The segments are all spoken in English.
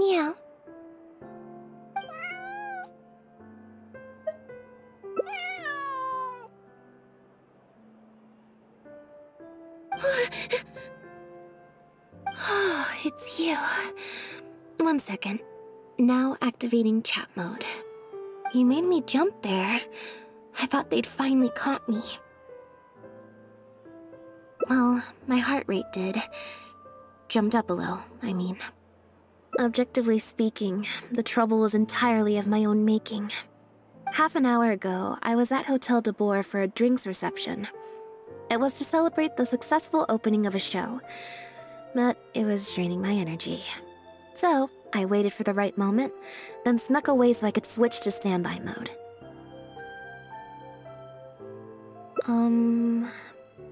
Yeah. Oh, it's you. 1 second. Now activating chat mode. You made me jump there. I thought they'd finally caught me. Well, my heart rate did. Jumped up a little, I mean. Objectively speaking, the trouble was entirely of my own making. Half an hour ago, I was at Hotel de Boer for a drinks reception. It was to celebrate the successful opening of a show, but it was draining my energy. So, I waited for the right moment, then snuck away so I could switch to standby mode.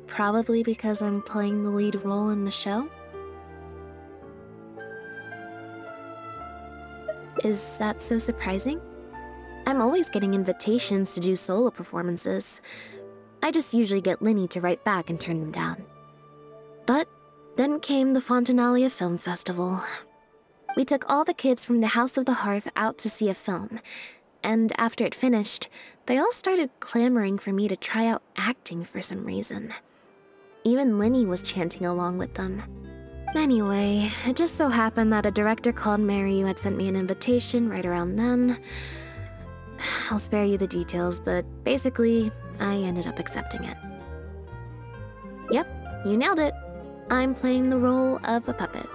Probably because I'm playing the lead role in the show? Is that so surprising? I'm always getting invitations to do solo performances. I just usually get Lynette to write back and turn them down. But then came the Fontanalia Film Festival. We took all the kids from the House of the Hearth out to see a film, and after it finished, they all started clamoring for me to try out acting for some reason. Even Lynette was chanting along with them. Anyway, it just so happened that a director called Mary had sent me an invitation right around then. I'll spare you the details, but basically, I ended up accepting it. Yep, you nailed it. I'm playing the role of a puppet.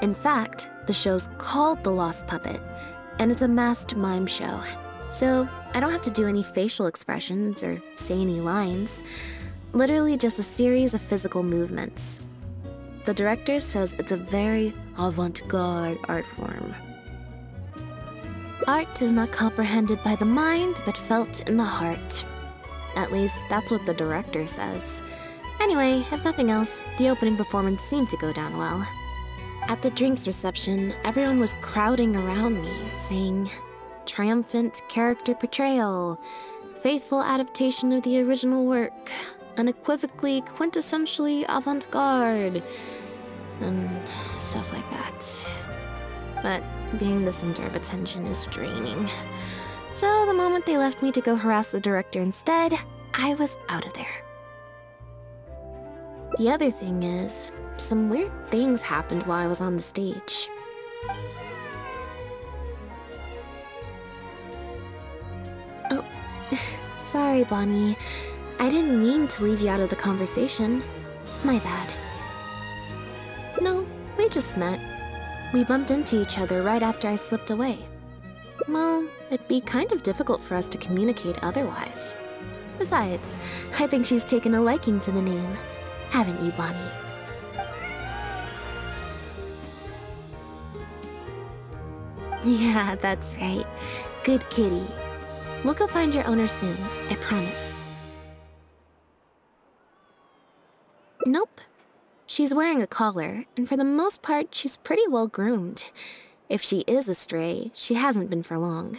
In fact, the show's called The Lost Puppet, and it's a masked mime show. So I don't have to do any facial expressions or say any lines. Literally just a series of physical movements. The director says it's a very avant-garde art form. Art is not comprehended by the mind, but felt in the heart. At least, that's what the director says. Anyway, if nothing else, the opening performance seemed to go down well. At the drinks reception, everyone was crowding around me, saying, "Triumphant character portrayal, faithful adaptation of the original work, unequivocally, quintessentially avant-garde," and stuff like that. But being the center of attention is draining. So the moment they left me to go harass the director instead, I was out of there. The other thing is, some weird things happened while I was on the stage. Oh, sorry, Bonnie. I didn't mean to leave you out of the conversation. My bad. No, we just met. We bumped into each other right after I slipped away. Well, it'd be kind of difficult for us to communicate otherwise. Besides, I think she's taken a liking to the name. Haven't you, Bonnie? Yeah, that's right. Good kitty. We'll go find your owner soon, I promise. Nope. She's wearing a collar, and for the most part, she's pretty well groomed. If she is a stray, she hasn't been for long.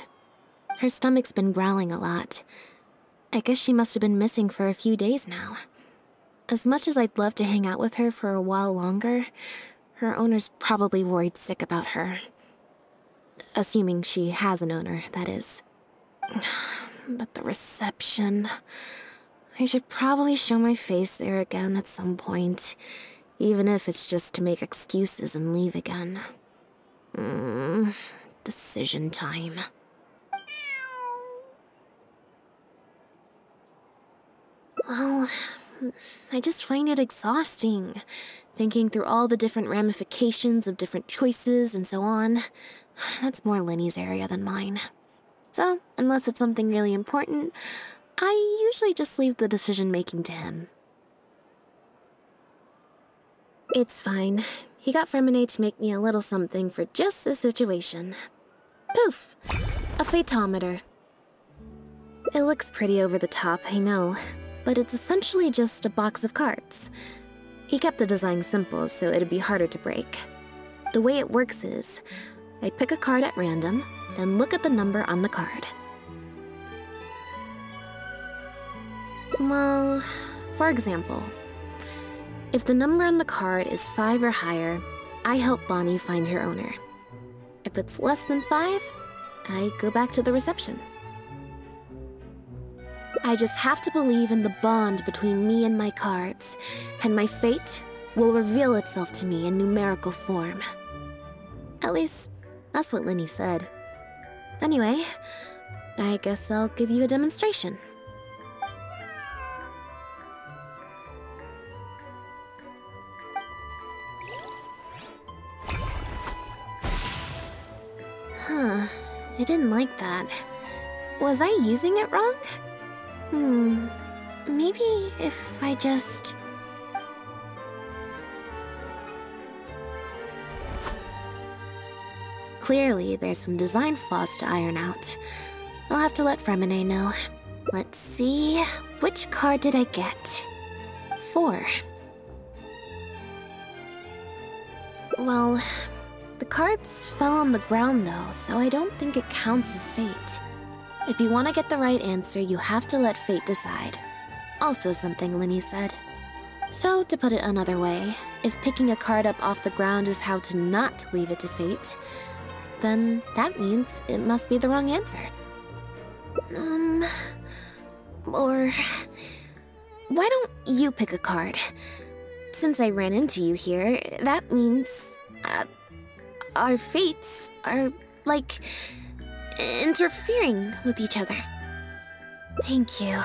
Her stomach's been growling a lot. I guess she must have been missing for a few days now. As much as I'd love to hang out with her for a while longer, her owner's probably worried sick about her. Assuming she has an owner, that is. But the reception... I should probably show my face there again at some point, even if it's just to make excuses and leave again. Decision time. Well, I just find it exhausting, thinking through all the different ramifications of different choices and so on. That's more Lenny's area than mine. So, unless it's something really important, I usually just leave the decision-making to him. It's fine. He got Ferminate to make me a little something for just this situation. Poof! A phaetometer. It looks pretty over the top, I know, but it's essentially just a box of cards. He kept the design simple, so it'd be harder to break. The way it works is, I pick a card at random, then look at the number on the card. Well, for example, if the number on the card is 5 or higher, I help Bonnie find her owner. If it's less than 5, I go back to the reception. I just have to believe in the bond between me and my cards, and my fate will reveal itself to me in numerical form. At least, that's what Linny said. Anyway, I guess I'll give you a demonstration. Huh, I didn't like that. Was I using it wrong? Maybe if I just... Clearly, there's some design flaws to iron out. I'll have to let Fremine know. Let's see... Which card did I get? 4. Well, the cards fell on the ground though, so I don't think it counts as fate. If you want to get the right answer, you have to let fate decide. Also something Linny said. So, to put it another way, if picking a card up off the ground is how to not leave it to fate, then that means it must be the wrong answer. Or... Why don't you pick a card? Since I ran into you here, that means... our fates are, like, interfering with each other. Thank you.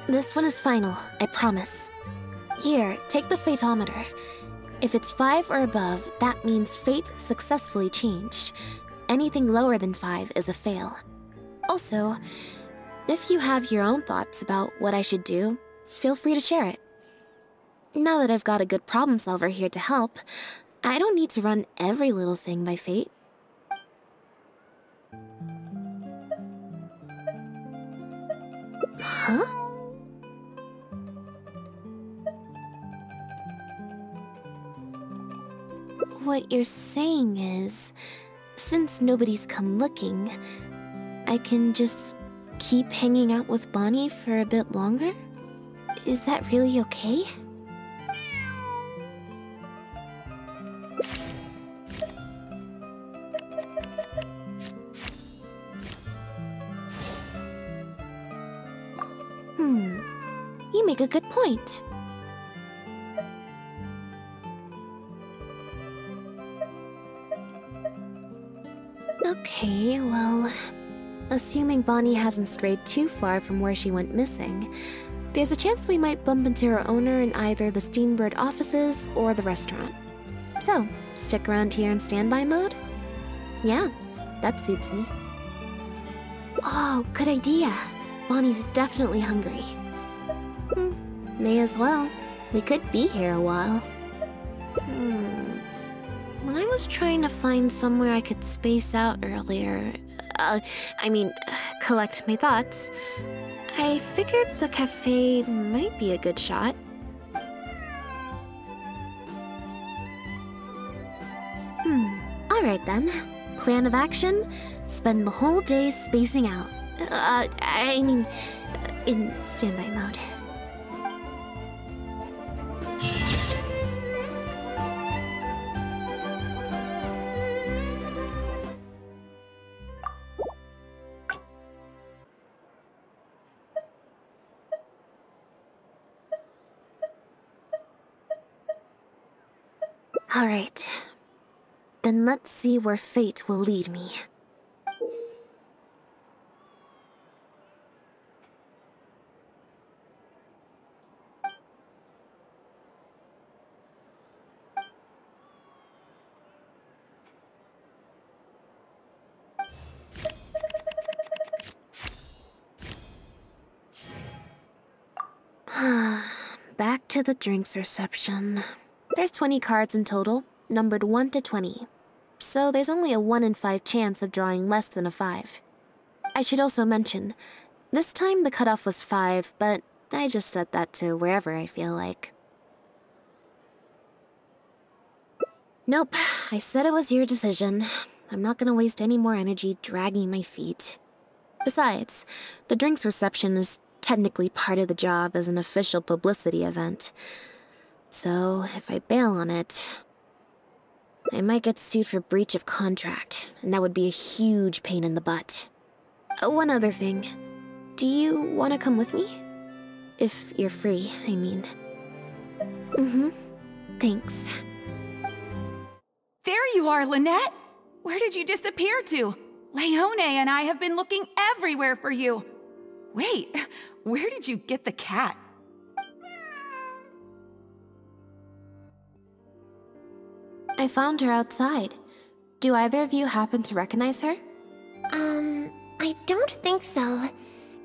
This one is final, I promise. Here, take the fatometer. If it's 5 or above, that means fate successfully changed. Anything lower than 5 is a fail. Also, if you have your own thoughts about what I should do, feel free to share it. Now that I've got a good problem solver here to help, I don't need to run every little thing by fate. Huh? What you're saying is, since nobody's come looking, I can just keep hanging out with Bonnie for a bit longer? Is that really okay? You make a good point. Okay, well, assuming Bonnie hasn't strayed too far from where she went missing, there's a chance we might bump into her owner in either the Steambird offices or the restaurant. So, stick around here in standby mode? Yeah, that suits me. Oh, good idea. Bonnie's definitely hungry. May as well. We could be here a while. When I was trying to find somewhere I could space out earlier, collect my thoughts, I figured the cafe might be a good shot. Alright then. Plan of action, spend the whole day spacing out. In standby mode. Alright. Then let's see where fate will lead me. Back to the drinks reception. There's 20 cards in total, numbered 1 to 20. So there's only a 1 in 5 chance of drawing less than a 5. I should also mention, this time the cutoff was 5, but I just set that to wherever I feel like. Nope, I said it was your decision. I'm not gonna waste any more energy dragging my feet. Besides, the drinks reception is technically part of the job as an official publicity event. So, if I bail on it... I might get sued for breach of contract, and that would be a huge pain in the butt. One other thing. Do you want to come with me? If you're free, I mean. Thanks. There you are, Lynette! Where did you disappear to? Leone and I have been looking everywhere for you. Wait, where did you get the cat? I found her outside. Do either of you happen to recognize her? I don't think so.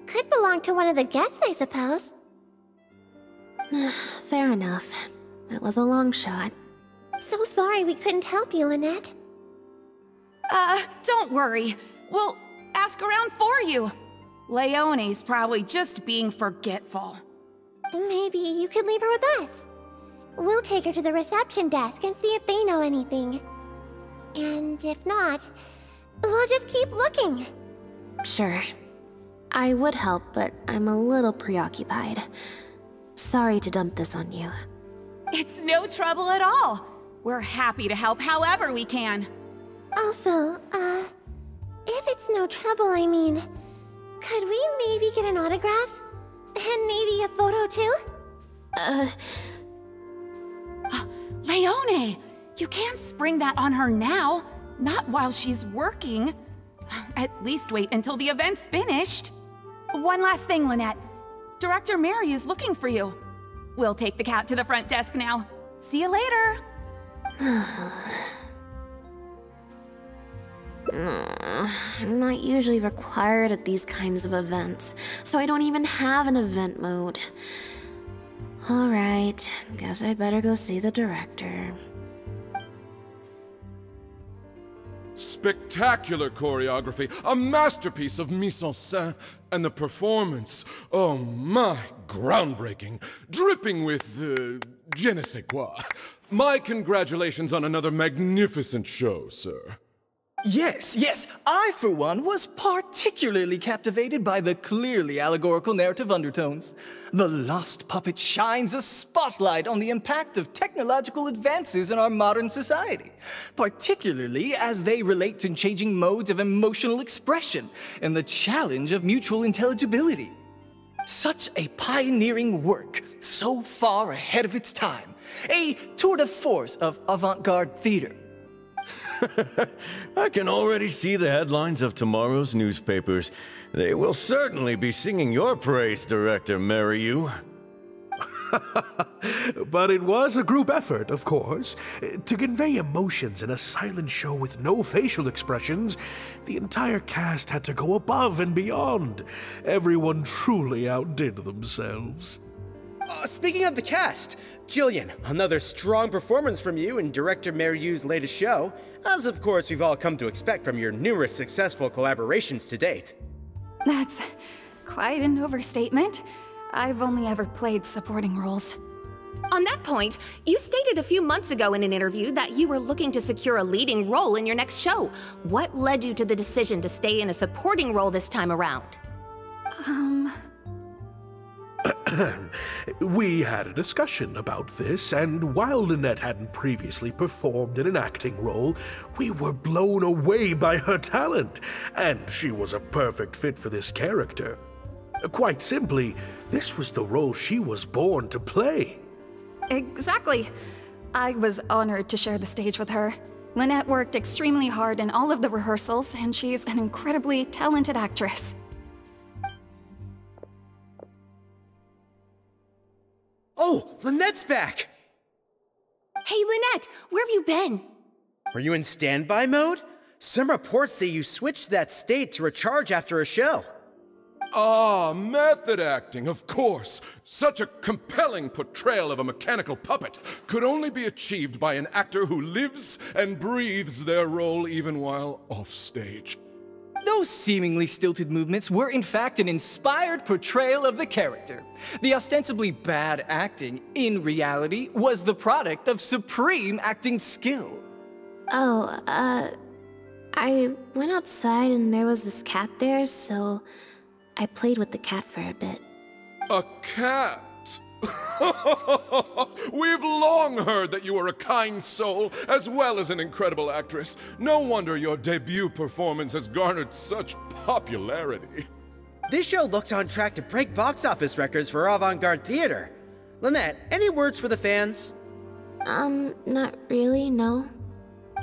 Could belong to one of the guests, I suppose. Fair enough. It was a long shot. So sorry we couldn't help you, Lynette. Don't worry. We'll ask around for you. Leone's probably just being forgetful. Maybe you could leave her with us. We'll take her to the reception desk and see if they know anything. And if not, we'll just keep looking. Sure. I would help, but I'm a little preoccupied. Sorry to dump this on you. It's no trouble at all. We're happy to help however we can. Also, if it's no trouble, I mean, could we maybe get an autograph? And maybe a photo too? Leone! You can't spring that on her now. Not while she's working. At least wait until the event's finished. One last thing, Lynette. Director Mariu's looking for you. We'll take the cat to the front desk now. See you later. I'm not usually required at these kinds of events, so I don't even have an event mode. Alright, guess I'd better go see the director. Spectacular choreography, a masterpiece of mise en scène, and the performance, oh my, groundbreaking, dripping with, je ne sais quoi. My congratulations on another magnificent show, sir. Yes, I, for one, was particularly captivated by the clearly allegorical narrative undertones. The Lost Puppet shines a spotlight on the impact of technological advances in our modern society, particularly as they relate to changing modes of emotional expression and the challenge of mutual intelligibility. Such a pioneering work, so far ahead of its time, a tour de force of avant-garde theater. I can already see the headlines of tomorrow's newspapers. They will certainly be singing your praise, Director Mariu. But it was a group effort, of course. To convey emotions in a silent show with no facial expressions, the entire cast had to go above and beyond. Everyone truly outdid themselves. Speaking of the cast, Jillian, another strong performance from you in Director Mariu's latest show, as of course we've all come to expect from your numerous successful collaborations to date. That's quite an overstatement. I've only ever played supporting roles. On that point, you stated a few months ago in an interview that you were looking to secure a leading role in your next show. What led you to the decision to stay in a supporting role this time around? We had a discussion about this, and while Lynette hadn't previously performed in an acting role, we were blown away by her talent, and she was a perfect fit for this character. Quite simply, this was the role she was born to play. Exactly. I was honored to share the stage with her. Lynette worked extremely hard in all of the rehearsals, and she's an incredibly talented actress. Oh, Lynette's back! Hey, Lynette, where have you been? Were you in standby mode? Some reports say you switched that state to recharge after a show. Ah, method acting, of course. Such a compelling portrayal of a mechanical puppet could only be achieved by an actor who lives and breathes their role even while offstage. Those seemingly stilted movements were in fact an inspired portrayal of the character. The ostensibly bad acting, in reality, was the product of supreme acting skill. Oh, I went outside and there was this cat there, so I played with the cat for a bit. A cat? We've long heard that you are a kind soul, as well as an incredible actress. No wonder your debut performance has garnered such popularity. This show looks on track to break box office records for avant-garde theater. Lynette, any words for the fans? Not really, no.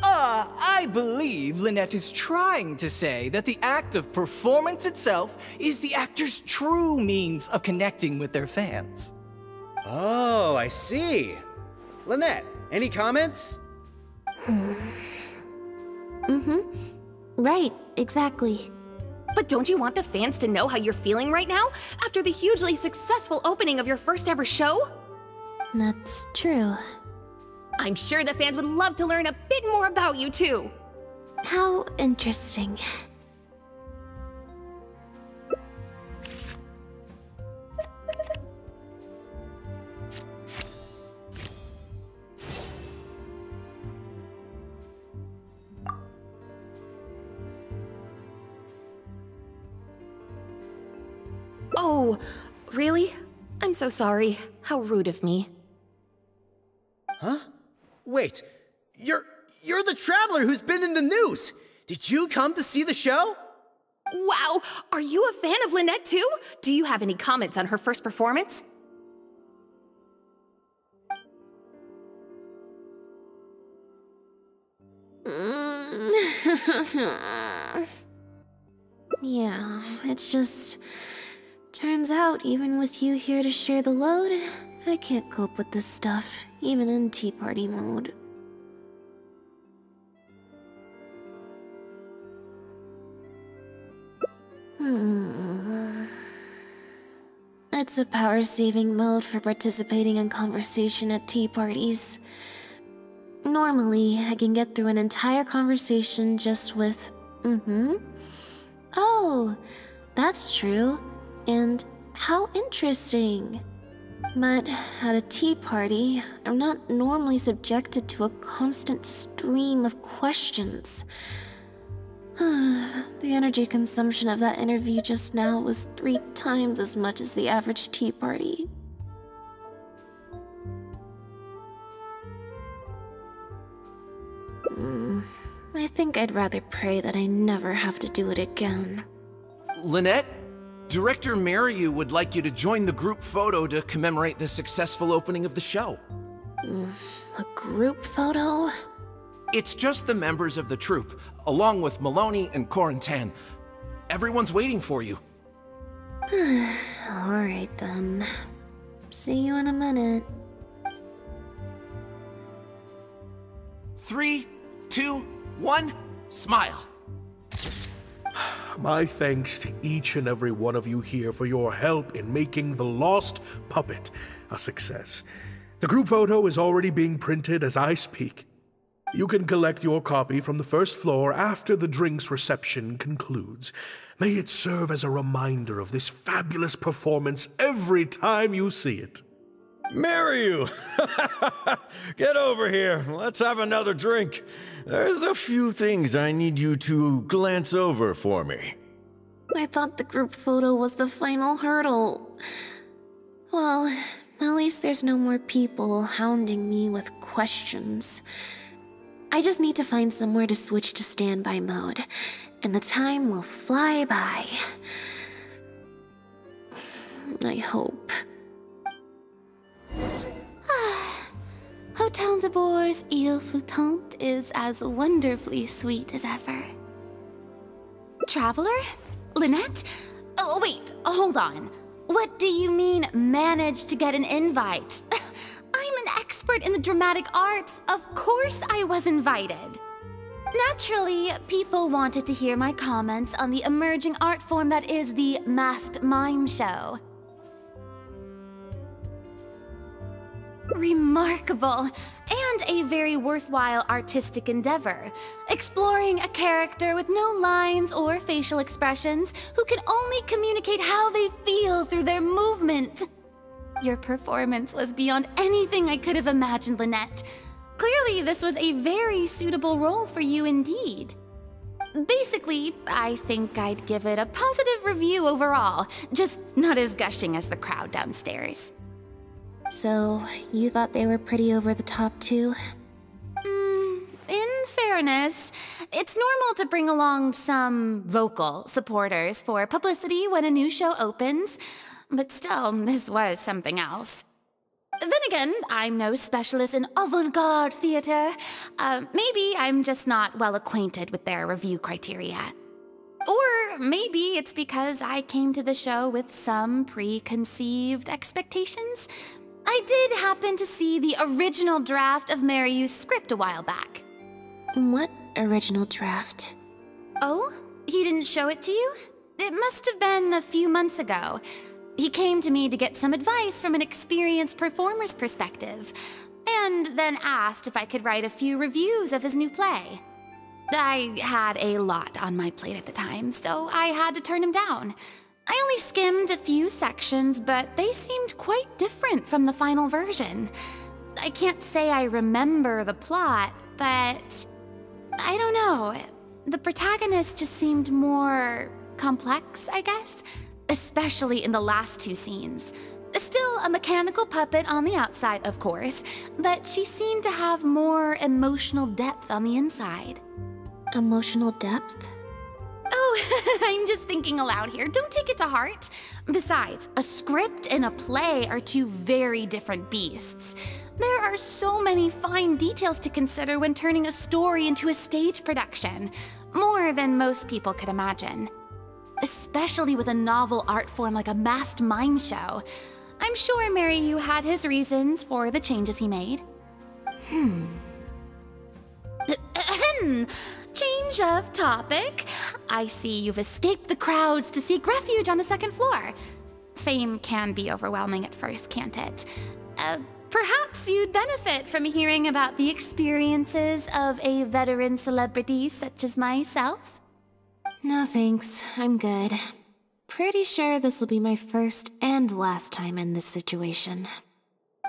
I believe Lynette is trying to say that the act of performance itself is the actor's true means of connecting with their fans. Oh, I see. Lynette, any comments? Right, exactly. But don't you want the fans to know how you're feeling right now, after the hugely successful opening of your first ever show? That's true. I'm sure the fans would love to learn a bit more about you, too. How interesting. Oh, really? I'm so sorry. How rude of me. Huh? Wait, you're the traveler who's been in the news! Did you come to see the show? Wow! Are you a fan of Lynette, too? Do you have any comments on her first performance? Yeah, it's just... Turns out, even with you here to share the load, I can't cope with this stuff, even in tea party mode. It's a power-saving mode for participating in conversation at tea parties. Normally, I can get through an entire conversation just with, Oh, that's true. And how interesting. But at a tea party, I'm not normally subjected to a constant stream of questions. The energy consumption of that interview just now was 3 times as much as the average tea party. I think I'd rather pray that I never have to do it again. Lynette, Director Mariu would like you to join the group photo to commemorate the successful opening of the show. A group photo? It's just the members of the troupe, along with Maloney and Corentin. Everyone's waiting for you. Alright then. See you in a minute. 3, 2, 1, smile. My thanks to each and every one of you here for your help in making The Lost Puppet a success. The group photo is already being printed as I speak. You can collect your copy from the first floor after the drinks reception concludes. May it serve as a reminder of this fabulous performance every time you see it. Mariu! Get over here. Let's have another drink. There's a few things I need you to glance over for me. I thought the group photo was the final hurdle. Well, at least there's no more people hounding me with questions. I just need to find somewhere to switch to standby mode, and the time will fly by. I hope. Hotel de Bour's Ile Flottante is as wonderfully sweet as ever. Traveler? Lynette? Oh, wait, hold on. What do you mean, managed to get an invite? I'm an expert in the dramatic arts. Of course I was invited. Naturally, people wanted to hear my comments on the emerging art form that is the masked mime show. Remarkable, and a very worthwhile artistic endeavor, exploring a character with no lines or facial expressions who can only communicate how they feel through their movement. Your performance was beyond anything I could have imagined, Lynette. Clearly, this was a very suitable role for you indeed. Basically, I think I'd give it a positive review overall, just not as gushing as the crowd downstairs. So, you thought they were pretty over the top too? In fairness, it's normal to bring along some vocal supporters for publicity when a new show opens, but still, this was something else. Then again, I'm no specialist in avant-garde theater. Maybe I'm just not well acquainted with their review criteria. Or maybe it's because I came to the show with some preconceived expectations. I did happen to see the original draft of Mariu's script a while back. What original draft? Oh? He didn't show it to you? It must have been a few months ago. He came to me to get some advice from an experienced performer's perspective, and then asked if I could write a few reviews of his new play. I had a lot on my plate at the time, so I had to turn him down. I only skimmed a few sections, but they seemed quite different from the final version. I can't say I remember the plot, but I don't know. The protagonist just seemed more complex, I guess, especially in the last two scenes. Still a mechanical puppet on the outside, of course, but she seemed to have more emotional depth on the inside. Emotional depth? Oh, I'm just thinking aloud here. Don't take it to heart. Besides, a script and a play are two very different beasts. There are so many fine details to consider when turning a story into a stage production, more than most people could imagine. Especially with a novel art form like a masked mime show. I'm sure Mariu had his reasons for the changes he made. Change of topic. I see you've escaped the crowds to seek refuge on the second floor. Fame can be overwhelming at first, can't it? Perhaps you'd benefit from hearing about the experiences of a veteran celebrity such as myself. No thanks, I'm good. Pretty sure this will be my first and last time in this situation.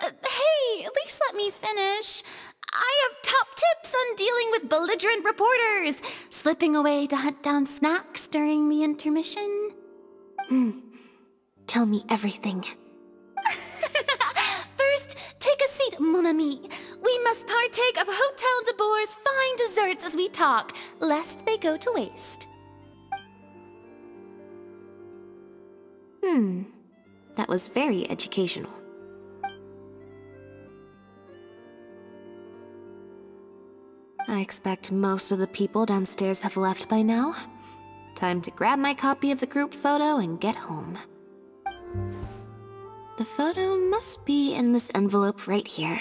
Hey, at least let me finish. I have top tips on dealing with belligerent reporters, slipping away to hunt down snacks during the intermission. Tell me everything. First, take a seat, mon ami. We must partake of Hotel de Boer's fine desserts as we talk, lest they go to waste. That was very educational. I expect most of the people downstairs have left by now. Time to grab my copy of the group photo and get home. The photo must be in this envelope right here.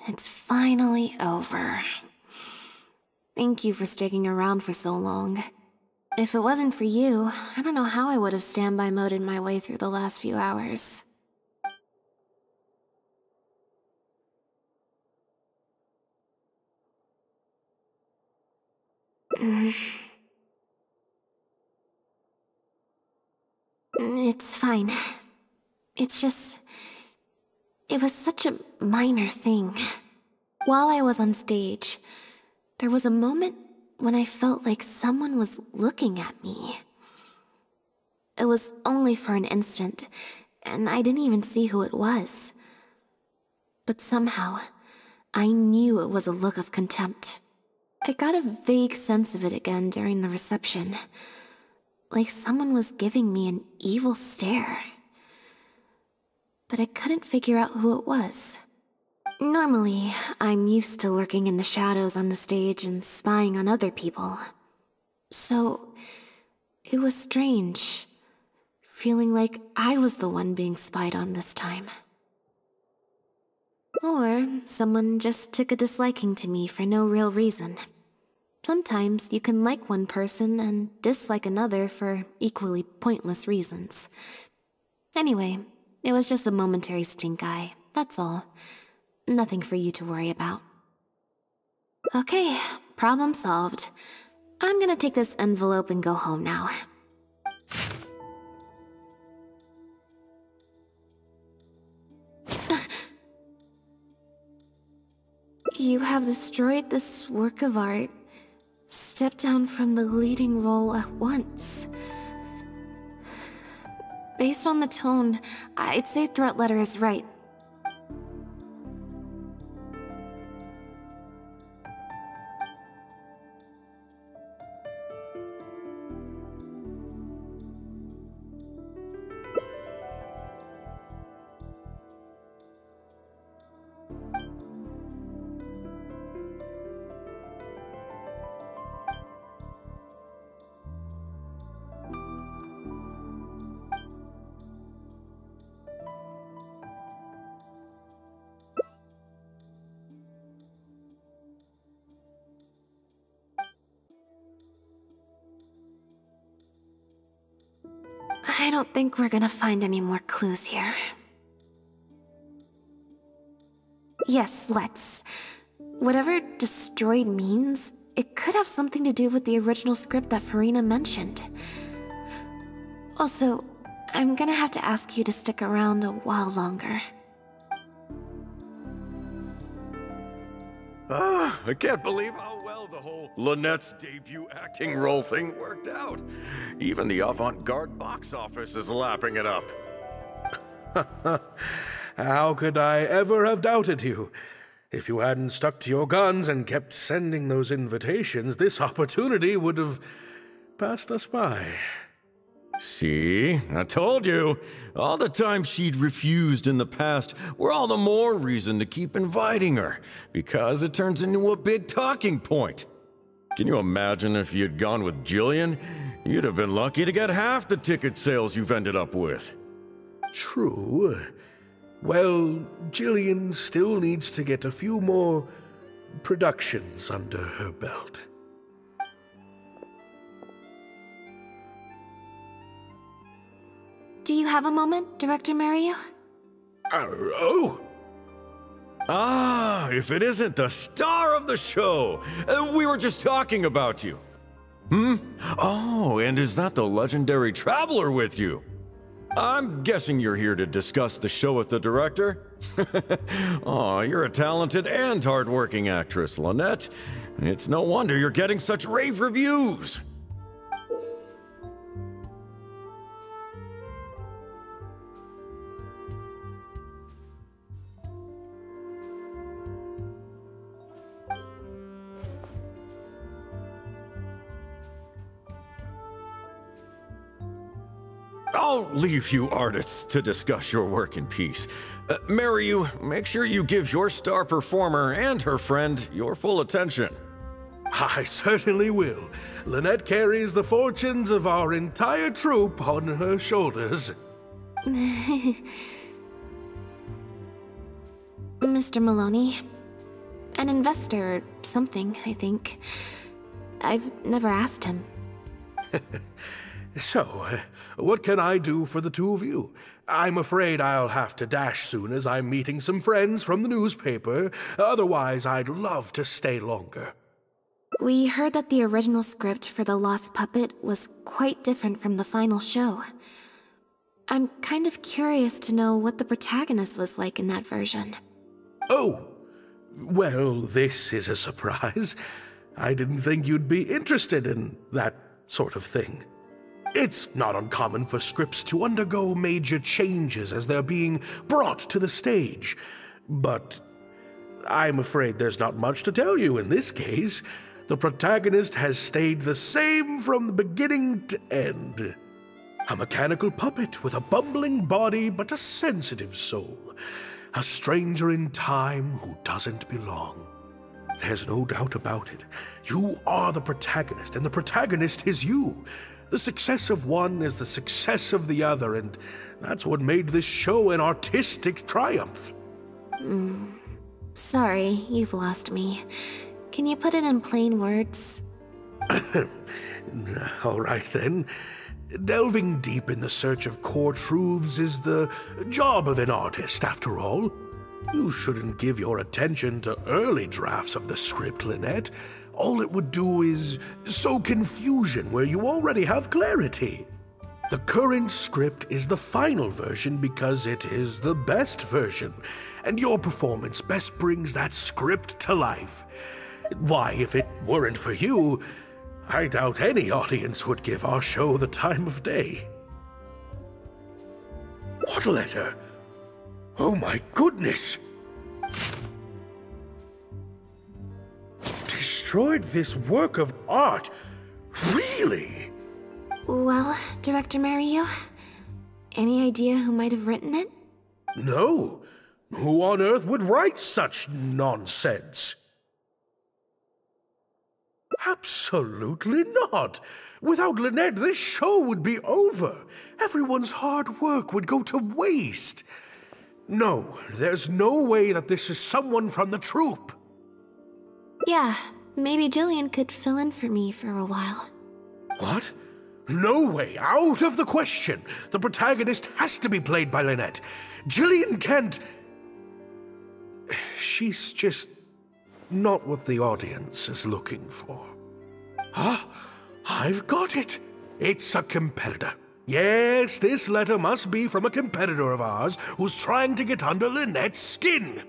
It's finally over. Thank you for sticking around for so long. If it wasn't for you, I don't know how I would have standby moded my way through the last few hours. It's fine. It's just... it was such a minor thing. While I was on stage, there was a moment when I felt like someone was looking at me. It was only for an instant, and I didn't even see who it was. But somehow, I knew it was a look of contempt. I got a vague sense of it again during the reception. Like someone was giving me an evil stare. But I couldn't figure out who it was. Normally, I'm used to lurking in the shadows on the stage and spying on other people. So, it was strange, feeling like I was the one being spied on this time. Or someone just took a disliking to me for no real reason. Sometimes you can like one person and dislike another for equally pointless reasons. Anyway, it was just a momentary stink eye, that's all. Nothing for you to worry about. Okay, problem solved. I'm gonna take this envelope and go home now. You have destroyed this work of art. Step down from the leading role at once. Based on the tone, I'd say threat letter is right. I don't think we're gonna find any more clues here. Yes, let's. Whatever destroyed means, it could have something to do with the original script that Farina mentioned. Also, I'm gonna have to ask you to stick around a while longer. I can't believe how well the whole Lynette's debut acting role thing worked out. Even the avant-garde box office is lapping it up. How could I ever have doubted you? If you hadn't stuck to your guns and kept sending those invitations, this opportunity would have passed us by. See? I told you. All the times she'd refused in the past were all the more reason to keep inviting her, because it turns into a big talking point. Can you imagine if you'd gone with Jillian? You'd have been lucky to get half the ticket sales you've ended up with. True. Well, Jillian still needs to get a few more productions under her belt. Do you have a moment, Director Mario? Oh! Ah, if it isn't the star of the show! We were just talking about you. Oh, and is that the legendary Traveler with you? I'm guessing you're here to discuss the show with the director? Oh, you're a talented and hardworking actress, Lynette. It's no wonder you're getting such rave reviews. I'll leave you artists to discuss your work in peace. Mariu, make sure you give your star performer and her friend your full attention. I certainly will. Lynette carries the fortunes of our entire troupe on her shoulders. Mr. Maloney. An investor or something, I think. I've never asked him. So, what can I do for the two of you? I'm afraid I'll have to dash soon as I'm meeting some friends from the newspaper. Otherwise, I'd love to stay longer. We heard that the original script for The Lost Puppet was quite different from the final show. I'm kind of curious to know what the protagonist was like in that version. Oh, well, this is a surprise. I didn't think you'd be interested in that sort of thing. It's not uncommon for scripts to undergo major changes as they're being brought to the stage. But I'm afraid there's not much to tell you in this case. The protagonist has stayed the same from the beginning to end. A mechanical puppet with a bumbling body but a sensitive soul. A stranger in time who doesn't belong. There's no doubt about it. You are the protagonist, and the protagonist is you. The success of one is the success of the other, and that's what made this show an artistic triumph. Sorry, you've lost me. Can you put it in plain words? All right then. Delving deep in the search of core truths is the job of an artist, after all. You shouldn't give your attention to early drafts of the script, Lynette. All it would do is sow confusion where you already have clarity. The current script is the final version because it is the best version, and your performance best brings that script to life. Why, if it weren't for you, I doubt any audience would give our show the time of day. What letter? Oh my goodness! Destroyed this work of art? Really? Well, Director Mariyu, any idea who might have written it? No. Who on earth would write such nonsense? Absolutely not. Without Lynette, this show would be over. Everyone's hard work would go to waste. No, there's no way that this is someone from the troupe. Yeah, maybe Jillian could fill in for me for a while. What? No way, out of the question. The protagonist has to be played by Lynette. Jillian can't... She's just not what the audience is looking for. Ah, I've got it. It's a competitor. Yes, this letter must be from a competitor of ours who's trying to get under Lynette's skin.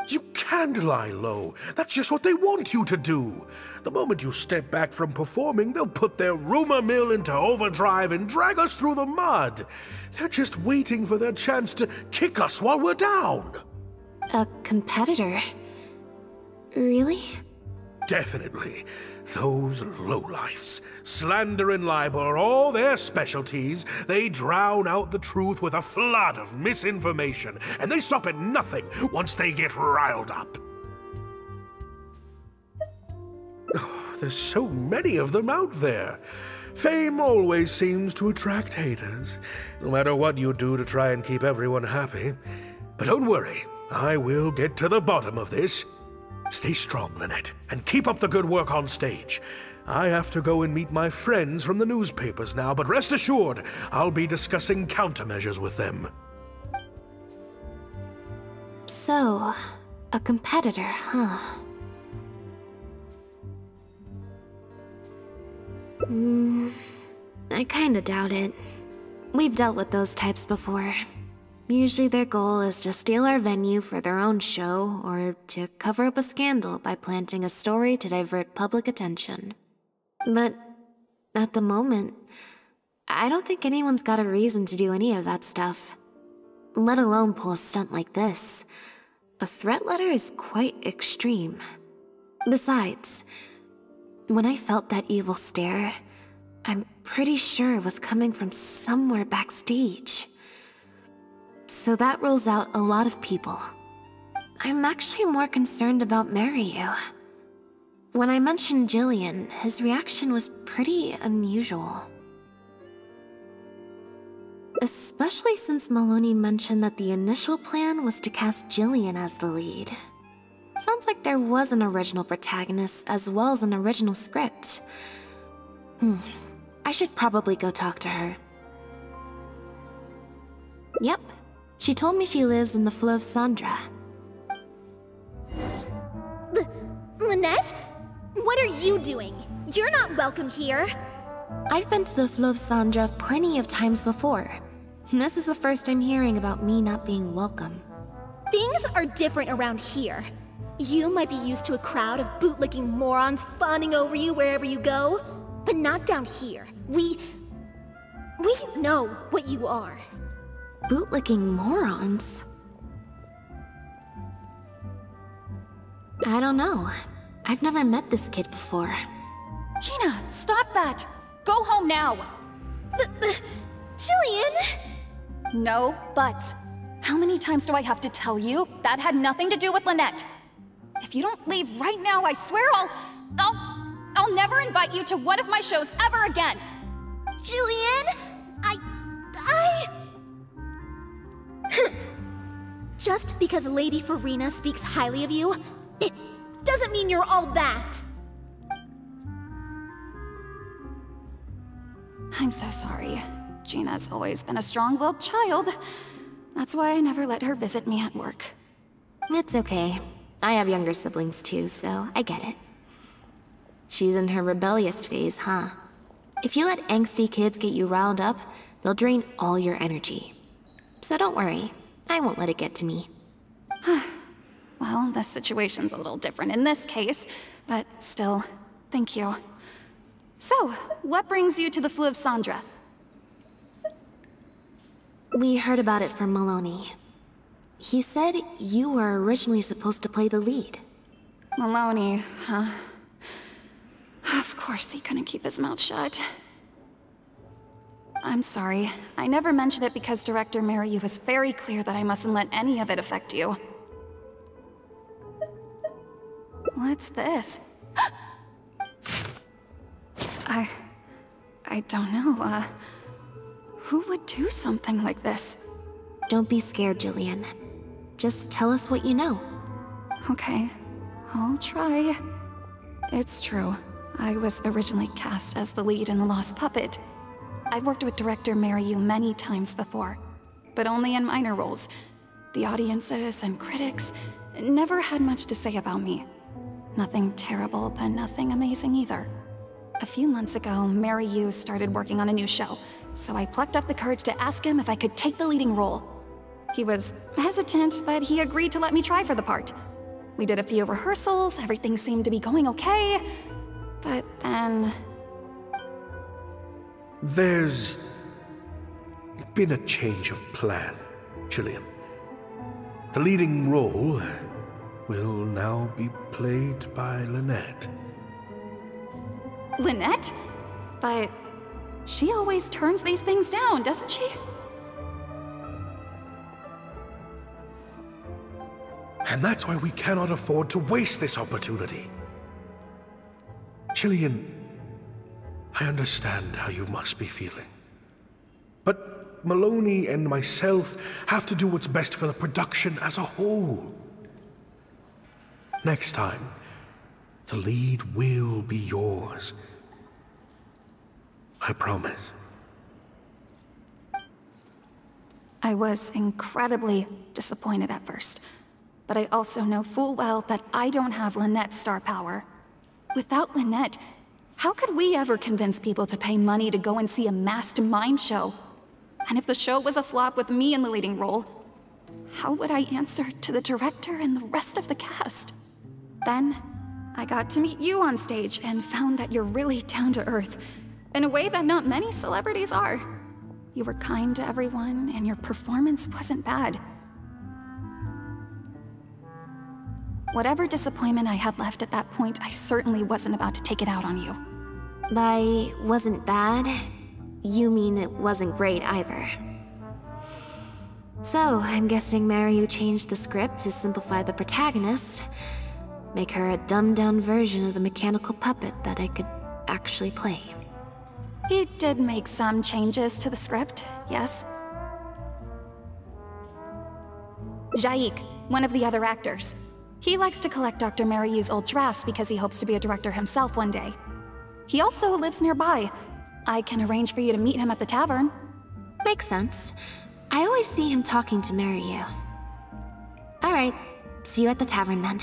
You can't lie low. That's just what they want you to do. The moment you step back from performing, they'll put their rumor mill into overdrive and drag us through the mud. They're just waiting for their chance to kick us while we're down. A competitor? Really? Definitely. Those lowlifes. Slander and libel are all their specialties. They drown out the truth with a flood of misinformation, and they stop at nothing once they get riled up. Oh, there's so many of them out there. Fame always seems to attract haters, no matter what you do to try and keep everyone happy. But don't worry, I will get to the bottom of this. Stay strong, Lynette, and keep up the good work on stage. I have to go and meet my friends from the newspapers now, but rest assured, I'll be discussing countermeasures with them. So, a competitor, huh? I kinda doubt it. We've dealt with those types before. Usually their goal is to steal our venue for their own show, or to cover up a scandal by planting a story to divert public attention. But at the moment, I don't think anyone's got a reason to do any of that stuff. Let alone pull a stunt like this. A threat letter is quite extreme. Besides, when I felt that evil stare, I'm pretty sure it was coming from somewhere backstage. So that rules out a lot of people. I'm actually more concerned about Mariyu. When I mentioned Jillian, his reaction was pretty unusual. Especially since Maloney mentioned that the initial plan was to cast Jillian as the lead. Sounds like there was an original protagonist as well as an original script. I should probably go talk to her. Yep. She told me she lives in the Fleuve Sandra. Lynette? What are you doing? You're not welcome here. I've been to the Fleuve Sandra plenty of times before. This is the first I'm hearing about me not being welcome. Things are different around here. You might be used to a crowd of bootlicking morons fawning over you wherever you go, but not down here. We know what you are. Bootlicking morons? I don't know. I've never met this kid before. Gina, stop that! Go home now! Jillian! No buts. How many times do I have to tell you? That had nothing to do with Lynette. If you don't leave right now, I swear I'll never invite you to one of my shows ever again! Jillian! Just because Lady Farina speaks highly of you, it doesn't mean you're all that! I'm so sorry. Gina's always been a strong-willed child. That's why I never let her visit me at work. It's okay. I have younger siblings too, so I get it. She's in her rebellious phase, huh? If you let angsty kids get you riled up, they'll drain all your energy. So don't worry, I won't let it get to me. Well, this situation's a little different in this case, but still, thank you. So, what brings you to the Fleuve Sandra? We heard about it from Maloney. He said you were originally supposed to play the lead. Maloney, huh? Of course he couldn't keep his mouth shut. I'm sorry. I never mentioned it because Director Mariyu was very clear that I mustn't let any of it affect you. What's this? I don't know, who would do something like this? Don't be scared, Jillian. Just tell us what you know. Okay, I'll try. It's true. I was originally cast as the lead in The Lost Puppet. I've worked with Director Mariyu many times before, but only in minor roles. The audiences and critics never had much to say about me. Nothing terrible, but nothing amazing either. A few months ago, Mariyu started working on a new show, so I plucked up the courage to ask him if I could take the leading role. He was hesitant, but he agreed to let me try for the part. We did a few rehearsals, everything seemed to be going okay, but then... There's been a change of plan, Jillian. The leading role will now be played by Lynette. Lynette? But she always turns these things down, doesn't she? And that's why we cannot afford to waste this opportunity. Jillian, I understand how you must be feeling. But Maloney and myself have to do what's best for the production as a whole. Next time, the lead will be yours. I promise. I was incredibly disappointed at first, but I also know full well that I don't have Lynette's star power. Without Lynette, how could we ever convince people to pay money to go and see a masked mime show? And if the show was a flop with me in the leading role, how would I answer to the director and the rest of the cast? Then, I got to meet you on stage and found that you're really down to earth, in a way that not many celebrities are. You were kind to everyone, and your performance wasn't bad. Whatever disappointment I had left at that point, I certainly wasn't about to take it out on you. By wasn't bad, you mean it wasn't great either. So, I'm guessing Mariyu changed the script to simplify the protagonist, make her a dumbed-down version of the mechanical puppet that I could actually play. He did make some changes to the script, yes? Jaik, one of the other actors. He likes to collect Dr. Mariyu's old drafts because he hopes to be a director himself one day. He also lives nearby. I can arrange for you to meet him at the tavern. Makes sense. I always see him talking to Mariyu. Alright, see you at the tavern then.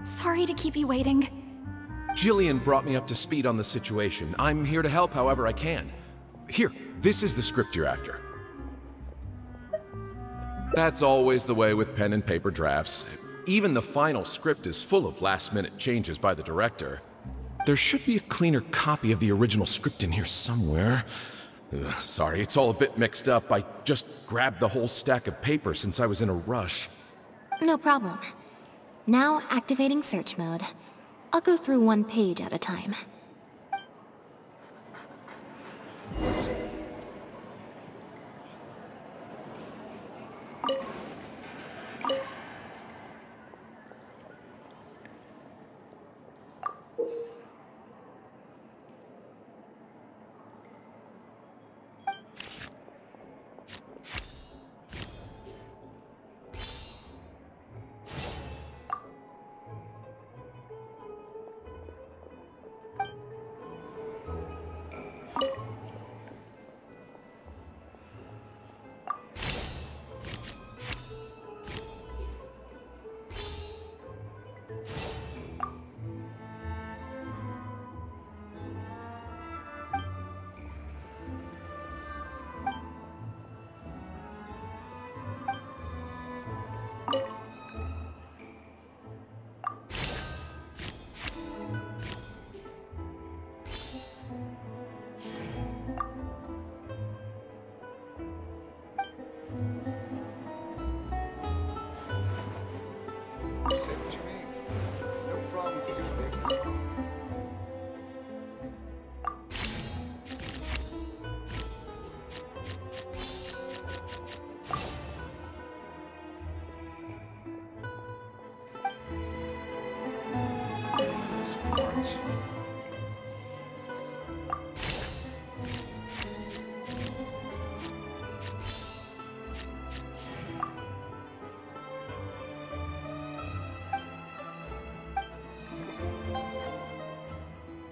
Sorry to keep you waiting. Jillian brought me up to speed on the situation. I'm here to help however I can. Here, this is the script you're after. That's always the way with pen and paper drafts. Even the final script is full of last-minute changes by the director. There should be a cleaner copy of the original script in here somewhere. Sorry, it's all a bit mixed up. I just grabbed the whole stack of paper since I was in a rush. No problem. Now activating search mode. I'll go through one page at a time. No problem's too big to solve.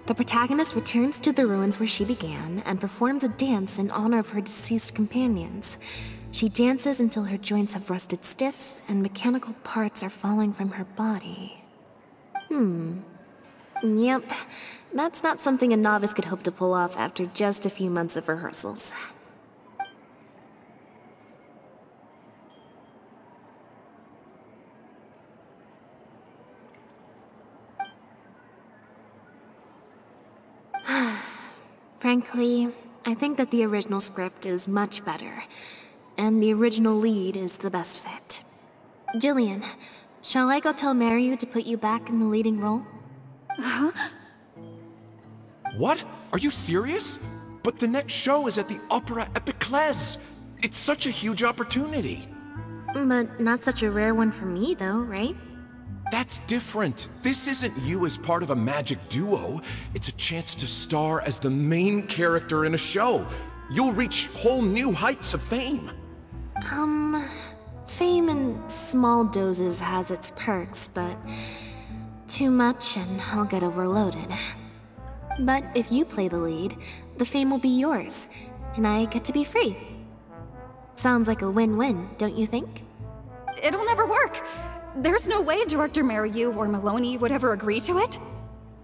The protagonist returns to the ruins where she began and performs a dance in honor of her deceased companions. She dances until her joints have rusted stiff and mechanical parts are falling from her body. Yep, that's not something a novice could hope to pull off after just a few months of rehearsals. Frankly, I think that the original script is much better, and the original lead is the best fit. Jillian, shall I go tell Mariu to put you back in the leading role? What? Are you serious? But the next show is at the Opera Epiclese. It's such a huge opportunity. But not such a rare one for me, though, right? That's different. This isn't you as part of a magic duo. It's a chance to star as the main character in a show. You'll reach whole new heights of fame. Fame in small doses has its perks, but too much and I'll get overloaded. But if you play the lead, the fame will be yours, and I get to be free. Sounds like a win-win, don't you think? It'll never work. There's no way Director Mariu or Maloney would ever agree to it.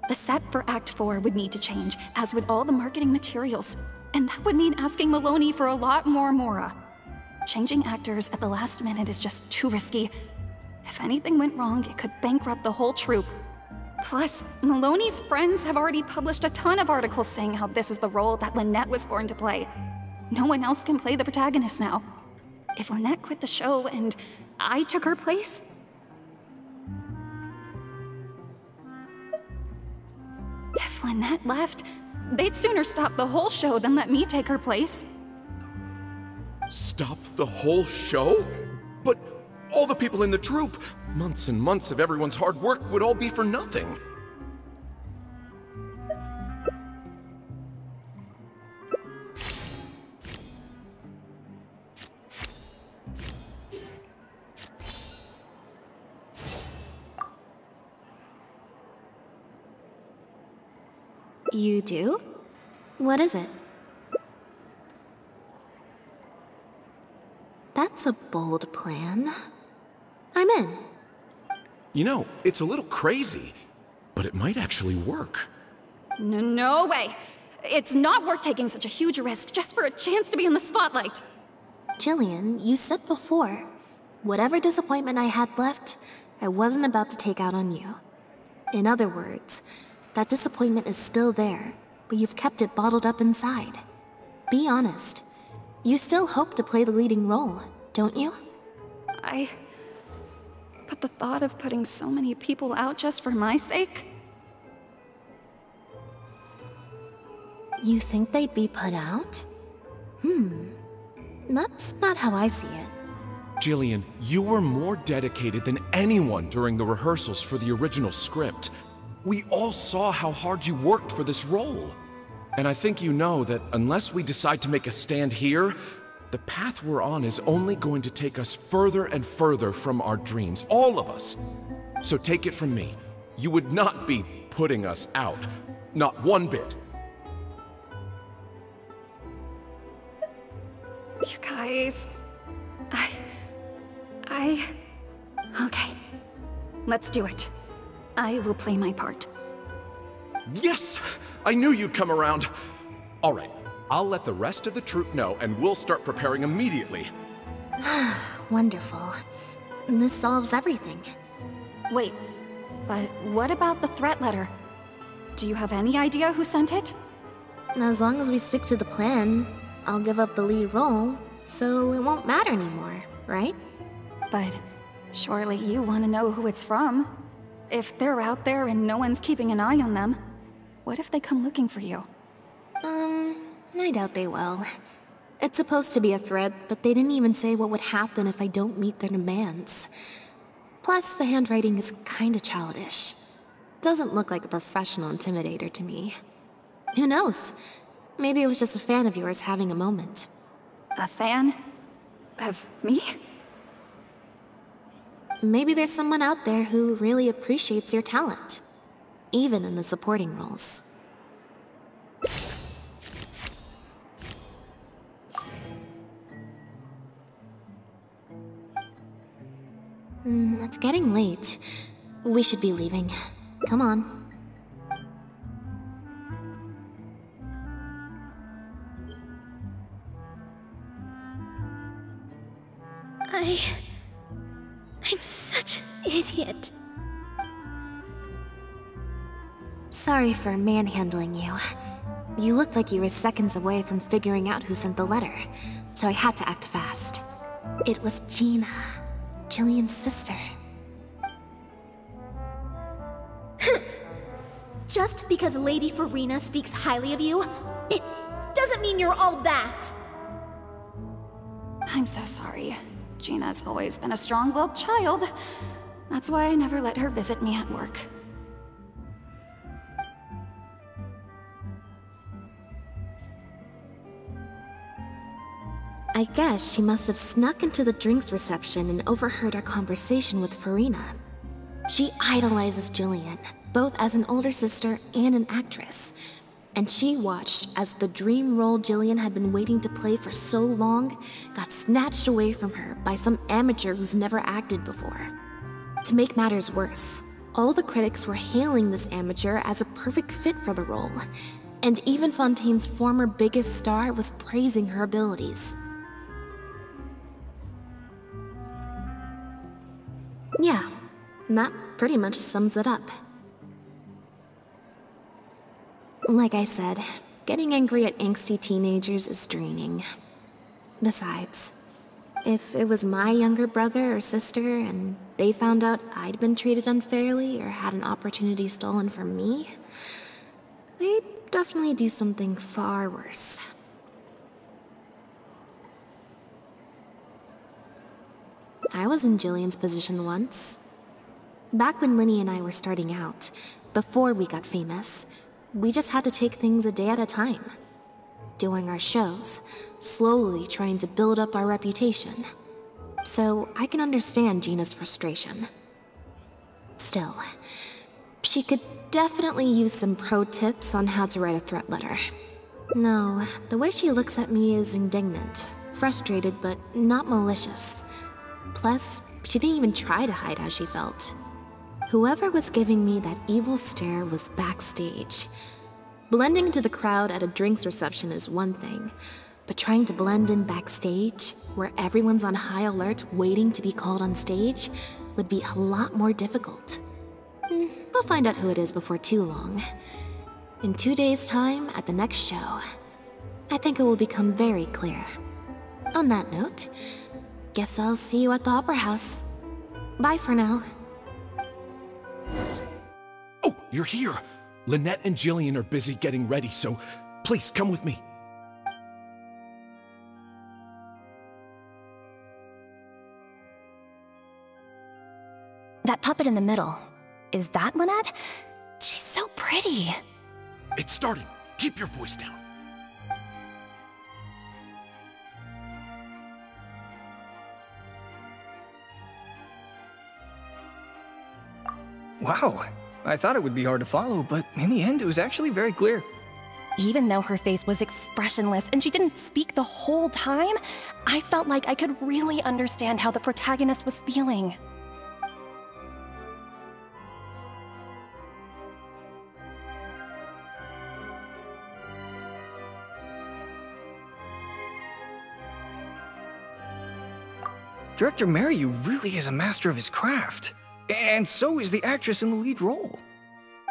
The set for Act 4 would need to change, as would all the marketing materials. And that would mean asking Maloney for a lot more Mora. Changing actors at the last minute is just too risky. If anything went wrong, it could bankrupt the whole troupe. Plus, Maloney's friends have already published a ton of articles saying how this is the role that Lynette was born to play. No one else can play the protagonist now. If Lynette quit the show and I took her place, if Lynette left, they'd sooner stop the whole show than let me take her place. Stop the whole show? But all the people in the troupe, months and months of everyone's hard work would all be for nothing. You do? What is it? That's a bold plan. I'm in. You know, it's a little crazy, but it might actually work. No way. It's not worth taking such a huge risk just for a chance to be in the spotlight. Jillian, you said before, whatever disappointment I had left, I wasn't about to take out on you. In other words, that disappointment is still there, but you've kept it bottled up inside. Be honest. You still hope to play the leading role, don't you? But the thought of putting so many people out just for my sake? You think they'd be put out? That's not how I see it. Jillian, you were more dedicated than anyone during the rehearsals for the original script. We all saw how hard you worked for this role. And I think you know that unless we decide to make a stand here, the path we're on is only going to take us further and further from our dreams, all of us. So take it from me, you would not be putting us out. Not one bit. You guys... Okay. Let's do it. I will play my part. Yes! I knew you'd come around. All right, I'll let the rest of the troupe know and we'll start preparing immediately. Wonderful. This solves everything. Wait, but what about the threat letter? Do you have any idea who sent it? As long as we stick to the plan, I'll give up the lead role, so it won't matter anymore, right? But surely you want to know who it's from. if they're out there and no one's keeping an eye on them, what if they come looking for you? I doubt they will. It's supposed to be a threat, but they didn't even say what would happen if I don't meet their demands. Plus, the handwriting is kinda childish. Doesn't look like a professional intimidator to me. Who knows? Maybe it was just a fan of yours having a moment. A fan? Of me? Maybe there's someone out there who really appreciates your talent, even in the supporting roles. It's getting late. We should be leaving. Come on. I'm such an idiot. Sorry for manhandling you. You looked like you were seconds away from figuring out who sent the letter, so I had to act fast. It was Gina, Jillian's sister. Just because Lady Farina speaks highly of you, it doesn't mean you're all that. I'm so sorry. Gina's always been a strong-willed child. That's why I never let her visit me at work. I guess she must have snuck into the drinks reception and overheard our conversation with Farina. She idolizes Jillian, both as an older sister and an actress. And she watched as the dream role Jillian had been waiting to play for so long got snatched away from her by some amateur who's never acted before. To make matters worse, all the critics were hailing this amateur as a perfect fit for the role, and even Fontaine's former biggest star was praising her abilities. Yeah, that pretty much sums it up. Like I said, getting angry at angsty teenagers is draining. Besides, if it was my younger brother or sister and they found out I'd been treated unfairly or had an opportunity stolen from me, they'd definitely do something far worse. I was in Jillian's position once. Back when Linny and I were starting out, before we got famous, we just had to take things a day at a time. Doing our shows, slowly trying to build up our reputation. So I can understand Gina's frustration. Still, she could definitely use some pro tips on how to write a threat letter. No, the way she looks at me is indignant, frustrated, but not malicious. Plus, she didn't even try to hide how she felt. Whoever was giving me that evil stare was backstage. Blending into the crowd at a drinks reception is one thing, but trying to blend in backstage, where everyone's on high alert waiting to be called on stage, would be a lot more difficult. We'll find out who it is before too long. In 2 days' time, at the next show, I think it will become very clear. On that note, guess I'll see you at the Opera House. Bye for now. Oh, you're here! Lynette and Jillian are busy getting ready, so please come with me. That puppet in the middle, is that Lynette? She's so pretty. It's starting. Keep your voice down. Wow, I thought it would be hard to follow, but in the end it was actually very clear. Even though her face was expressionless and she didn't speak the whole time, I felt like I could really understand how the protagonist was feeling. Director Meryu really is a master of his craft. And so is the actress in the lead role.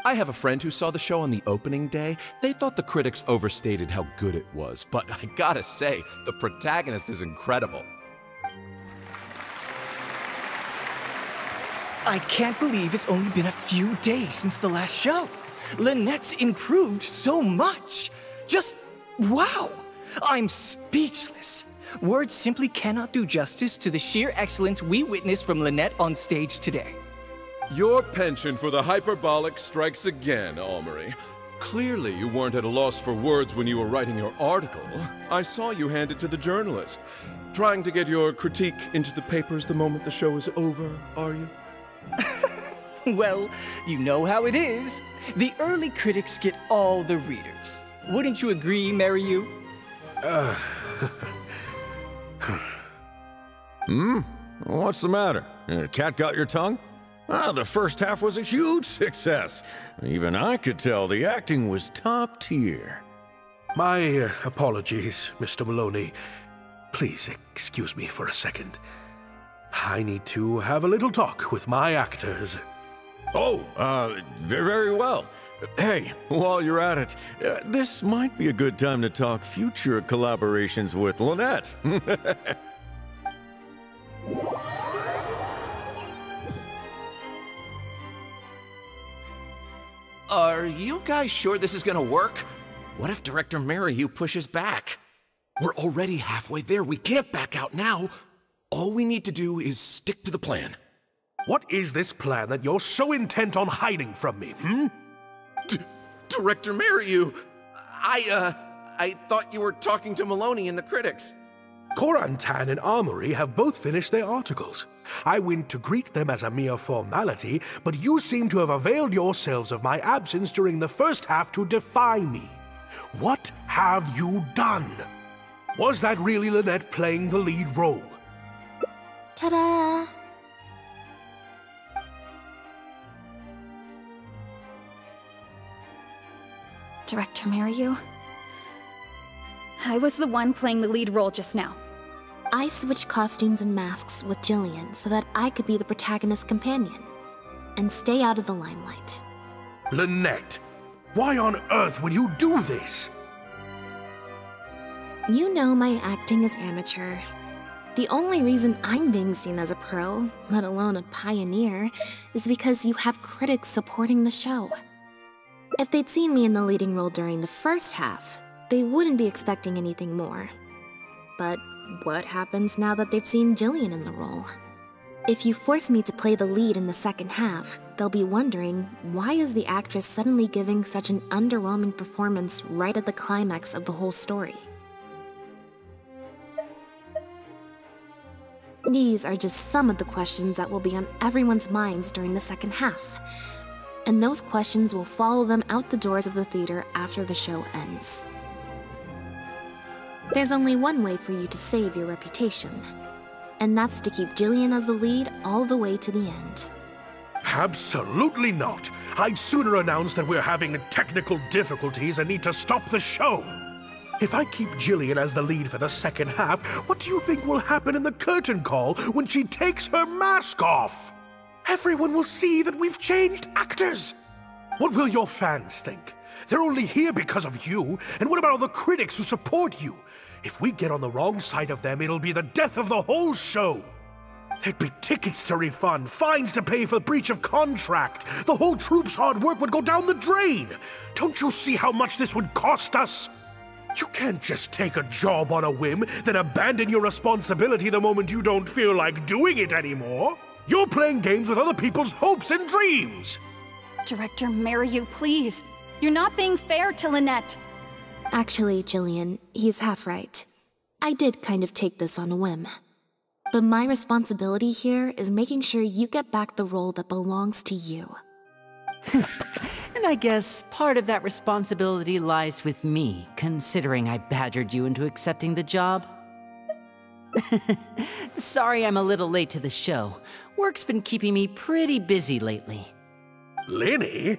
I have a friend who saw the show on the opening day. They thought the critics overstated how good it was, but I gotta say, the protagonist is incredible. I can't believe it's only been a few days since the last show. Lynette's improved so much. Just wow! I'm speechless. Words simply cannot do justice to the sheer excellence we witnessed from Lynette on stage today. Your penchant for the hyperbolic strikes again, Almery. Clearly you weren't at a loss for words when you were writing your article. I saw you hand it to the journalist. Trying to get your critique into the papers the moment the show is over, are you? Well, you know how it is. The early critics get all the readers. Wouldn't you agree, Mariyu? What's the matter? Cat got your tongue? The first half was a huge success. Even I could tell the acting was top tier. My apologies, Mr. Maloney. Please excuse me for a second. I need to have a little talk with my actors. Oh, very well. Hey, while you're at it, this might be a good time to talk future collaborations with Lynette. Are you guys sure this is gonna work? What if Director Mariyu pushes back? We're already halfway there. We can't back out now. All we need to do is stick to the plan. What is this plan that you're so intent on hiding from me, Director Mariyu, I thought you were talking to Maloney and the critics. Korantan and Armory have both finished their articles. I went to greet them as a mere formality, but you seem to have availed yourselves of my absence during the first half to defy me. What have you done? Was that really Lynette playing the lead role? Ta-da! Director Mariyu? I was the one playing the lead role just now. I switched costumes and masks with Jillian so that I could be the protagonist's companion and stay out of the limelight. Lynette, why on earth would you do this? You know my acting is amateur. The only reason I'm being seen as a pro, let alone a pioneer, is because you have critics supporting the show. If they'd seen me in the leading role during the first half, they wouldn't be expecting anything more. But what happens now that they've seen Jillian in the role? If you force me to play the lead in the second half, they'll be wondering, why is the actress suddenly giving such an underwhelming performance right at the climax of the whole story? These are just some of the questions that will be on everyone's minds during the second half. And those questions will follow them out the doors of the theater after the show ends. There's only one way for you to save your reputation, and that's to keep Jillian as the lead all the way to the end. Absolutely not! I'd sooner announce that we're having technical difficulties and need to stop the show. If I keep Jillian as the lead for the second half, what do you think will happen in the curtain call when she takes her mask off? Everyone will see that we've changed actors. What will your fans think? They're only here because of you, and what about all the critics who support you? If we get on the wrong side of them, it'll be the death of the whole show. There'd be tickets to refund, fines to pay for breach of contract. The whole troupe's hard work would go down the drain. Don't you see how much this would cost us? You can't just take a job on a whim, then abandon your responsibility the moment you don't feel like doing it anymore. You're playing games with other people's hopes and dreams. Director Mariyu, please. You're not being fair to Lynette. Actually, Jillian, he's half right. I did kind of take this on a whim. But my responsibility here is making sure you get back the role that belongs to you. And I guess part of that responsibility lies with me, considering I badgered you into accepting the job. Sorry I'm a little late to the show. Work's been keeping me pretty busy lately. Lenny?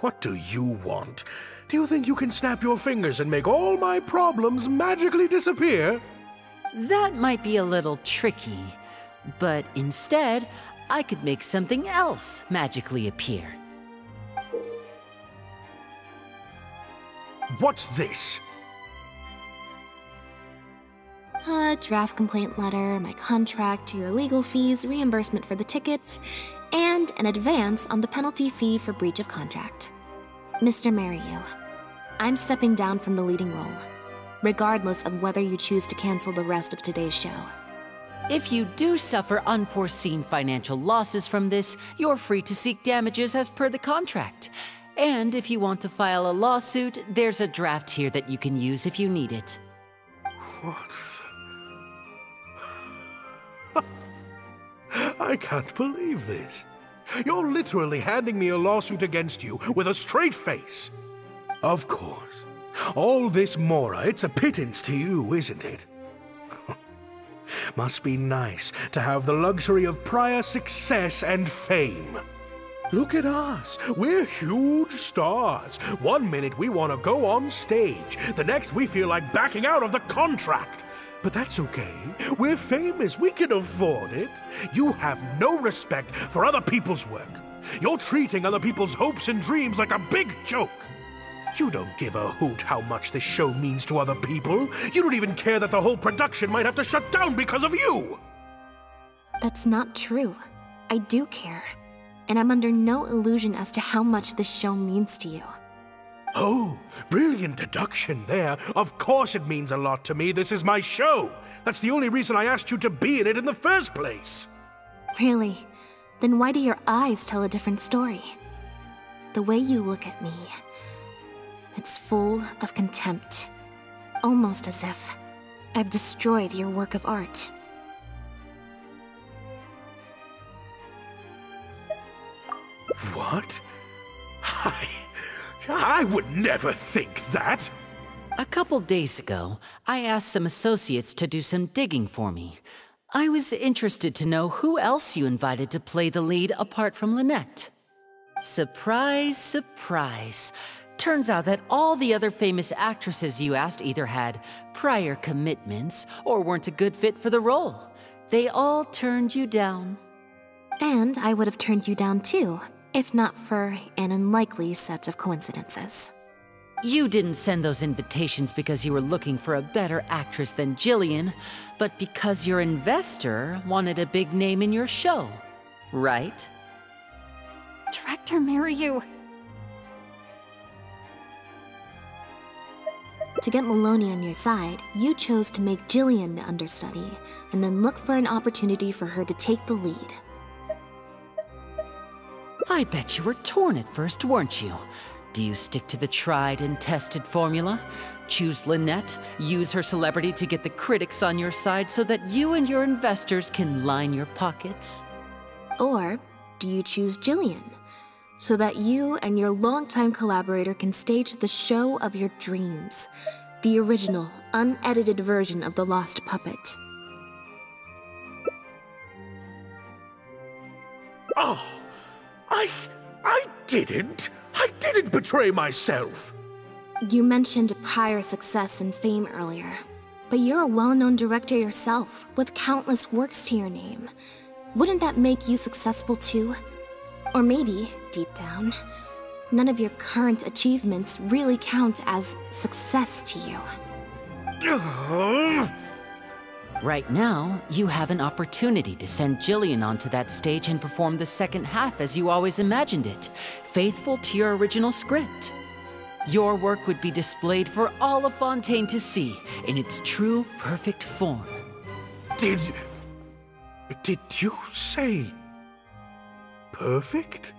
What do you want? Do you think you can snap your fingers and make all my problems magically disappear? That might be a little tricky, but instead, I could make something else magically appear. What's this? A draft complaint letter, my contract, your legal fees, reimbursement for the ticket, and an advance on the penalty fee for breach of contract. Mr. Mariyu, I'm stepping down from the leading role, regardless of whether you choose to cancel the rest of today's show. If you do suffer unforeseen financial losses from this, you're free to seek damages as per the contract. And if you want to file a lawsuit, there's a draft here that you can use if you need it. What? I can't believe this. You're literally handing me a lawsuit against you with a straight face. Of course. All this Mora, it's a pittance to you, isn't it? Must be nice to have the luxury of prior success and fame. Look at us. We're huge stars. One minute we want to go on stage. The next we feel like backing out of the contract. But that's okay. We're famous. We can afford it. You have no respect for other people's work. You're treating other people's hopes and dreams like a big joke. You don't give a hoot how much this show means to other people. You don't even care that the whole production might have to shut down because of you. That's not true. I do care. And I'm under no illusion as to how much this show means to you. Oh, brilliant deduction there. Of course it means a lot to me. This is my show. That's the only reason I asked you to be in it in the first place. Really? Then why do your eyes tell a different story? The way you look at me, it's full of contempt. Almost as if I've destroyed your work of art. What? I would never think that. A couple days ago, I asked some associates to do some digging for me. I was interested to know who else you invited to play the lead apart from Lynette. Surprise, surprise. Turns out that all the other famous actresses you asked either had prior commitments or weren't a good fit for the role. They all turned you down. And I would have turned you down too, if not for an unlikely set of coincidences. You didn't send those invitations because you were looking for a better actress than Jillian, but because your investor wanted a big name in your show, right? Director Mariyu. To get Maloney on your side, you chose to make Jillian the understudy, and then look for an opportunity for her to take the lead. I bet you were torn at first, weren't you? Do you stick to the tried and tested formula? Choose Lynette, use her celebrity to get the critics on your side so that you and your investors can line your pockets? Or do you choose Jillian, so that you and your longtime collaborator can stage the show of your dreams, the original, unedited version of The Lost Puppet? Oh, I didn't betray myself. You mentioned prior success and fame earlier, but you're a well-known director yourself, with countless works to your name. Wouldn't that make you successful too? Or maybe, deep down, none of your current achievements really count as success to you. Right now, you have an opportunity to send Jillian onto that stage and perform the second half as you always imagined it, faithful to your original script. Your work would be displayed for all of Fontaine to see, in its true, perfect form. Did you say perfect?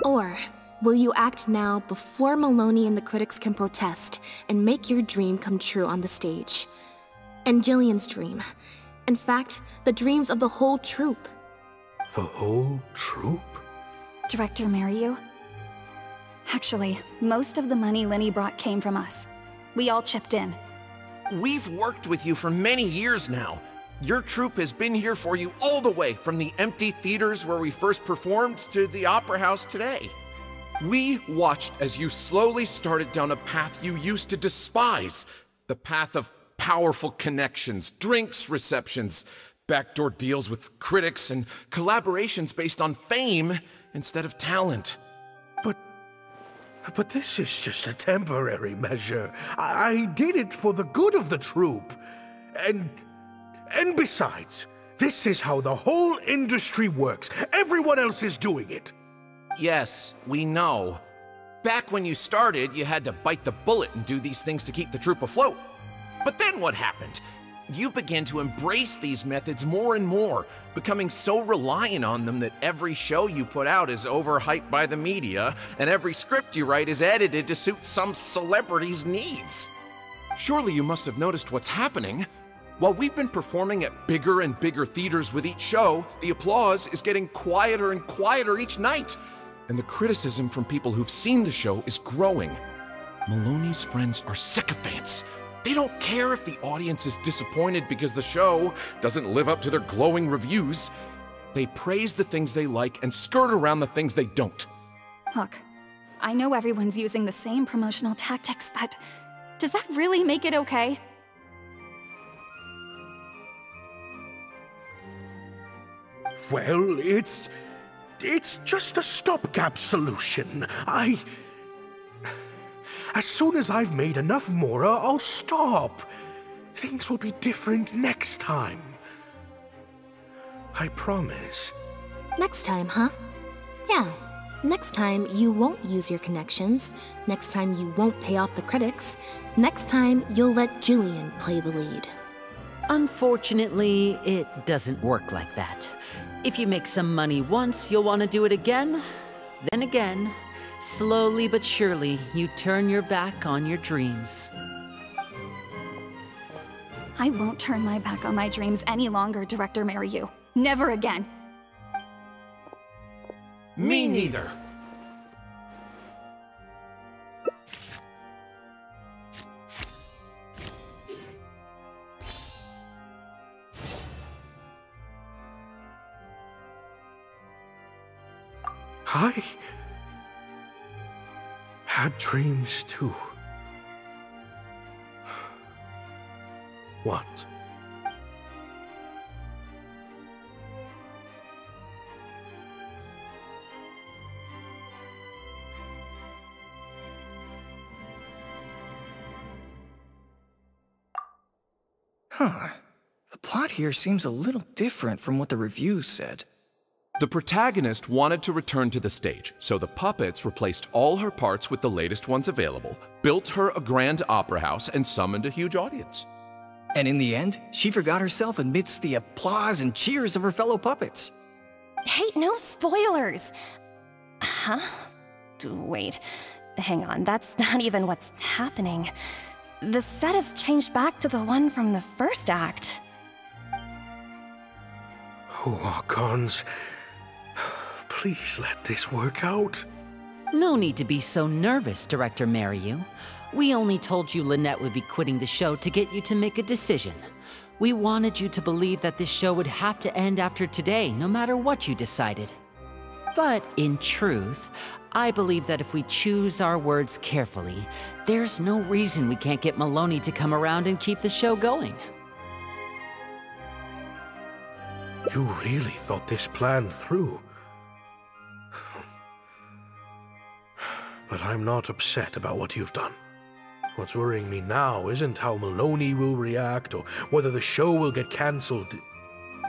Or will you act now before Maloney and the critics can protest and make your dream come true on the stage? And Jillian's dream. In fact, the dreams of the whole troupe. The whole troupe? Director Mariyu. Actually, most of the money Lenny brought came from us. We all chipped in. We've worked with you for many years now. Your troupe has been here for you all the way from the empty theaters where we first performed to the Opera House today. We watched as you slowly started down a path you used to despise, the path of powerful connections, drinks receptions, backdoor deals with critics, and collaborations based on fame instead of talent. But But this is just a temporary measure. I did it for the good of the troupe. And besides, this is how the whole industry works. Everyone else is doing it. Yes, we know. Back when you started, you had to bite the bullet and do these things to keep the troupe afloat. But then what happened? You began to embrace these methods more and more, becoming so reliant on them that every show you put out is overhyped by the media, and every script you write is edited to suit some celebrity's needs. Surely you must have noticed what's happening. While we've been performing at bigger and bigger theaters with each show, the applause is getting quieter and quieter each night, and the criticism from people who've seen the show is growing. Maloney's friends are sycophants. They don't care if the audience is disappointed because the show doesn't live up to their glowing reviews. They praise the things they like and skirt around the things they don't. Look, I know everyone's using the same promotional tactics, but does that really make it okay? Well, it's just a stopgap solution. As soon as I've made enough Mora, I'll stop. Things will be different next time. I promise. Next time, huh? Yeah. Next time, you won't use your connections. Next time, you won't pay off the critics. Next time, you'll let Julian play the lead. Unfortunately, it doesn't work like that. If you make some money once, you'll want to do it again, then again. Slowly but surely, you turn your back on your dreams. I won't turn my back on my dreams any longer, Director Mariyu. Never again. Me neither. I had dreams too. What? Huh. The plot here seems a little different from what the reviews said. The protagonist wanted to return to the stage, so the puppets replaced all her parts with the latest ones available, built her a grand opera house, and summoned a huge audience. And in the end, she forgot herself amidst the applause and cheers of her fellow puppets. Hey, no spoilers! Huh? Wait, hang on, that's not even what's happening. The set has changed back to the one from the first act. Oh, Archons. Please let this work out. No need to be so nervous, Director Mariyu. We only told you Lynette would be quitting the show to get you to make a decision. We wanted you to believe that this show would have to end after today, no matter what you decided. But in truth, I believe that if we choose our words carefully, there's no reason we can't get Maloney to come around and keep the show going. You really thought this plan through. But I'm not upset about what you've done. What's worrying me now isn't how Maloney will react or whether the show will get cancelled.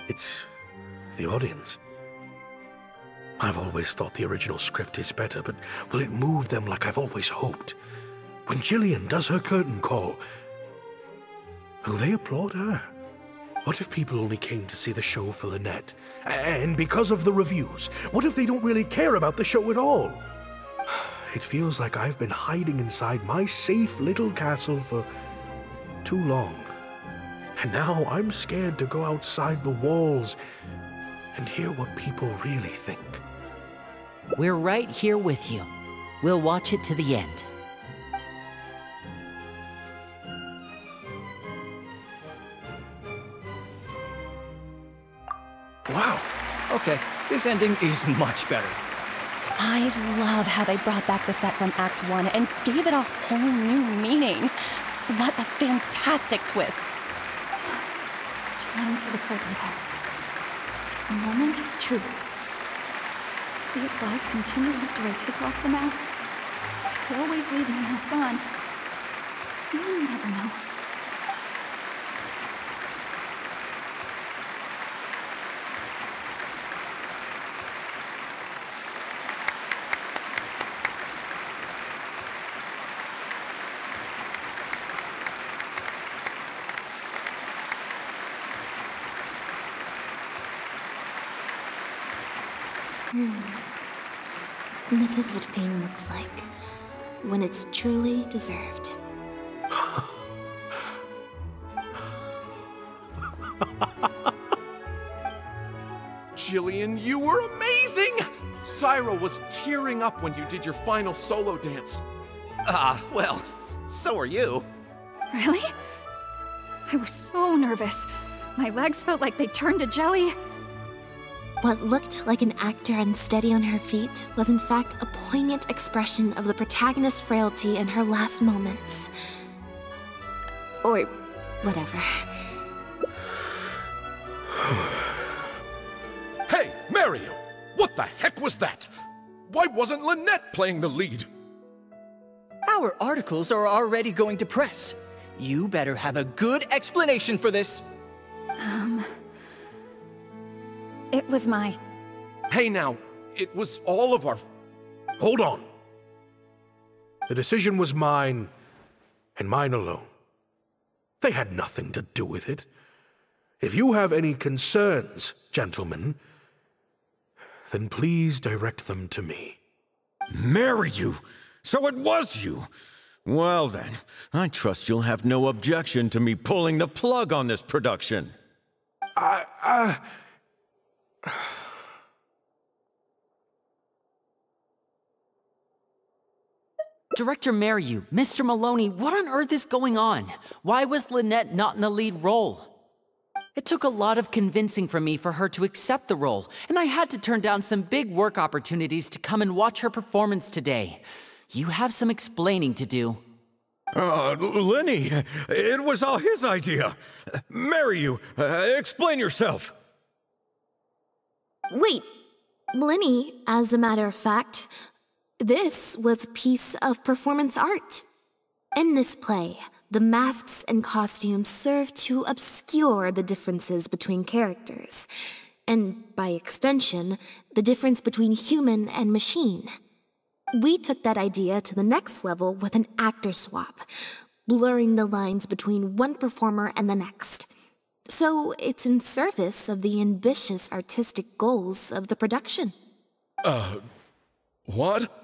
It's the audience. I've always thought the original script is better, but will it move them like I've always hoped? When Jillian does her curtain call, will they applaud her? What if people only came to see the show for Lynette? And because of the reviews, what if they don't really care about the show at all? It feels like I've been hiding inside my safe little castle for too long. And now I'm scared to go outside the walls and hear what people really think. We're right here with you. We'll watch it to the end. Wow. Okay, this ending is much better. I love how they brought back the set from Act 1 and gave it a whole new meaning. What a fantastic twist. Time for the curtain call. It's the moment of truth. The applause continue after I take off the mask. could always leave my mask on. No one would ever know. This is what fame looks like, when it's truly deserved. Jillian, you were amazing! Syra was tearing up when you did your final solo dance. Well, so are you. Really? I was so nervous. My legs felt like they turned to jelly. What looked like an actor unsteady on her feet was in fact a poignant expression of the protagonist's frailty in her last moments. Or whatever. Hey, Mario! What the heck was that? Why wasn't Lynette playing the lead? Our articles are already going to press. You better have a good explanation for this. It was my... Hey now, it was all of our... Hold on. The decision was mine, and mine alone. They had nothing to do with it. If you have any concerns, gentlemen, then please direct them to me. Marry you? So it was you? Well then, I trust you'll have no objection to me pulling the plug on this production. Director Mariu, Mr. Maloney, what on earth is going on? Why was Lynette not in the lead role? It took a lot of convincing from me for her to accept the role, and I had to turn down some big work opportunities to come and watch her performance today. You have some explaining to do. Lenny, it was all his idea. Marry you. Explain yourself. Wait, Linny, as a matter of fact, this was a piece of performance art. In this play, the masks and costumes serve to obscure the differences between characters, and by extension, the difference between human and machine. We took that idea to the next level with an actor swap, blurring the lines between one performer and the next. So it's in service of the ambitious artistic goals of the production. What?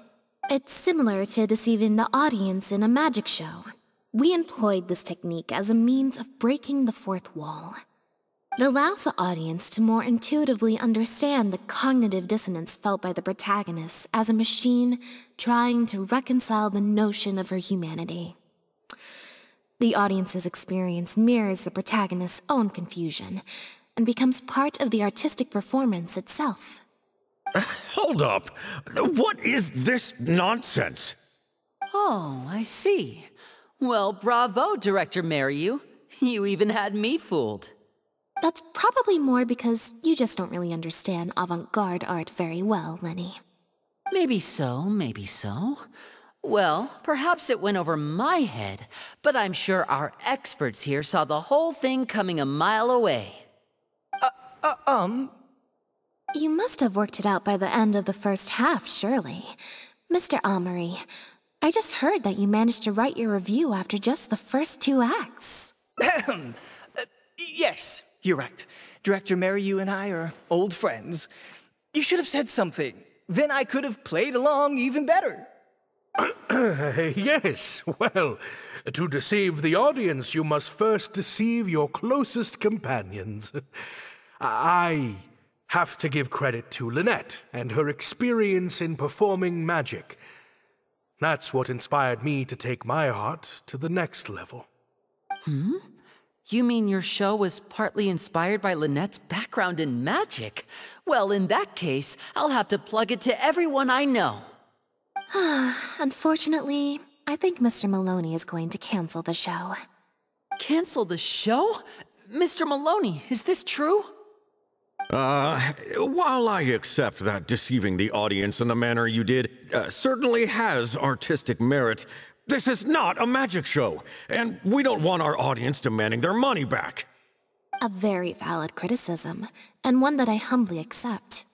It's similar to deceiving the audience in a magic show. We employed this technique as a means of breaking the fourth wall. It allows the audience to more intuitively understand the cognitive dissonance felt by the protagonist as a machine trying to reconcile the notion of her humanity. The audience's experience mirrors the protagonist's own confusion and becomes part of the artistic performance itself. Hold up. What is this nonsense? Oh, I see. Well, bravo, Director Mariu. You even had me fooled. That's probably more because you just don't really understand avant-garde art very well, Lenny. Maybe so, maybe so. Well, perhaps it went over my head, but I'm sure our experts here saw the whole thing coming a mile away. You must have worked it out by the end of the first half, surely. Mr. Amory, I just heard that you managed to write your review after just the first 2 acts. Yes, you're right. Director Mariu and I are old friends. You should have said something. Then I could have played along even better. Yes, well, to deceive the audience, you must first deceive your closest companions. I have to give credit to Lynette and her experience in performing magic. That's what inspired me to take my art to the next level. You mean your show was partly inspired by Lynette's background in magic? Well, in that case, I'll have to plug it to everyone I know. Unfortunately, I think Mr. Maloney is going to cancel the show. Cancel the show? Mr. Maloney, is this true? While I accept that deceiving the audience in the manner you did certainly has artistic merit, this is not a magic show, and we don't want our audience demanding their money back. A very valid criticism, and one that I humbly accept.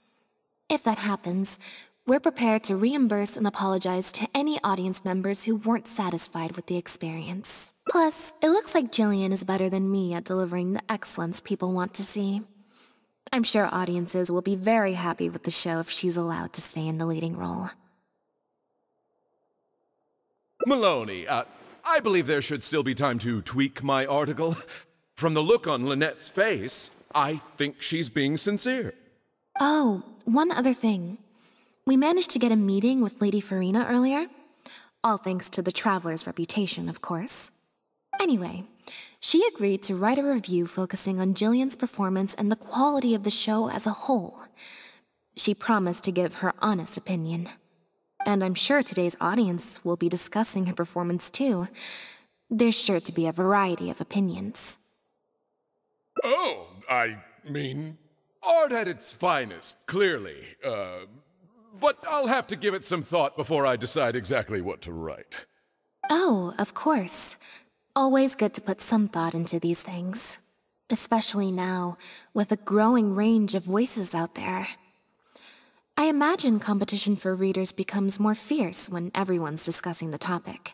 If that happens, we're prepared to reimburse and apologize to any audience members who weren't satisfied with the experience. Plus, it looks like Jillian is better than me at delivering the excellence people want to see. I'm sure audiences will be very happy with the show if she's allowed to stay in the leading role. Maloney, I believe there should still be time to tweak my article. From the look on Lynette's face, I think she's being sincere. Oh, one other thing. We managed to get a meeting with Lady Farina earlier. All thanks to the Traveler's reputation, of course. Anyway, she agreed to write a review focusing on Jillian's performance and the quality of the show as a whole. She promised to give her honest opinion. And I'm sure today's audience will be discussing her performance too. There's sure to be a variety of opinions. Oh, I mean, art at its finest, clearly. But I'll have to give it some thought before I decide exactly what to write. Oh, of course. Always good to put some thought into these things. Especially now, with a growing range of voices out there. I imagine competition for readers becomes more fierce when everyone's discussing the topic.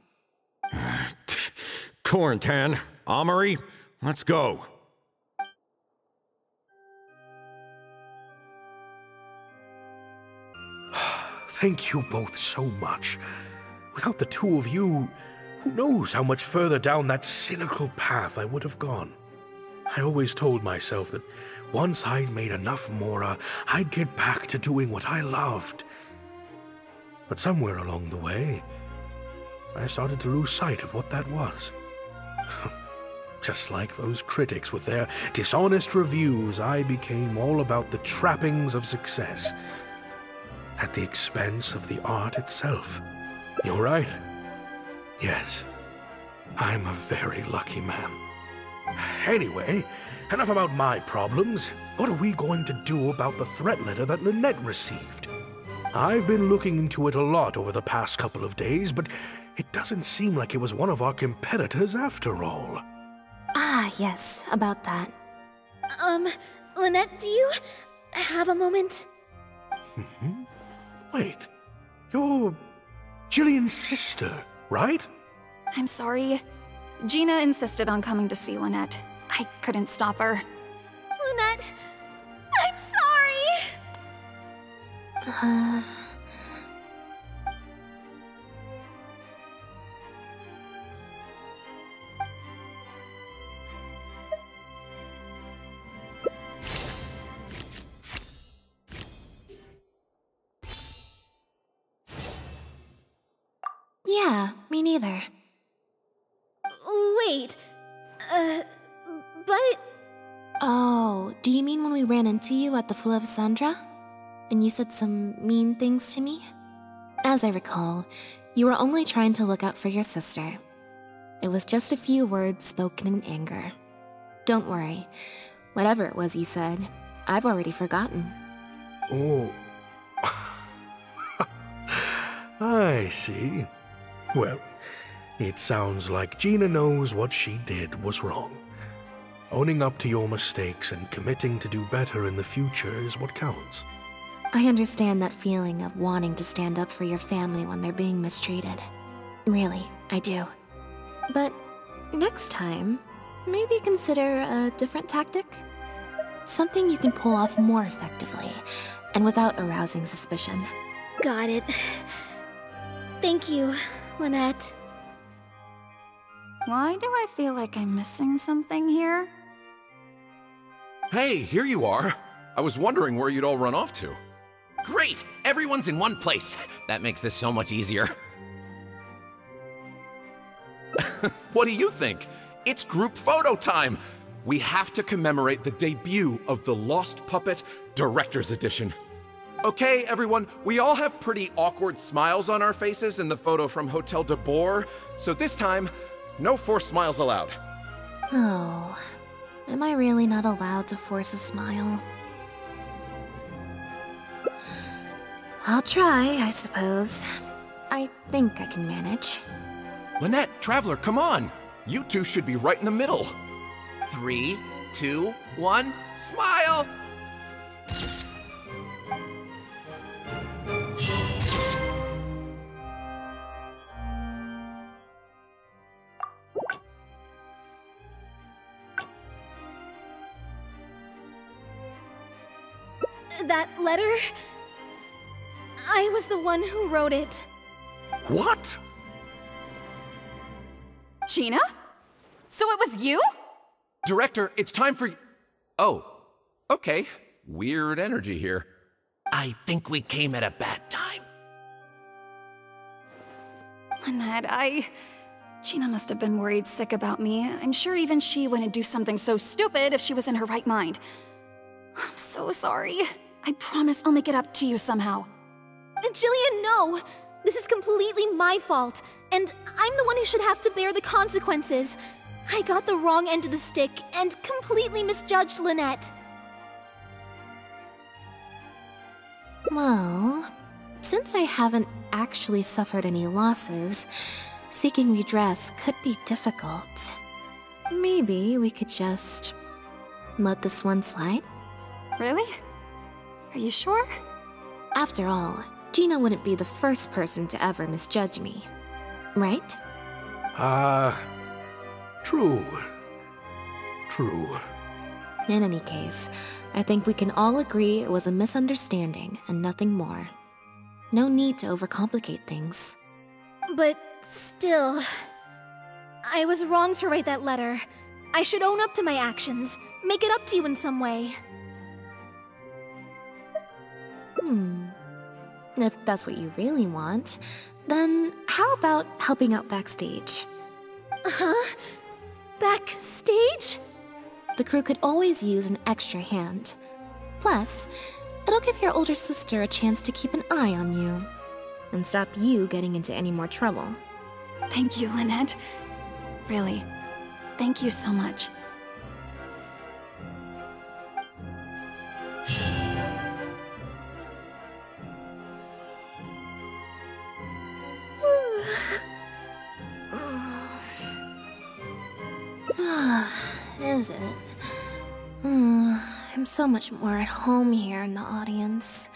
Corentin, Amory, let's go. Thank you both so much. Without the two of you, who knows how much further down that cynical path I would have gone. I always told myself that once I'd made enough mora, I'd get back to doing what I loved. But somewhere along the way, I started to lose sight of what that was. Just like those critics with their dishonest reviews, I became all about the trappings of success, at the expense of the art itself. You're right. Yes, I'm a very lucky man. Anyway, enough about my problems. What are we going to do about the threat letter that Lynette received? I've been looking into it a lot over the past couple of days, but it doesn't seem like it was one of our competitors after all. Ah, yes, about that. Lynette, do you have a moment? Wait, you're Jillian's sister, right? I'm sorry. Gina insisted on coming to see Lynette. I couldn't stop her. Lynette, I'm sorry! Yeah, me neither. Wait, but... Oh, do you mean when we ran into you at the Full of Sandra? And you said some mean things to me? As I recall, you were only trying to look out for your sister. It was just a few words spoken in anger. Don't worry. Whatever it was you said, I've already forgotten. Oh. I see. Well, it sounds like Gina knows what she did was wrong. Owning up to your mistakes and committing to do better in the future is what counts. I understand that feeling of wanting to stand up for your family when they're being mistreated. Really, I do. But next time, maybe consider a different tactic? Something you can pull off more effectively, and without arousing suspicion. Got it. Thank you, Lynette. Why do I feel like I'm missing something here? Hey, here you are. I was wondering where you'd all run off to. Great! Everyone's in one place. That makes this so much easier. What do you think? It's group photo time! We have to commemorate the debut of the Lost Puppet Director's Edition. Okay, everyone, we all have pretty awkward smiles on our faces in the photo from Hotel de Boer, so this time, no forced smiles allowed. Oh, am I really not allowed to force a smile? I'll try, I suppose. I think I can manage. Lynette, Traveler, come on! You two should be right in the middle. 3, 2, 1, smile! That letter? I was the one who wrote it. What? Gina? So it was you? Director, it's time for... Oh, okay. Weird energy here. I think we came at a bad time. Lynette, Gina must have been worried sick about me. I'm sure even she wouldn't do something so stupid if she was in her right mind. I'm so sorry. I promise I'll make it up to you somehow. Jillian, no! This is completely my fault, and I'm the one who should have to bear the consequences. I got the wrong end of the stick and completely misjudged Lynette. Well, since I haven't actually suffered any losses, seeking redress could be difficult. Maybe we could just let this one slide? Really? Are you sure? After all, Gina wouldn't be the first person to ever misjudge me, right? True. True. In any case, I think we can all agree it was a misunderstanding and nothing more. No need to overcomplicate things. But still, I was wrong to write that letter. I should own up to my actions, make it up to you in some way. If that's what you really want, then how about helping out backstage? Huh? Backstage? The crew could always use an extra hand. Plus, it'll give your older sister a chance to keep an eye on you and stop you getting into any more trouble. Thank you, Lynette. Really, thank you so much. Is it? I'm so much more at home here in the audience.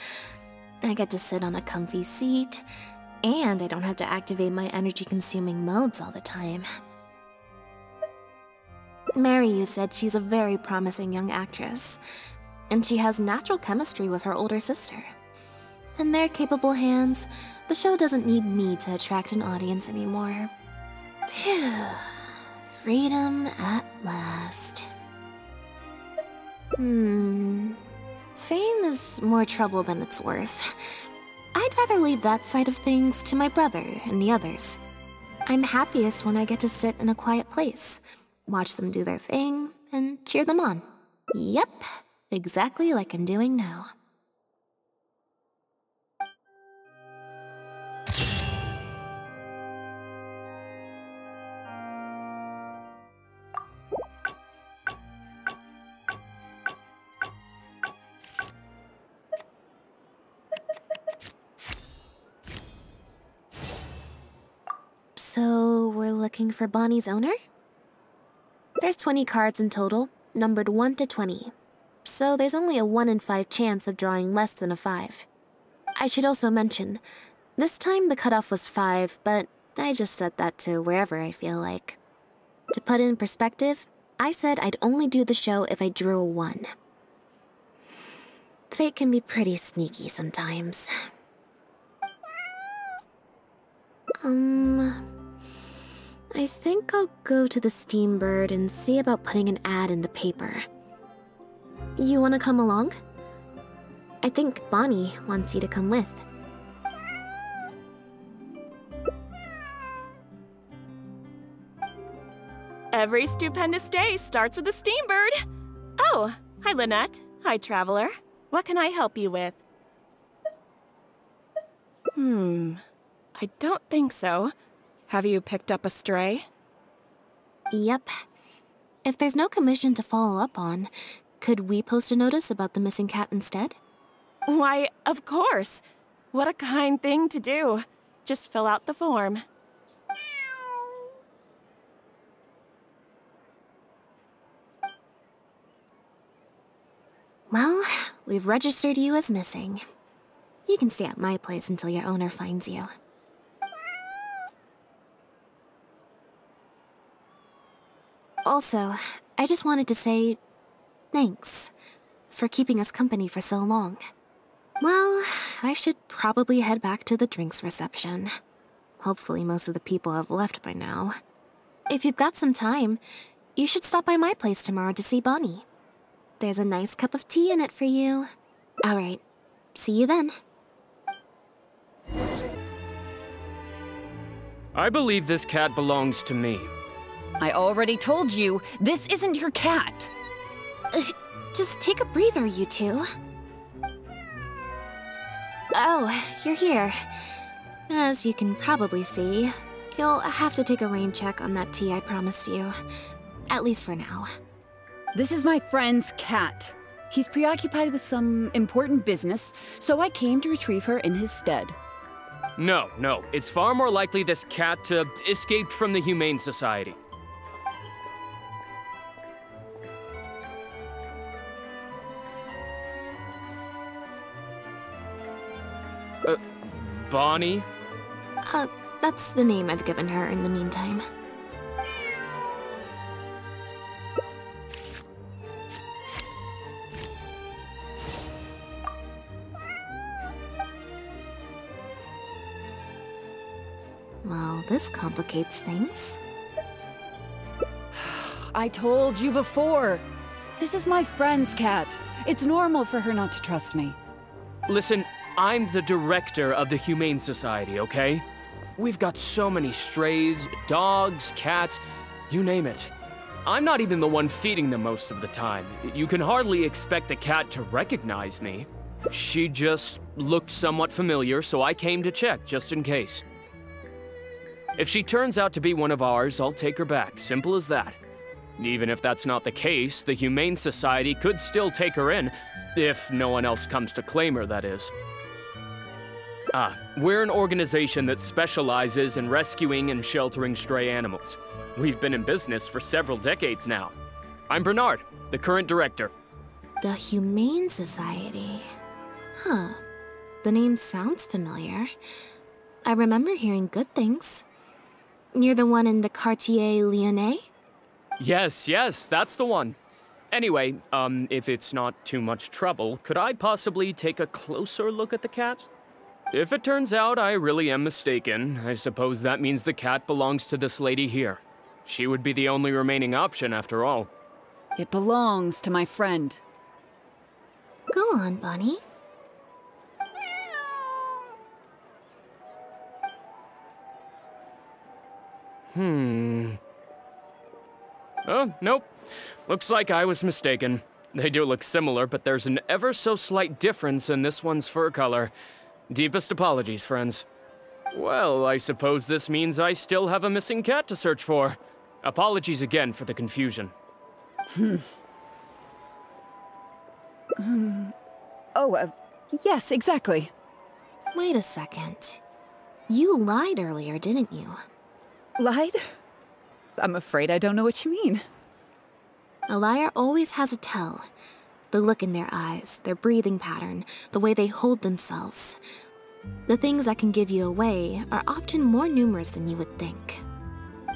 I get to sit on a comfy seat, and I don't have to activate my energy-consuming modes all the time. Maryu said she's a very promising young actress, and she has natural chemistry with her older sister. In their capable hands, the show doesn't need me to attract an audience anymore. Phew. Freedom at last. Fame is more trouble than it's worth. I'd rather leave that side of things to my brother and the others. I'm happiest when I get to sit in a quiet place, watch them do their thing, and cheer them on. Yep, exactly like I'm doing now. So, we're looking for Bonnie's owner? There's 20 cards in total, numbered 1 to 20. So there's only a 1 in 5 chance of drawing less than a 5. I should also mention, this time the cutoff was 5, but I just set that to wherever I feel like. To put it in perspective, I said I'd only do the show if I drew a 1. Fate can be pretty sneaky sometimes. I think I'll go to the Steambird and see about putting an ad in the paper. You wanna come along? I think Bonnie wants you to come with. Every stupendous day starts with a Steambird. Oh, hi Lynette. Hi Traveler. What can I help you with? I don't think so. Have you picked up a stray? Yep. If there's no commission to follow up on, could we post a notice about the missing cat instead? Why, of course. What a kind thing to do. Just fill out the form. Well, we've registered you as missing. You can stay at my place until your owner finds you. Also, I just wanted to say thanks for keeping us company for so long. Well, I should probably head back to the drinks reception. Hopefully most of the people have left by now. If you've got some time, you should stop by my place tomorrow to see Bonnie. There's a nice cup of tea in it for you. Alright, see you then. I believe this cat belongs to me. I already told you, this isn't your cat. Just take a breather, you two. Oh, you're here. As you can probably see, you'll have to take a rain check on that tea I promised you. At least for now. This is my friend's cat. He's preoccupied with some important business, so I came to retrieve her in his stead. No, it's far more likely this cat escaped from the Humane Society. Bonnie? That's the name I've given her in the meantime. Well, this complicates things. I told you before. This is my friend's cat. It's normal for her not to trust me. Listen, I'm the director of the Humane Society, okay? We've got so many strays, dogs, cats, you name it. I'm not even the one feeding them most of the time. You can hardly expect the cat to recognize me. She just looked somewhat familiar, so I came to check, just in case. If she turns out to be one of ours, I'll take her back. Simple as that. Even if that's not the case, the Humane Society could still take her in, if no one else comes to claim her, that is. We're an organization that specializes in rescuing and sheltering stray animals. We've been in business for several decades now. I'm Bernard, the current director. The Humane Society. Huh. The name sounds familiar. I remember hearing good things. You're the one in the Quartier Lyonnais? Yes, that's the one. Anyway, if it's not too much trouble, could I possibly take a closer look at the cat? If it turns out I really am mistaken, I suppose that means the cat belongs to this lady here. She would be the only remaining option, after all. It belongs to my friend. Go on, Bonnie. Oh, nope. Looks like I was mistaken. They do look similar, but there's an ever so slight difference in this one's fur color. Deepest apologies, friends. Well, I suppose this means I still have a missing cat to search for. Apologies again for the confusion. Yes, exactly. Wait a second. You lied earlier, didn't you? Lied? I'm afraid I don't know what you mean. A liar always has a tell. The look in their eyes, their breathing pattern, the way they hold themselves. The things that can give you away are often more numerous than you would think.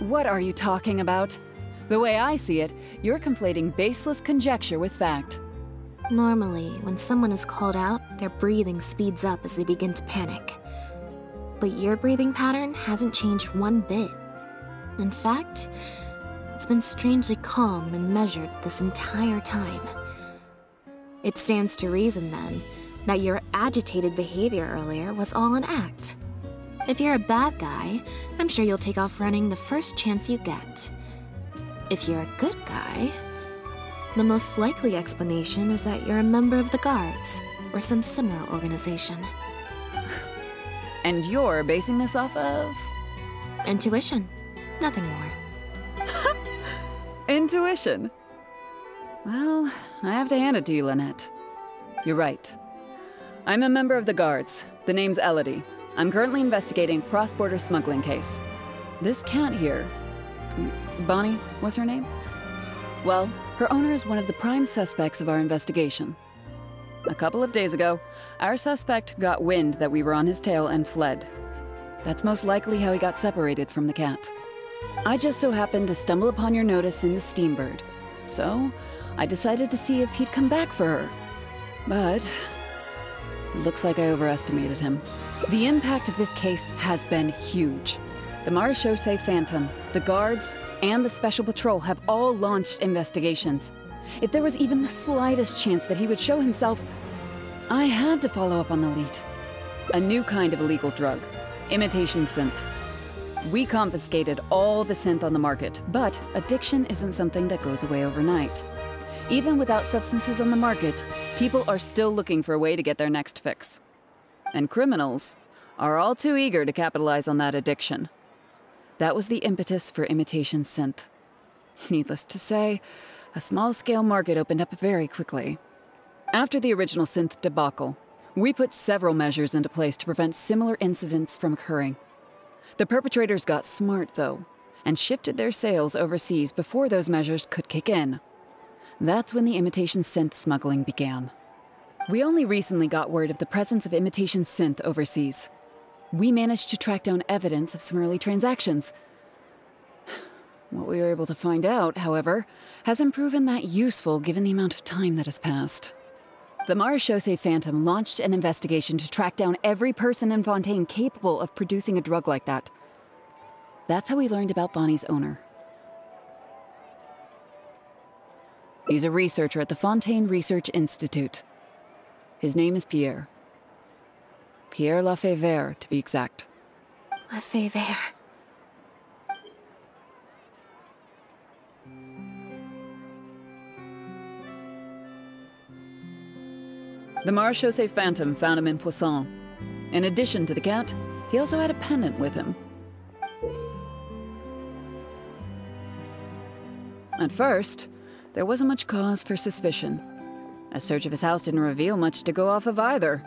What are you talking about? The way I see it, you're conflating baseless conjecture with fact. Normally, when someone is called out, their breathing speeds up as they begin to panic. But your breathing pattern hasn't changed one bit. In fact, it's been strangely calm and measured this entire time. It stands to reason, then, that your agitated behavior earlier was all an act. If you're a bad guy, I'm sure you'll take off running the first chance you get. If you're a good guy, the most likely explanation is that you're a member of the Guards, or some similar organization. And you're basing this off of? Intuition. Nothing more. Intuition. Well, I have to hand it to you, Lynette. You're right. I'm a member of the Guards. The name's Elodie. I'm currently investigating a cross-border smuggling case. This cat here, Bonnie was her name? Well, her owner is one of the prime suspects of our investigation. A couple of days ago, our suspect got wind that we were on his tail and fled. That's most likely how he got separated from the cat. I just so happened to stumble upon your notice in the Steambird, so I decided to see if he'd come back for her. But looks like I overestimated him. The impact of this case has been huge. The Marechaussee Phantom, the Guards, and the Special Patrol have all launched investigations. If there was even the slightest chance that he would show himself, I had to follow up on the lead. A new kind of illegal drug, imitation synth. We confiscated all the synth on the market, but addiction isn't something that goes away overnight. Even without substances on the market, people are still looking for a way to get their next fix. And criminals are all too eager to capitalize on that addiction. That was the impetus for imitation synth. Needless to say, a small-scale market opened up very quickly. After the original synth debacle, we put several measures into place to prevent similar incidents from occurring. The perpetrators got smart, though, and shifted their sales overseas before those measures could kick in. That's when the imitation synth smuggling began. We only recently got word of the presence of imitation synth overseas. We managed to track down evidence of some early transactions. What we were able to find out, however, hasn't proven that useful given the amount of time that has passed. The Marechaussee Phantom launched an investigation to track down every person in Fontaine capable of producing a drug like that. That's how we learned about Bonnie's owner. He's a researcher at the Fontaine Research Institute. His name is Pierre. Pierre Lafayette, to be exact. Lafayette. The Marechaussee Phantom found him in Poisson. In addition to the cat, he also had a pendant with him. At first, there wasn't much cause for suspicion. A search of his house didn't reveal much to go off of either.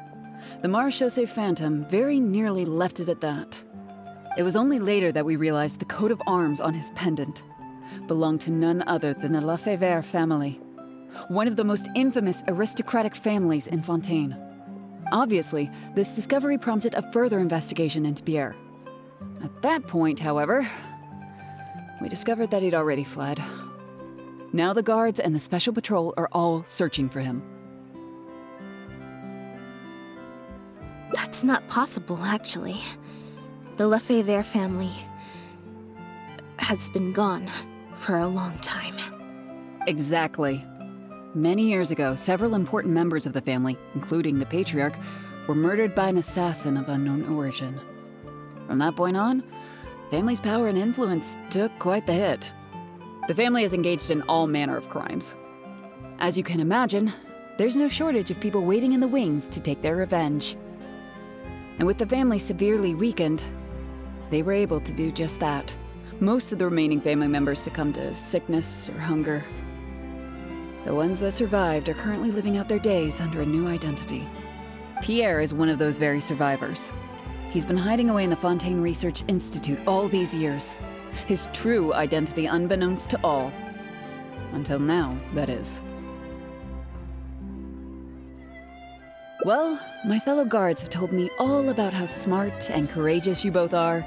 The Marechaussee Phantom very nearly left it at that. It was only later that we realized the coat of arms on his pendant belonged to none other than the Lafayette family, one of the most infamous aristocratic families in Fontaine. Obviously, this discovery prompted a further investigation into Pierre. At that point, however, we discovered that he'd already fled. Now the Guards and the Special Patrol are all searching for him. That's not possible, actually. The Lafayette family has been gone for a long time. Exactly. Many years ago, several important members of the family, including the Patriarch, were murdered by an assassin of unknown origin. From that point on, the family's power and influence took quite the hit. The family is engaged in all manner of crimes. As you can imagine, there's no shortage of people waiting in the wings to take their revenge. And with the family severely weakened, they were able to do just that. Most of the remaining family members succumbed to sickness or hunger. The ones that survived are currently living out their days under a new identity. Pierre is one of those very survivors. He's been hiding away in the Fontaine Research Institute all these years. His true identity unbeknownst to all. Until now, that is. Well, my fellow guards have told me all about how smart and courageous you both are.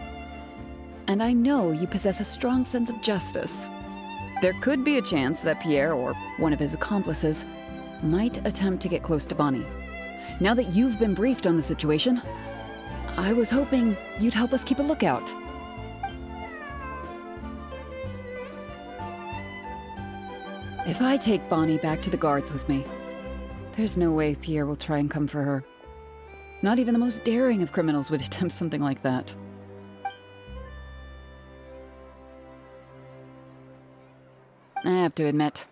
And I know you possess a strong sense of justice. There could be a chance that Pierre, or one of his accomplices, might attempt to get close to Bonnie. Now that you've been briefed on the situation, I was hoping you'd help us keep a lookout. If I take Bonnie back to the Guards with me, there's no way Pierre will try and come for her. Not even the most daring of criminals would attempt something like that. I have to admit,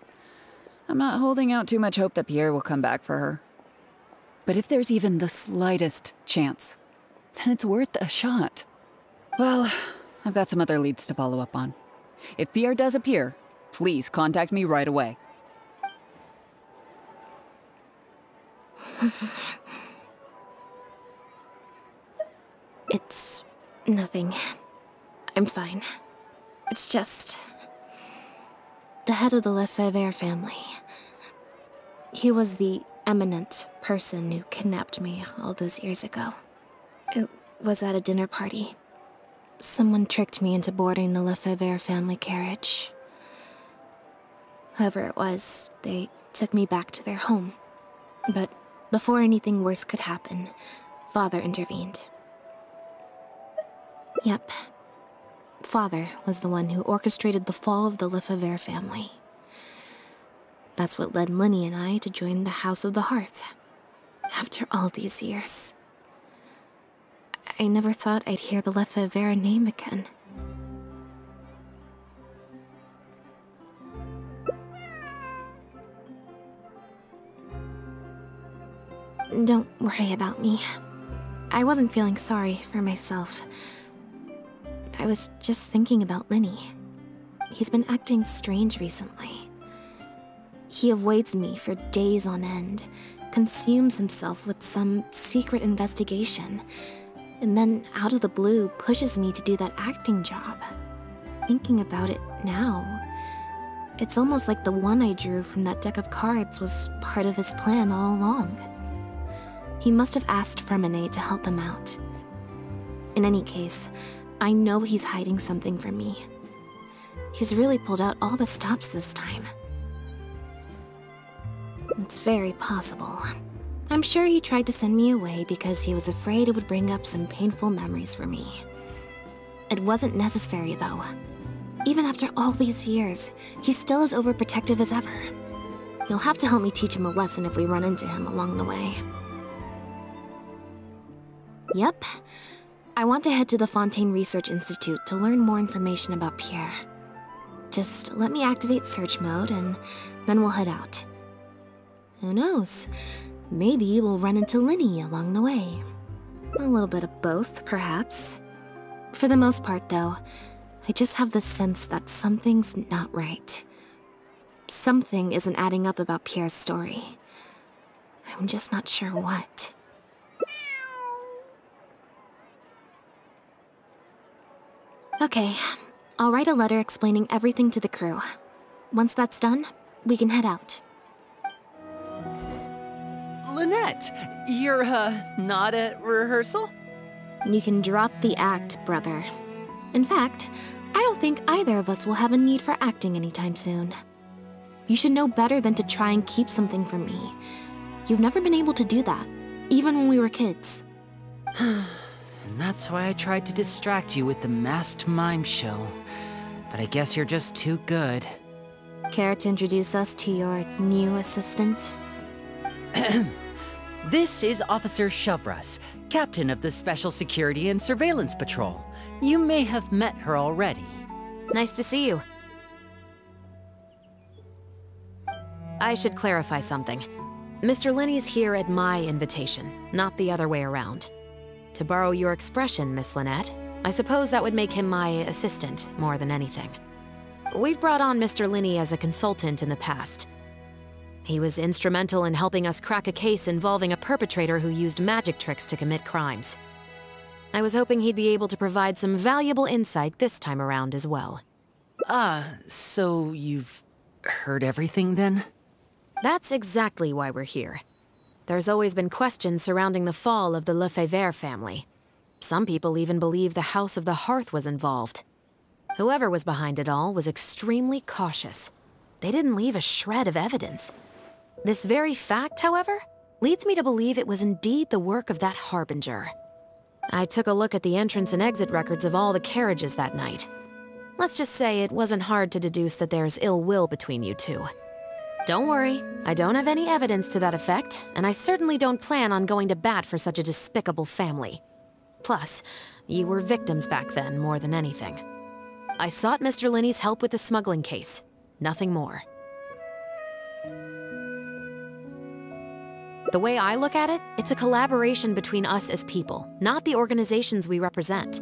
I'm not holding out too much hope that Pierre will come back for her. But if there's even the slightest chance, then it's worth a shot. Well, I've got some other leads to follow up on. If Pierre does appear, please contact me right away. It's nothing. I'm fine. It's just... the head of the Lefebvre family. He was the eminent person who kidnapped me all those years ago. It was at a dinner party. Someone tricked me into boarding the Lefebvre family carriage. Whoever it was, they took me back to their home. But before anything worse could happen, Father intervened. Yep. Father was the one who orchestrated the fall of the Lefebvre family. That's what led Lenny and I to join the House of the Hearth. After all these years. I never thought I'd hear the Lefebvre name again. Don't worry about me. I wasn't feeling sorry for myself. I was just thinking about Lenny. He's been acting strange recently. He avoids me for days on end, consumes himself with some secret investigation, and then out of the blue pushes me to do that acting job. Thinking about it now, it's almost like the one I drew from that deck of cards was part of his plan all along. He must have asked Fremine to help him out. In any case, I know he's hiding something from me. He's really pulled out all the stops this time. It's very possible. I'm sure he tried to send me away because he was afraid it would bring up some painful memories for me. It wasn't necessary, though. Even after all these years, he's still as overprotective as ever. You'll have to help me teach him a lesson if we run into him along the way. Yep. I want to head to the Fontaine Research Institute to learn more information about Pierre. Just let me activate search mode and then we'll head out. Who knows? Maybe we'll run into Lenny along the way. A little bit of both, perhaps. For the most part, though, I just have the sense that something's not right. Something isn't adding up about Pierre's story. I'm just not sure what. Okay, I'll write a letter explaining everything to the crew. Once that's done, we can head out. Lynette, you're, not at rehearsal? You can drop the act, brother. In fact, I don't think either of us will have a need for acting anytime soon. You should know better than to try and keep something from me. You've never been able to do that, even when we were kids. And that's why I tried to distract you with the masked mime show. But I guess you're just too good. Care to introduce us to your new assistant? This is Officer Shovras, captain of the Special Security and Surveillance Patrol. You may have met her already. Nice to see you. I should clarify something. Mr. Lenny's here at my invitation, not the other way around. To borrow your expression, Miss Lynette, I suppose that would make him my assistant more than anything. We've brought on Mr. Lenny as a consultant in the past. He was instrumental in helping us crack a case involving a perpetrator who used magic tricks to commit crimes. I was hoping he'd be able to provide some valuable insight this time around as well. So you've heard everything then? That's exactly why we're here. There's always been questions surrounding the fall of the Lefebvre family. Some people even believe the House of the Hearth was involved. Whoever was behind it all was extremely cautious. They didn't leave a shred of evidence. This very fact, however, leads me to believe it was indeed the work of that Harbinger. I took a look at the entrance and exit records of all the carriages that night. Let's just say it wasn't hard to deduce that there's ill will between you two. Don't worry, I don't have any evidence to that effect, and I certainly don't plan on going to bat for such a despicable family. Plus, you were victims back then more than anything. I sought Mr. Lenny's help with the smuggling case. Nothing more. The way I look at it, it's a collaboration between us as people, not the organizations we represent.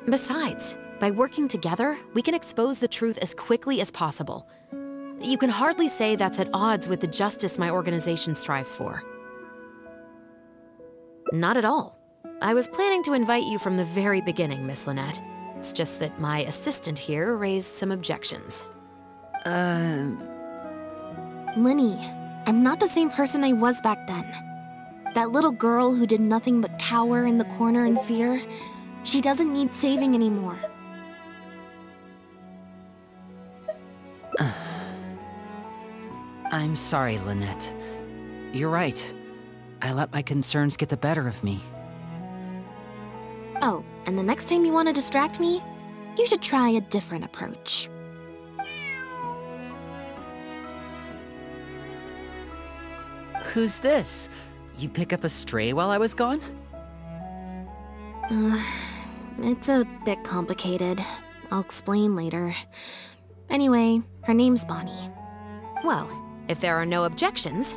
Besides, by working together, we can expose the truth as quickly as possible. You can hardly say that's at odds with the justice my organization strives for. Not at all. I was planning to invite you from the very beginning, Miss Lynette. It's just that my assistant here raised some objections. Linny, I'm not the same person I was back then. That little girl who did nothing but cower in the corner in fear, she doesn't need saving anymore. I'm sorry, Lynette. You're right. I let my concerns get the better of me. Oh, and the next time you want to distract me, you should try a different approach. Who's this? You pick up a stray while I was gone? It's a bit complicated. I'll explain later. Anyway, her name's Bonnie. Well, if there are no objections,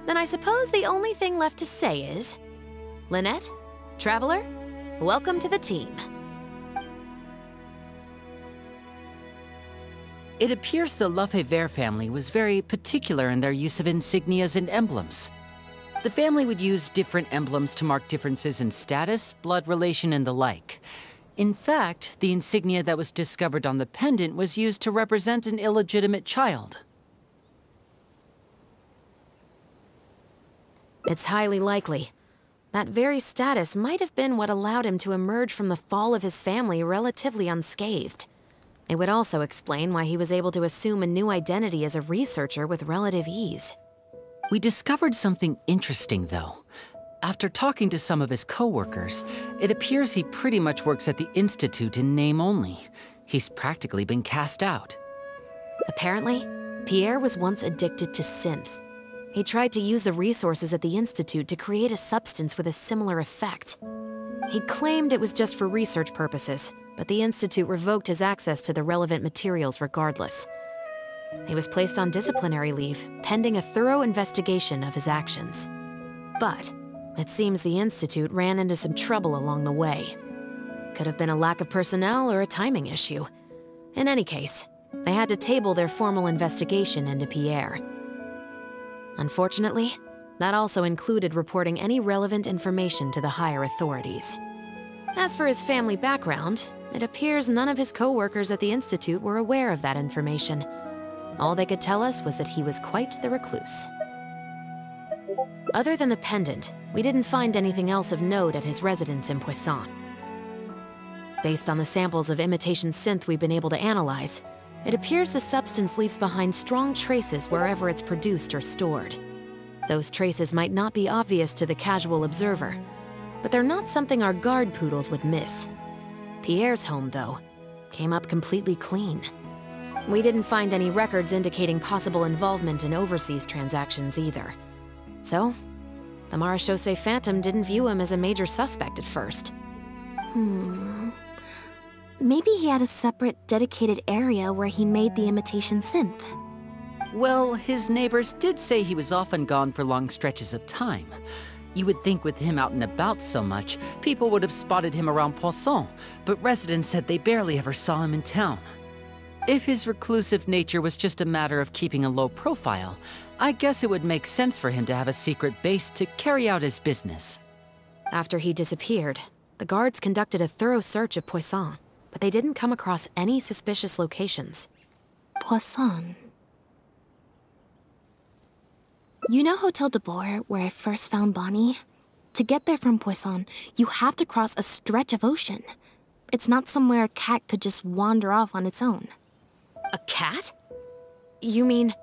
then I suppose the only thing left to say is... Lynette, Traveler, welcome to the team. It appears the Lefebvre family was very particular in their use of insignias and emblems. The family would use different emblems to mark differences in status, blood relation, and the like. In fact, the insignia that was discovered on the pendant was used to represent an illegitimate child. It's highly likely. That very status might have been what allowed him to emerge from the fall of his family relatively unscathed. It would also explain why he was able to assume a new identity as a researcher with relative ease. We discovered something interesting, though. After talking to some of his co-workers, it appears he pretty much works at the Institute in name only. He's practically been cast out. Apparently, Pierre was once addicted to synth. He tried to use the resources at the Institute to create a substance with a similar effect. He claimed it was just for research purposes, but the Institute revoked his access to the relevant materials regardless. He was placed on disciplinary leave, pending a thorough investigation of his actions. But it seems the Institute ran into some trouble along the way. Could have been a lack of personnel or a timing issue. In any case, they had to table their formal investigation into Pierre. Unfortunately, that also included reporting any relevant information to the higher authorities. As for his family background, it appears none of his co-workers at the Institute were aware of that information. All they could tell us was that he was quite the recluse. Other than the pendant, we didn't find anything else of note at his residence in Poisson. Based on the samples of imitation synth we've been able to analyze, it appears the substance leaves behind strong traces wherever it's produced or stored. Those traces might not be obvious to the casual observer, but they're not something our guard poodles would miss. Pierre's home, though, came up completely clean. We didn't find any records indicating possible involvement in overseas transactions either. So, the Marechaussee Phantom didn't view him as a major suspect at first. Maybe he had a separate, dedicated area where he made the imitation synth. Well, his neighbors did say he was often gone for long stretches of time. You would think with him out and about so much, people would have spotted him around Poisson, but residents said they barely ever saw him in town. If his reclusive nature was just a matter of keeping a low profile, I guess it would make sense for him to have a secret base to carry out his business. After he disappeared, the guards conducted a thorough search of Poisson, but they didn't come across any suspicious locations. Poisson. You know Hotel de Boer, where I first found Bonnie? To get there from Poisson, you have to cross a stretch of ocean. It's not somewhere a cat could just wander off on its own. A cat? You mean...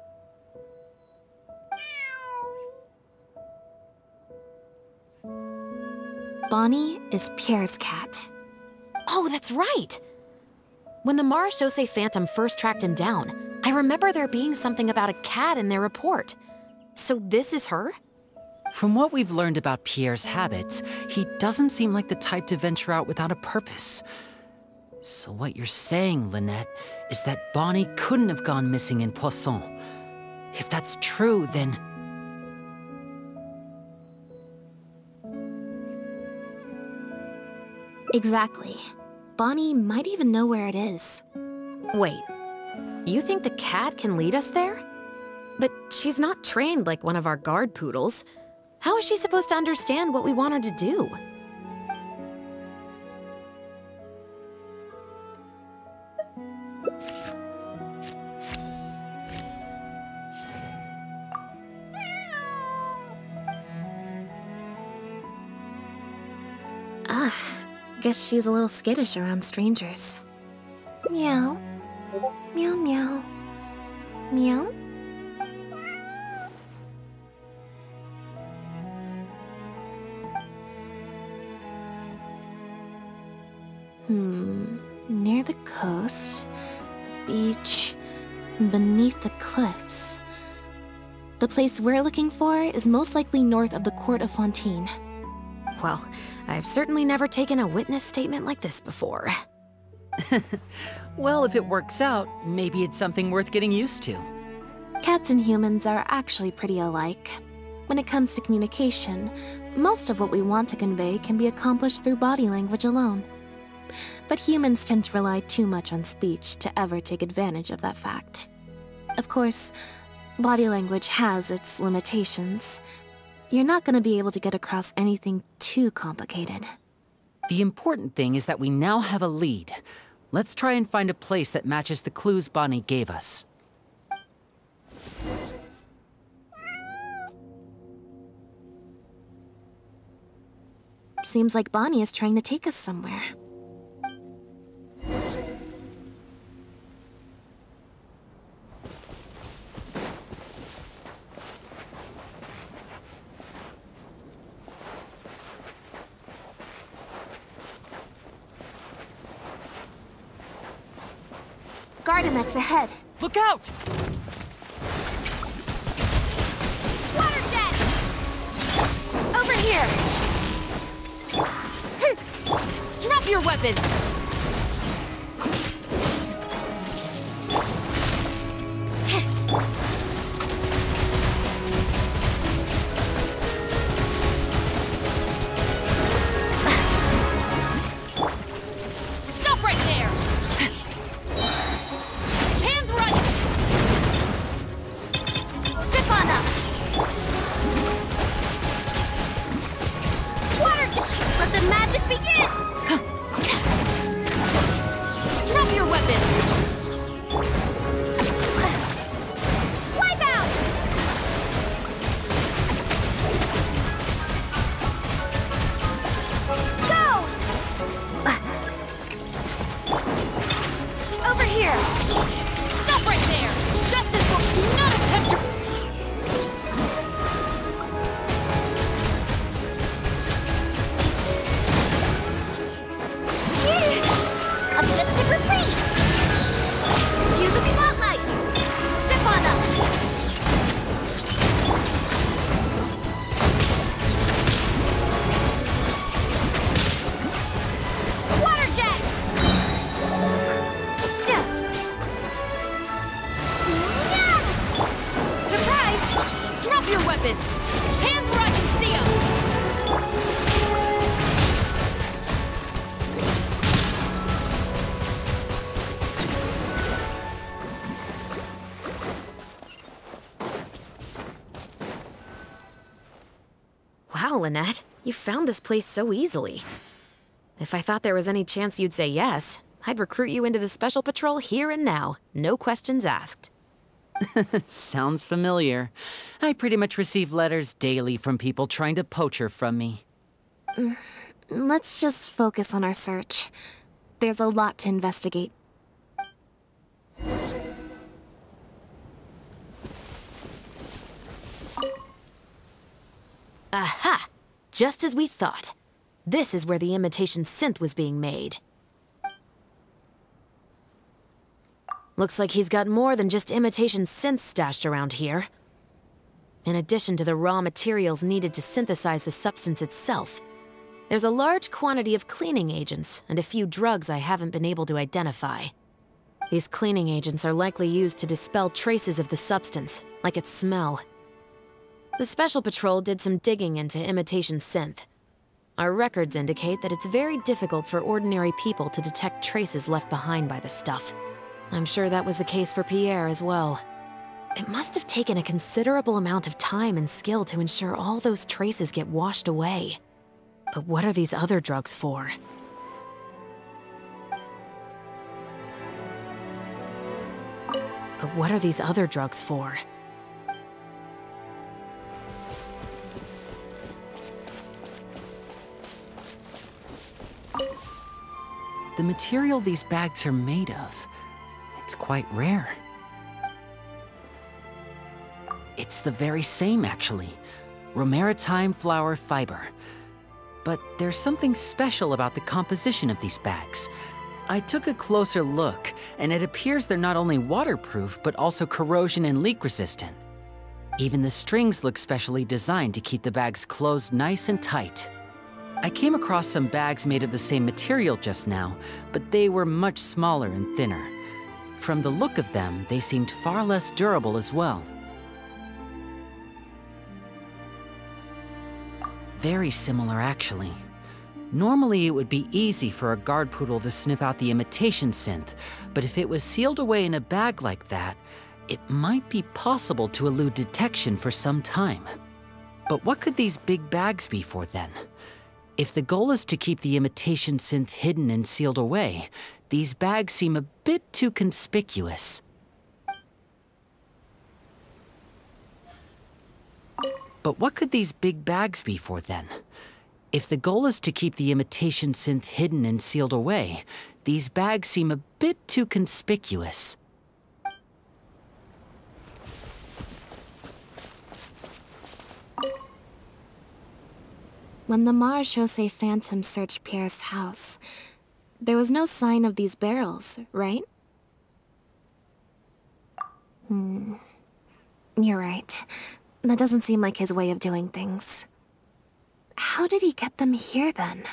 Bonnie is Pierre's cat. Oh, that's right! When the Marechaussee Phantom first tracked him down, I remember there being something about a cat in their report. So this is her? From what we've learned about Pierre's habits, he doesn't seem like the type to venture out without a purpose. So what you're saying, Lynette, is that Bonnie couldn't have gone missing in Poisson. If that's true, then... Exactly. Bonnie might even know where it is. Wait, you think the cat can lead us there? But she's not trained like one of our guard poodles. How is she supposed to understand what we want her to do? Guess she's a little skittish around strangers. Meow. Meow meow. Meow. Near the coast, the beach, beneath the cliffs. The place we're looking for is most likely north of the Court of Fontaine. Well, I've certainly never taken a witness statement like this before. Well, if it works out, maybe it's something worth getting used to. Cats and humans are actually pretty alike. When it comes to communication, most of what we want to convey can be accomplished through body language alone. But humans tend to rely too much on speech to ever take advantage of that fact. Of course, body language has its limitations. You're not going to be able to get across anything too complicated. The important thing is that we now have a lead. Let's try and find a place that matches the clues Bonnie gave us. Seems like Bonnie is trying to take us somewhere. Gardamex ahead. Look out! Water jet! Over here! Drop your weapons! Stop right there! Hands right! Step on up! Water jet! Let the magic begin! Drop your weapons! Wipe out! Go! Over here! Stop right there! Justice will not attempt to... A shifted reprise! Cue the spotlight! Step on up! Water jet! Surprise! Drop your weapons! Hands where I can see them! Wow, Lynette, you found this place so easily. If I thought there was any chance you'd say yes, I'd recruit you into the Special Patrol here and now, no questions asked. Sounds familiar. I pretty much receive letters daily from people trying to poach her from me. Let's just focus on our search. There's a lot to investigate. Aha! Just as we thought. This is where the imitation synth was being made. Looks like he's got more than just imitation synths stashed around here. In addition to the raw materials needed to synthesize the substance itself, there's a large quantity of cleaning agents and a few drugs I haven't been able to identify. These cleaning agents are likely used to dispel traces of the substance, like its smell. The Special Patrol did some digging into imitation synth. Our records indicate that it's very difficult for ordinary people to detect traces left behind by the stuff. I'm sure that was the case for Pierre as well. It must have taken a considerable amount of time and skill to ensure all those traces get washed away. But what are these other drugs for? But what are these other drugs for? The material these bags are made of, it's quite rare. It's the very same, actually. Romaritime flower fiber. But there's something special about the composition of these bags. I took a closer look, and it appears they're not only waterproof, but also corrosion and leak resistant. Even the strings look specially designed to keep the bags closed nice and tight. I came across some bags made of the same material just now, but they were much smaller and thinner. From the look of them, they seemed far less durable as well. Very similar, actually. Normally, it would be easy for a guard poodle to sniff out the imitation synth, but if it was sealed away in a bag like that, it might be possible to elude detection for some time. But what could these big bags be for then? If the goal is to keep the imitation synth hidden and sealed away, these bags seem a bit too conspicuous. But what could these big bags be for then? If the goal is to keep the imitation synth hidden and sealed away, these bags seem a bit too conspicuous. When the Marechaussee Phantom searched Pierre's house, there was no sign of these barrels, right? You're right. That doesn't seem like his way of doing things. How did he get them here, then?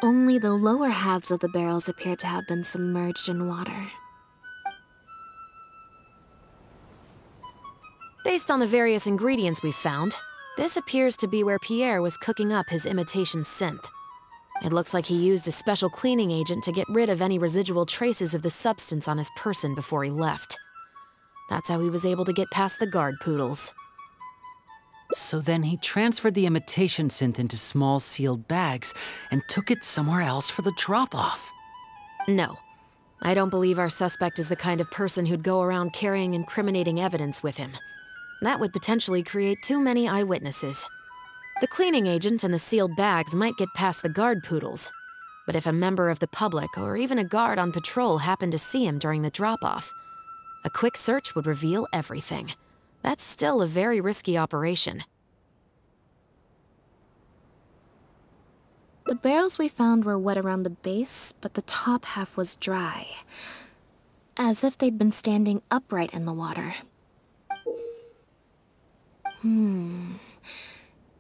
Only the lower halves of the barrels appear to have been submerged in water. Based on the various ingredients we've found, this appears to be where Pierre was cooking up his imitation synth. It looks like he used a special cleaning agent to get rid of any residual traces of the substance on his person before he left. That's how he was able to get past the guard poodles. So then he transferred the imitation synth into small sealed bags and took it somewhere else for the drop-off. No. I don't believe our suspect is the kind of person who'd go around carrying incriminating evidence with him. That would potentially create too many eyewitnesses. The cleaning agent and the sealed bags might get past the guard poodles, but if a member of the public or even a guard on patrol happened to see him during the drop-off, a quick search would reveal everything. That's still a very risky operation. The barrels we found were wet around the base, but the top half was dry. As if they'd been standing upright in the water.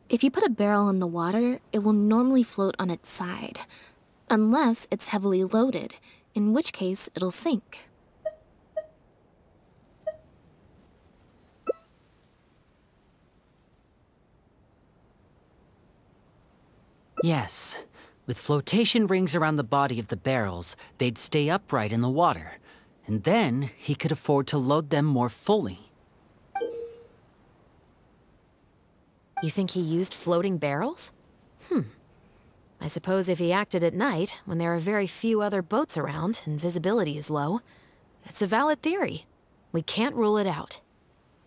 If you put a barrel in the water, it will normally float on its side. Unless it's heavily loaded, in which case it'll sink. Yes. With flotation rings around the body of the barrels, they'd stay upright in the water. And then he could afford to load them more fully. You think he used floating barrels? I suppose if he acted at night, when there are very few other boats around and visibility is low, it's a valid theory. We can't rule it out.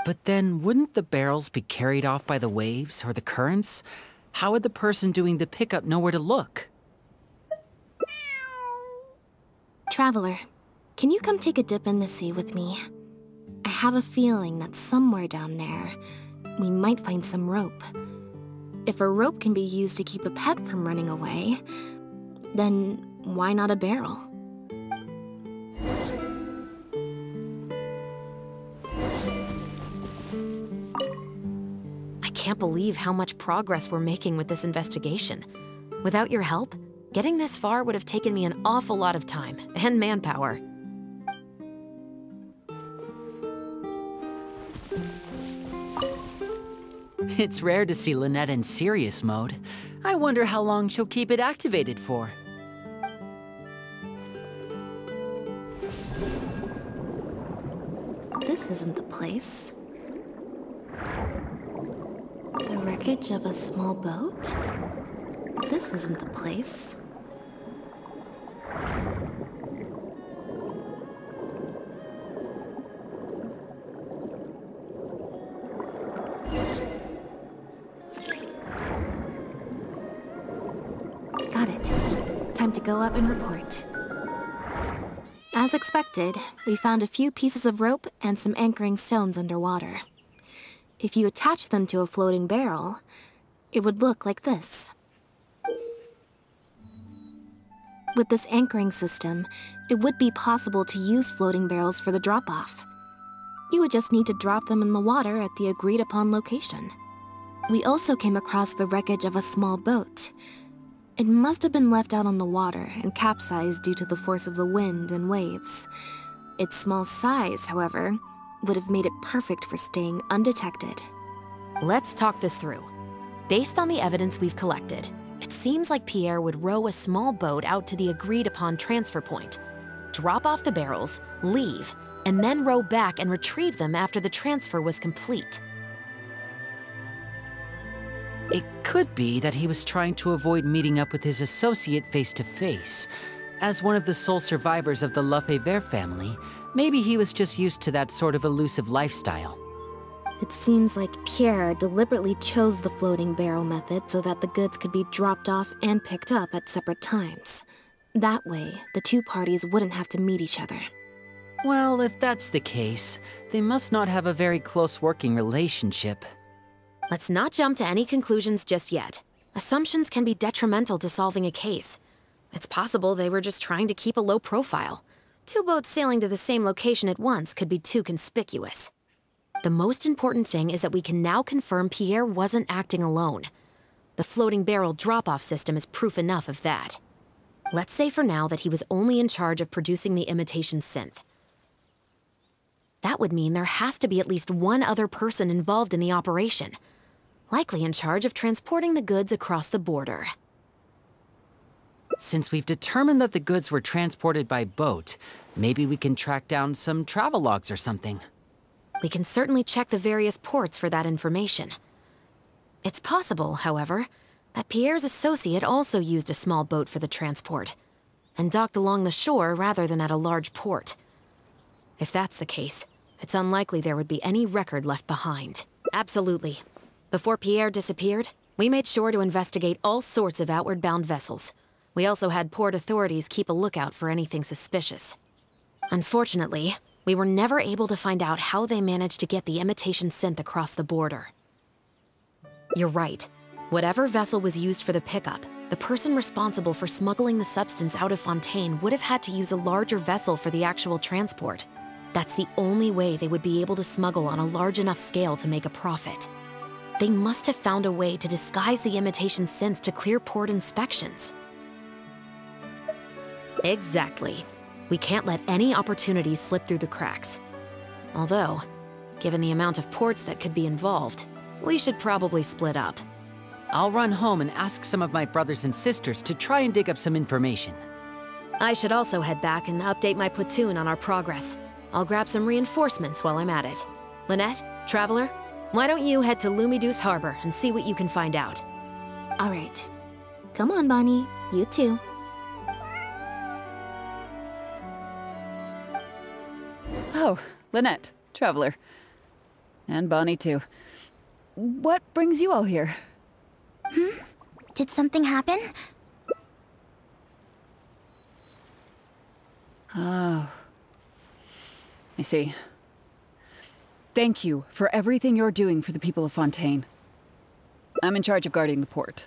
But then, wouldn't the barrels be carried off by the waves or the currents? How would the person doing the pickup know where to look? Traveler, can you come take a dip in the sea with me? I have a feeling that somewhere down there, we might find some rope. If a rope can be used to keep a pet from running away, then why not a barrel? I can't believe how much progress we're making with this investigation. Without your help, getting this far would have taken me an awful lot of time and manpower. It's rare to see Lynette in serious mode. I wonder how long she'll keep it activated for. This isn't the place. The wreckage of a small boat? This isn't the place. Got it. Time to go up and report. As expected, we found a few pieces of rope and some anchoring stones underwater. If you attach them to a floating barrel, it would look like this. With this anchoring system, it would be possible to use floating barrels for the drop-off. You would just need to drop them in the water at the agreed-upon location. We also came across the wreckage of a small boat. It must have been left out on the water and capsized due to the force of the wind and waves. Its small size, however, would have made it perfect for staying undetected. Let's talk this through. Based on the evidence we've collected, it seems like Pierre would row a small boat out to the agreed-upon transfer point, drop off the barrels, leave, and then row back and retrieve them after the transfer was complete. It could be that he was trying to avoid meeting up with his associate face-to-face. As one of the sole survivors of the Lefebvre family, maybe he was just used to that sort of elusive lifestyle. It seems like Pierre deliberately chose the floating barrel method so that the goods could be dropped off and picked up at separate times. That way, the two parties wouldn't have to meet each other. Well, if that's the case, they must not have a very close working relationship. Let's not jump to any conclusions just yet. Assumptions can be detrimental to solving a case. It's possible they were just trying to keep a low profile. Two boats sailing to the same location at once could be too conspicuous. The most important thing is that we can now confirm Pierre wasn't acting alone. The floating barrel drop-off system is proof enough of that. Let's say for now that he was only in charge of producing the imitation synth. That would mean there has to be at least one other person involved in the operation, likely in charge of transporting the goods across the border. Since we've determined that the goods were transported by boat, maybe we can track down some travel logs or something. We can certainly check the various ports for that information. It's possible, however, that Pierre's associate also used a small boat for the transport, and docked along the shore rather than at a large port. If that's the case, it's unlikely there would be any record left behind. Absolutely. Before Pierre disappeared, we made sure to investigate all sorts of outward-bound vessels. We also had port authorities keep a lookout for anything suspicious. Unfortunately, we were never able to find out how they managed to get the imitation synth across the border. You're right. Whatever vessel was used for the pickup, the person responsible for smuggling the substance out of Fontaine would have had to use a larger vessel for the actual transport. That's the only way they would be able to smuggle on a large enough scale to make a profit. They must have found a way to disguise the imitation synth to clear port inspections. Exactly. We can't let any opportunities slip through the cracks. Although, given the amount of ports that could be involved, we should probably split up. I'll run home and ask some of my brothers and sisters to try and dig up some information. I should also head back and update my platoon on our progress. I'll grab some reinforcements while I'm at it. Lynette, Traveler, why don't you head to Lumideus Harbor and see what you can find out? All right. Come on, Bonnie. You too. Oh, Lynette, Traveler. And Bonnie, too. What brings you all here? Did something happen? Oh. I see. Thank you for everything you're doing for the people of Fontaine. I'm in charge of guarding the port.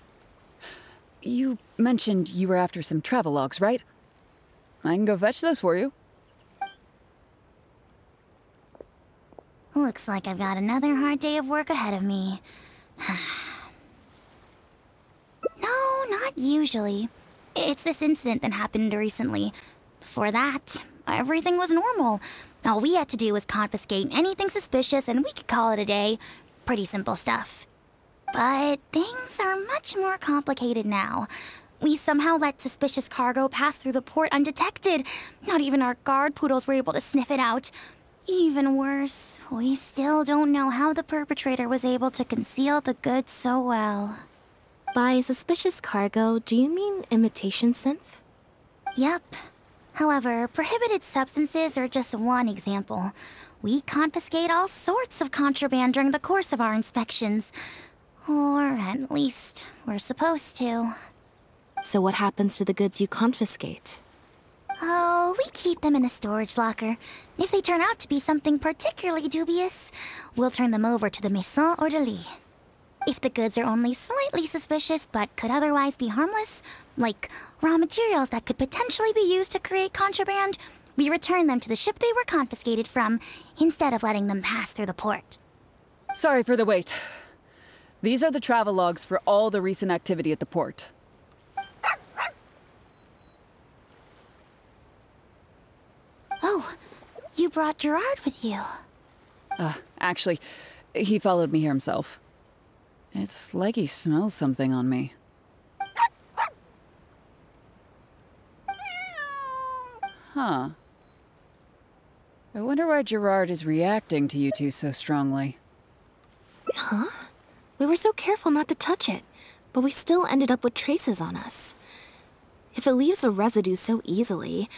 You mentioned you were after some travel logs, right? I can go fetch those for you. Looks like I've got another hard day of work ahead of me. No, not usually. It's this incident that happened recently. Before that, everything was normal. All we had to do was confiscate anything suspicious and we could call it a day. Pretty simple stuff. But things are much more complicated now. We somehow let suspicious cargo pass through the port undetected. Not even our guard poodles were able to sniff it out. Even worse, we still don't know how the perpetrator was able to conceal the goods so well. By suspicious cargo, do you mean imitation synth? Yep. However, prohibited substances are just one example. We confiscate all sorts of contraband during the course of our inspections. Or at least, we're supposed to. So what happens to the goods you confiscate? Oh, we keep them in a storage locker. If they turn out to be something particularly dubious, we'll turn them over to the Maison Orderly. If the goods are only slightly suspicious but could otherwise be harmless, like raw materials that could potentially be used to create contraband, we return them to the ship they were confiscated from, instead of letting them pass through the port. Sorry for the wait. These are the travel logs for all the recent activity at the port. Oh, you brought Gerard with you. Actually, he followed me here himself. It's like he smells something on me. Huh. I wonder why Gerard is reacting to you two so strongly. Huh? We were so careful not to touch it, but we still ended up with traces on us. If it leaves a residue so easily,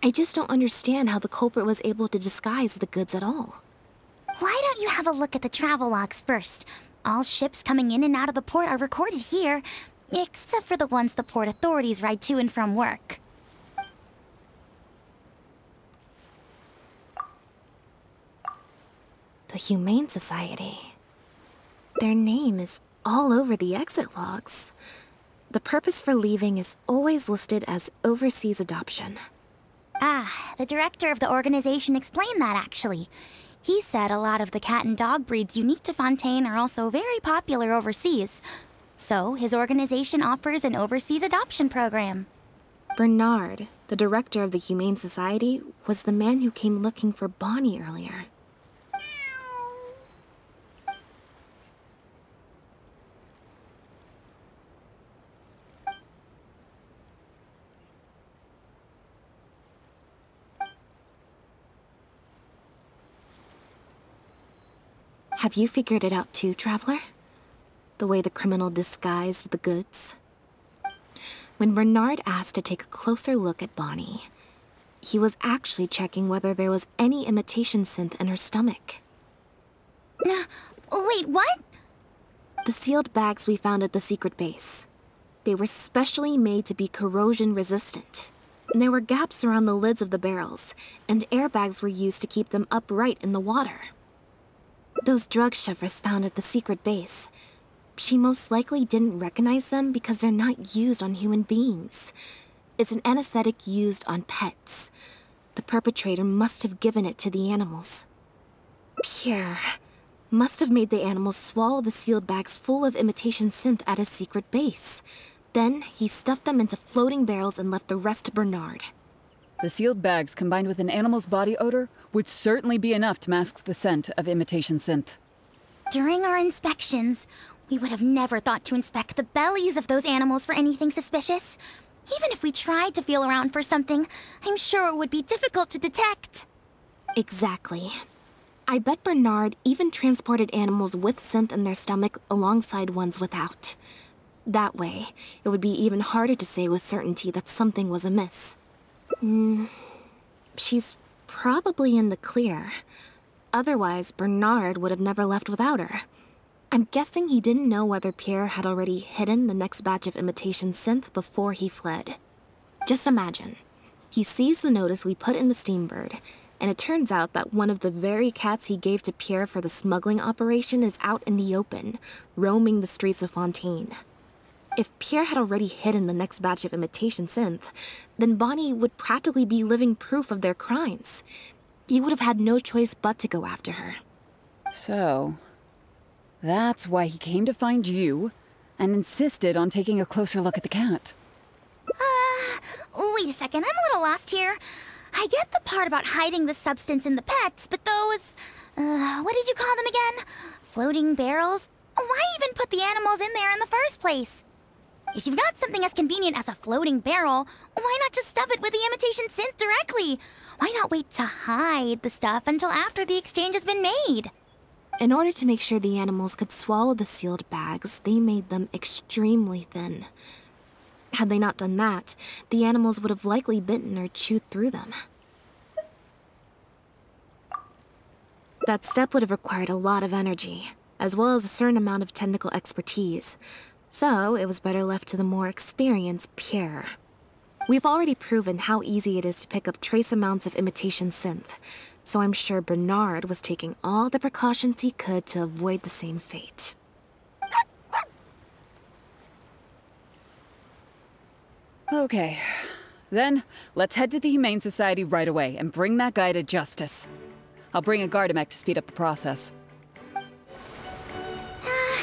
I just don't understand how the culprit was able to disguise the goods at all. Why don't you have a look at the travel logs first? All ships coming in and out of the port are recorded here, except for the ones the port authorities ride to and from work. The Humane Society. Their name is all over the exit logs. The purpose for leaving is always listed as overseas adoption. Ah, the director of the organization explained that, actually. He said a lot of the cat and dog breeds unique to Fontaine are also very popular overseas. So, his organization offers an overseas adoption program. Bernard, the director of the Humane Society, was the man who came looking for Bonnie earlier. Have you figured it out too, Traveler? The way the criminal disguised the goods? When Bernard asked to take a closer look at Bonnie, he was actually checking whether there was any imitation synth in her stomach. Wait, what? The sealed bags we found at the secret base. They were specially made to be corrosion resistant. And there were gaps around the lids of the barrels, and airbags were used to keep them upright in the water. Those drug Chevres found at the secret base, she most likely didn't recognize them because they're not used on human beings. It's an anesthetic used on pets. The perpetrator must have given it to the animals. Pierre must have made the animals swallow the sealed bags full of imitation synth at his secret base. Then he stuffed them into floating barrels and left the rest to Bernard. The sealed bags combined with an animal's body odor would certainly be enough to mask the scent of imitation synth. During our inspections, we would have never thought to inspect the bellies of those animals for anything suspicious. Even if we tried to feel around for something, I'm sure it would be difficult to detect. Exactly. I bet Bernard even transported animals with synth in their stomach alongside ones without. That way, it would be even harder to say with certainty that something was amiss. She's probably in the clear. Otherwise, Bernard would have never left without her. I'm guessing he didn't know whether Pierre had already hidden the next batch of imitation synth before he fled. Just imagine. He sees the notice we put in the Steambird, and it turns out that one of the very cats he gave to Pierre for the smuggling operation is out in the open, roaming the streets of Fontaine. If Pierre had already hidden the next batch of imitation synth, then Bonnie would practically be living proof of their crimes. He would have had no choice but to go after her. So, that's why he came to find you and insisted on taking a closer look at the cat. Wait a second, I'm a little lost here. I get the part about hiding the substance in the pets, but those, what did you call them again? Floating barrels? Why even put the animals in there in the first place? If you've got something as convenient as a floating barrel, why not just stuff it with the imitation synth directly? Why not wait to hide the stuff until after the exchange has been made? In order to make sure the animals could swallow the sealed bags, they made them extremely thin. Had they not done that, the animals would have likely bitten or chewed through them. That step would have required a lot of energy, as well as a certain amount of technical expertise. So, it was better left to the more experienced Pierre. We've already proven how easy it is to pick up trace amounts of imitation synth, so I'm sure Bernard was taking all the precautions he could to avoid the same fate. Okay. Then, let's head to the Humane Society right away and bring that guy to justice. I'll bring a Gardamek to speed up the process.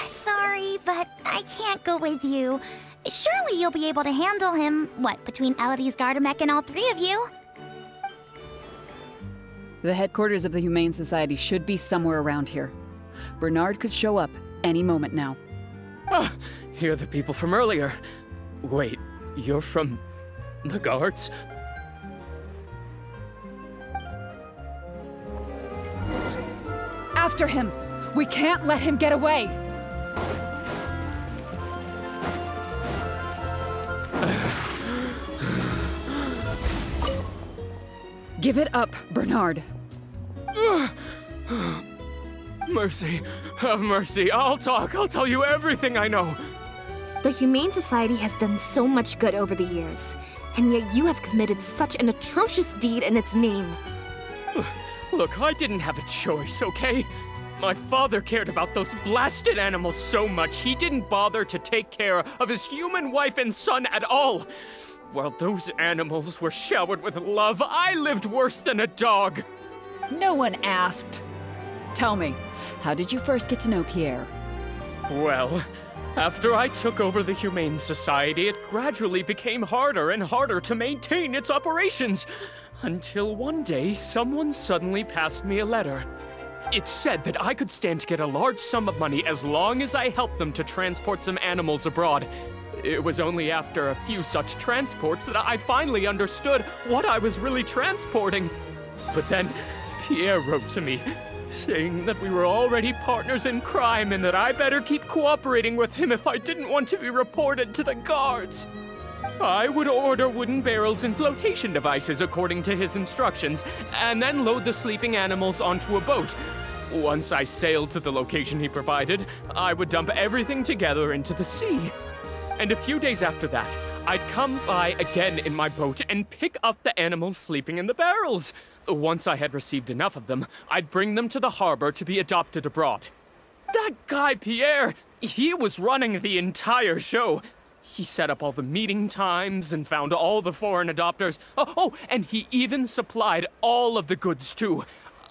Sorry, but I can't go with you. Surely you'll be able to handle him, what, between Elodie's Gardamek and all three of you? The headquarters of the Humane Society should be somewhere around here. Bernard could show up any moment now. Ah, you're the people from earlier. Wait, you're from the guards? After him! We can't let him get away! Give it up, Bernard. Mercy, have mercy. I'll talk. I'll tell you everything I know. The Humane Society has done so much good over the years, and yet you have committed such an atrocious deed in its name. Look, I didn't have a choice, okay? My father cared about those blasted animals so much, he didn't bother to take care of his human wife and son at all. While those animals were showered with love, I lived worse than a dog. No one asked. Tell me, how did you first get to know Pierre? Well, after I took over the Humane Society, it gradually became harder and harder to maintain its operations. Until one day, someone suddenly passed me a letter. It said that I could stand to get a large sum of money as long as I helped them to transport some animals abroad. It was only after a few such transports that I finally understood what I was really transporting. But then, Pierre wrote to me, saying that we were already partners in crime and that I better keep cooperating with him if I didn't want to be reported to the guards. I would order wooden barrels and flotation devices according to his instructions, and then load the sleeping animals onto a boat. Once I sailed to the location he provided, I would dump everything together into the sea. And a few days after that, I'd come by again in my boat and pick up the animals sleeping in the barrels. Once I had received enough of them, I'd bring them to the harbor to be adopted abroad. That guy, Pierre, he was running the entire show. He set up all the meeting times and found all the foreign adopters. Oh, and he even supplied all of the goods, too.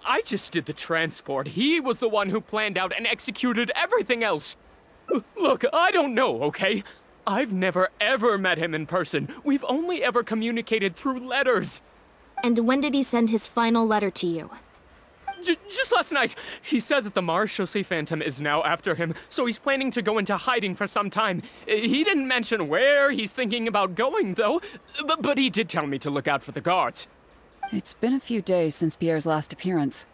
I just did the transport. He was the one who planned out and executed everything else. Look, I don't know, okay? I've never ever met him in person. We've only ever communicated through letters. And when did he send his final letter to you? Just last night. He said that the Marechaussee Phantom is now after him, so he's planning to go into hiding for some time. He didn't mention where he's thinking about going, though, but he did tell me to look out for the guards. It's been a few days since Pierre's last appearance.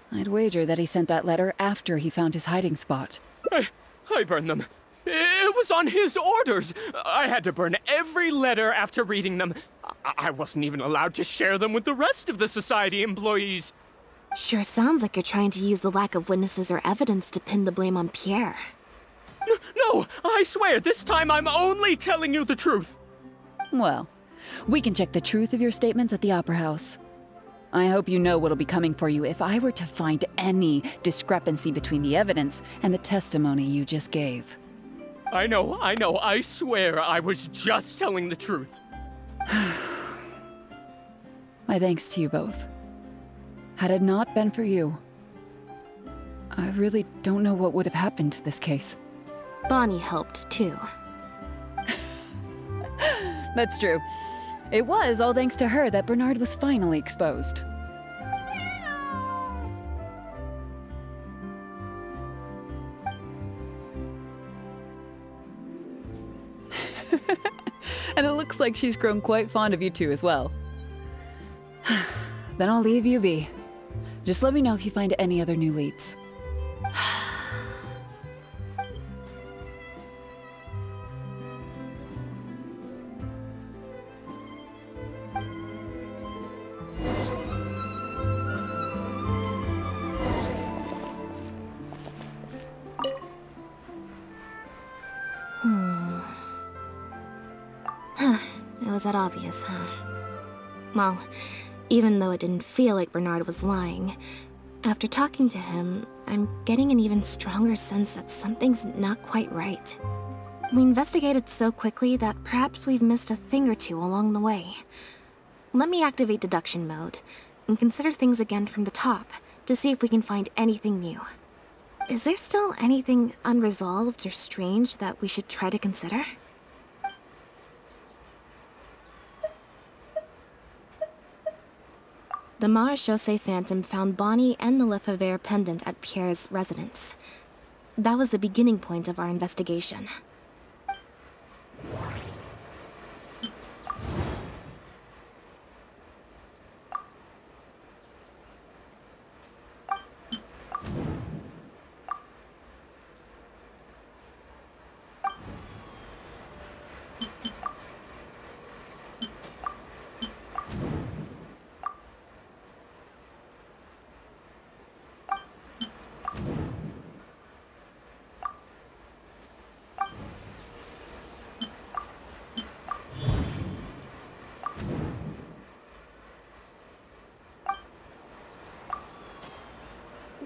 I'd wager that he sent that letter after he found his hiding spot. I burned them. It was on his orders. I had to burn every letter after reading them. I wasn't even allowed to share them with the rest of the Society employees. Sure sounds like you're trying to use the lack of witnesses or evidence to pin the blame on Pierre. No, I swear, this time I'm only telling you the truth. Well, we can check the truth of your statements at the Opera House. I hope you know what'll be coming for you if I were to find any discrepancy between the evidence and the testimony you just gave. I know, I swear I was just telling the truth. My thanks to you both. Had it not been for you, I really don't know what would have happened to this case. Bonnie helped, too. That's true. It was all thanks to her that Bernard was finally exposed. Looks like she's grown quite fond of you two as well. Then I'll leave you be. Just let me know if you find any other new leads. It was that obvious, huh? Well, even though it didn't feel like Bernard was lying, after talking to him, I'm getting an even stronger sense that something's not quite right. We investigated so quickly that perhaps we've missed a thing or two along the way. Let me activate deduction mode and consider things again from the top to see if we can find anything new. Is there still anything unresolved or strange that we should try to consider? The Marechaussee Phantom found Bonnie and the Lefebvre pendant at Pierre's residence. That was the beginning point of our investigation.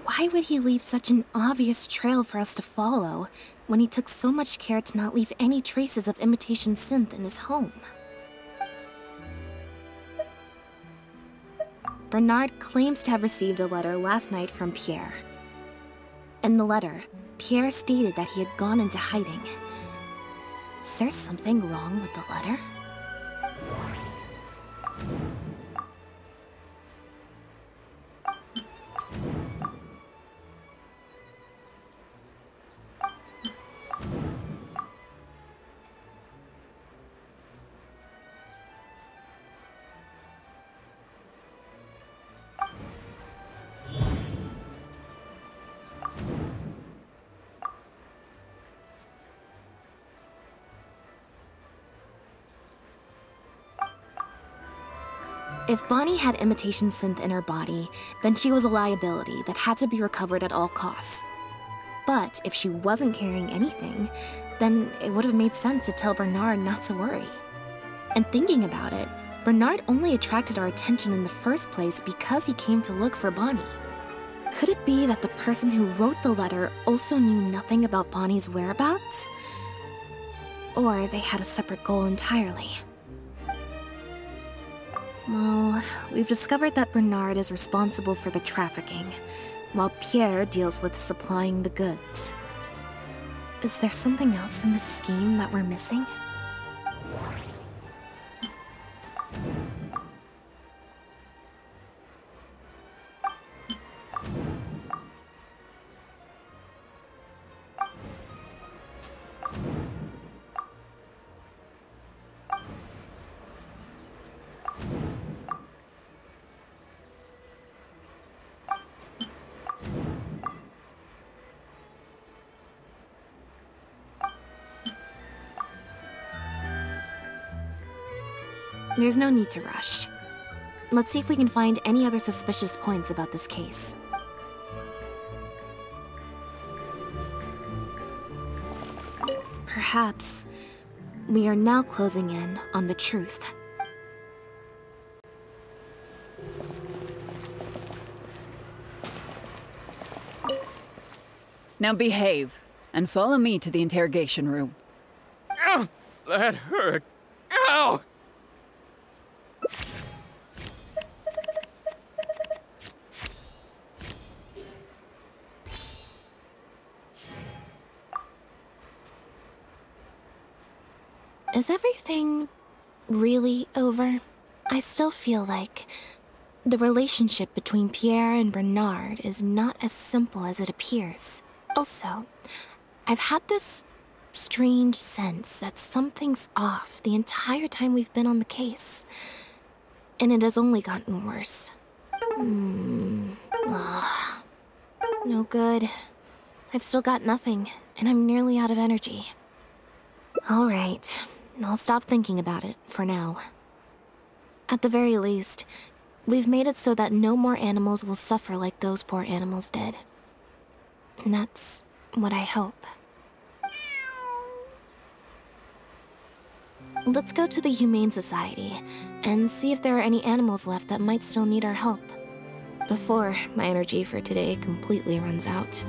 Why would he leave such an obvious trail for us to follow, when he took so much care to not leave any traces of imitation synth in his home? Bernard claims to have received a letter last night from Pierre. In the letter, Pierre stated that he had gone into hiding. Is there something wrong with the letter? If Bonnie had imitation synth in her body, then she was a liability that had to be recovered at all costs. But if she wasn't carrying anything, then it would have made sense to tell Bernard not to worry. And thinking about it, Bernard only attracted our attention in the first place because he came to look for Bonnie. Could it be that the person who wrote the letter also knew nothing about Bonnie's whereabouts? Or they had a separate goal entirely? Well, we've discovered that Bernard is responsible for the trafficking, while Pierre deals with supplying the goods. Is there something else in this scheme that we're missing? There's no need to rush. Let's see if we can find any other suspicious points about this case. Perhaps we are now closing in on the truth. Now behave, and follow me to the interrogation room. Ow! That hurt. Ow! Is everything really over? I still feel like the relationship between Pierre and Bernard is not as simple as it appears. Also, I've had this strange sense that something's off the entire time we've been on the case. And it has only gotten worse. Ugh. No good. I've still got nothing, and I'm nearly out of energy. Alright, I'll stop thinking about it, for now. At the very least, we've made it so that no more animals will suffer like those poor animals did. And that's what I hope. Let's go to the Humane Society and see if there are any animals left that might still need our help, before my energy for today completely runs out.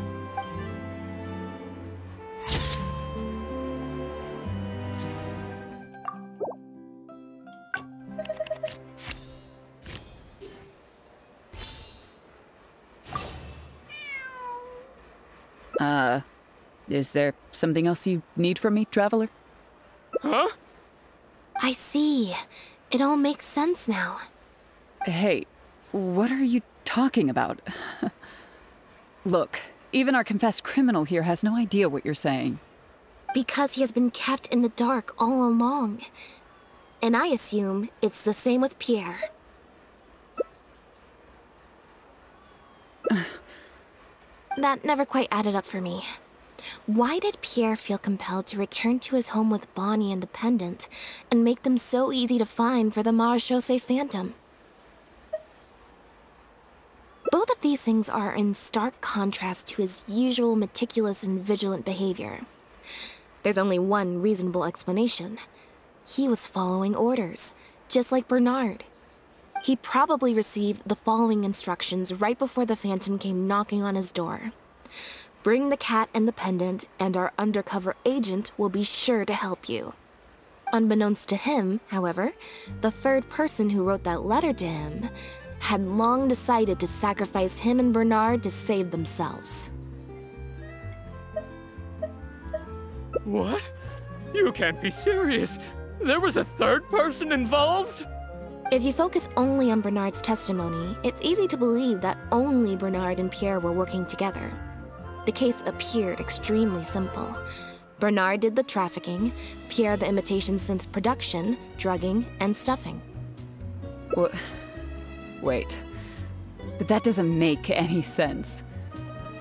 Is there something else you need from me, Traveler? Huh? I see. It all makes sense now. Hey, what are you talking about? Look, even our confessed criminal here has no idea what you're saying. Because he has been kept in the dark all along. And I assume it's the same with Pierre. That never quite added up for me. Why did Pierre feel compelled to return to his home with Bonnie and the pendant, and make them so easy to find for the Marechaussee Phantom? Both of these things are in stark contrast to his usual meticulous and vigilant behavior. There's only one reasonable explanation. He was following orders, just like Bernard. He probably received the following instructions right before the Phantom came knocking on his door. Bring the cat and the pendant, and our undercover agent will be sure to help you. Unbeknownst to him, however, the third person who wrote that letter to him had long decided to sacrifice him and Bernard to save themselves. What? You can't be serious. There was a third person involved? If you focus only on Bernard's testimony, it's easy to believe that only Bernard and Pierre were working together. The case appeared extremely simple. Bernard did the trafficking, Pierre the imitation synth production, drugging, and stuffing. Wait. But that doesn't make any sense.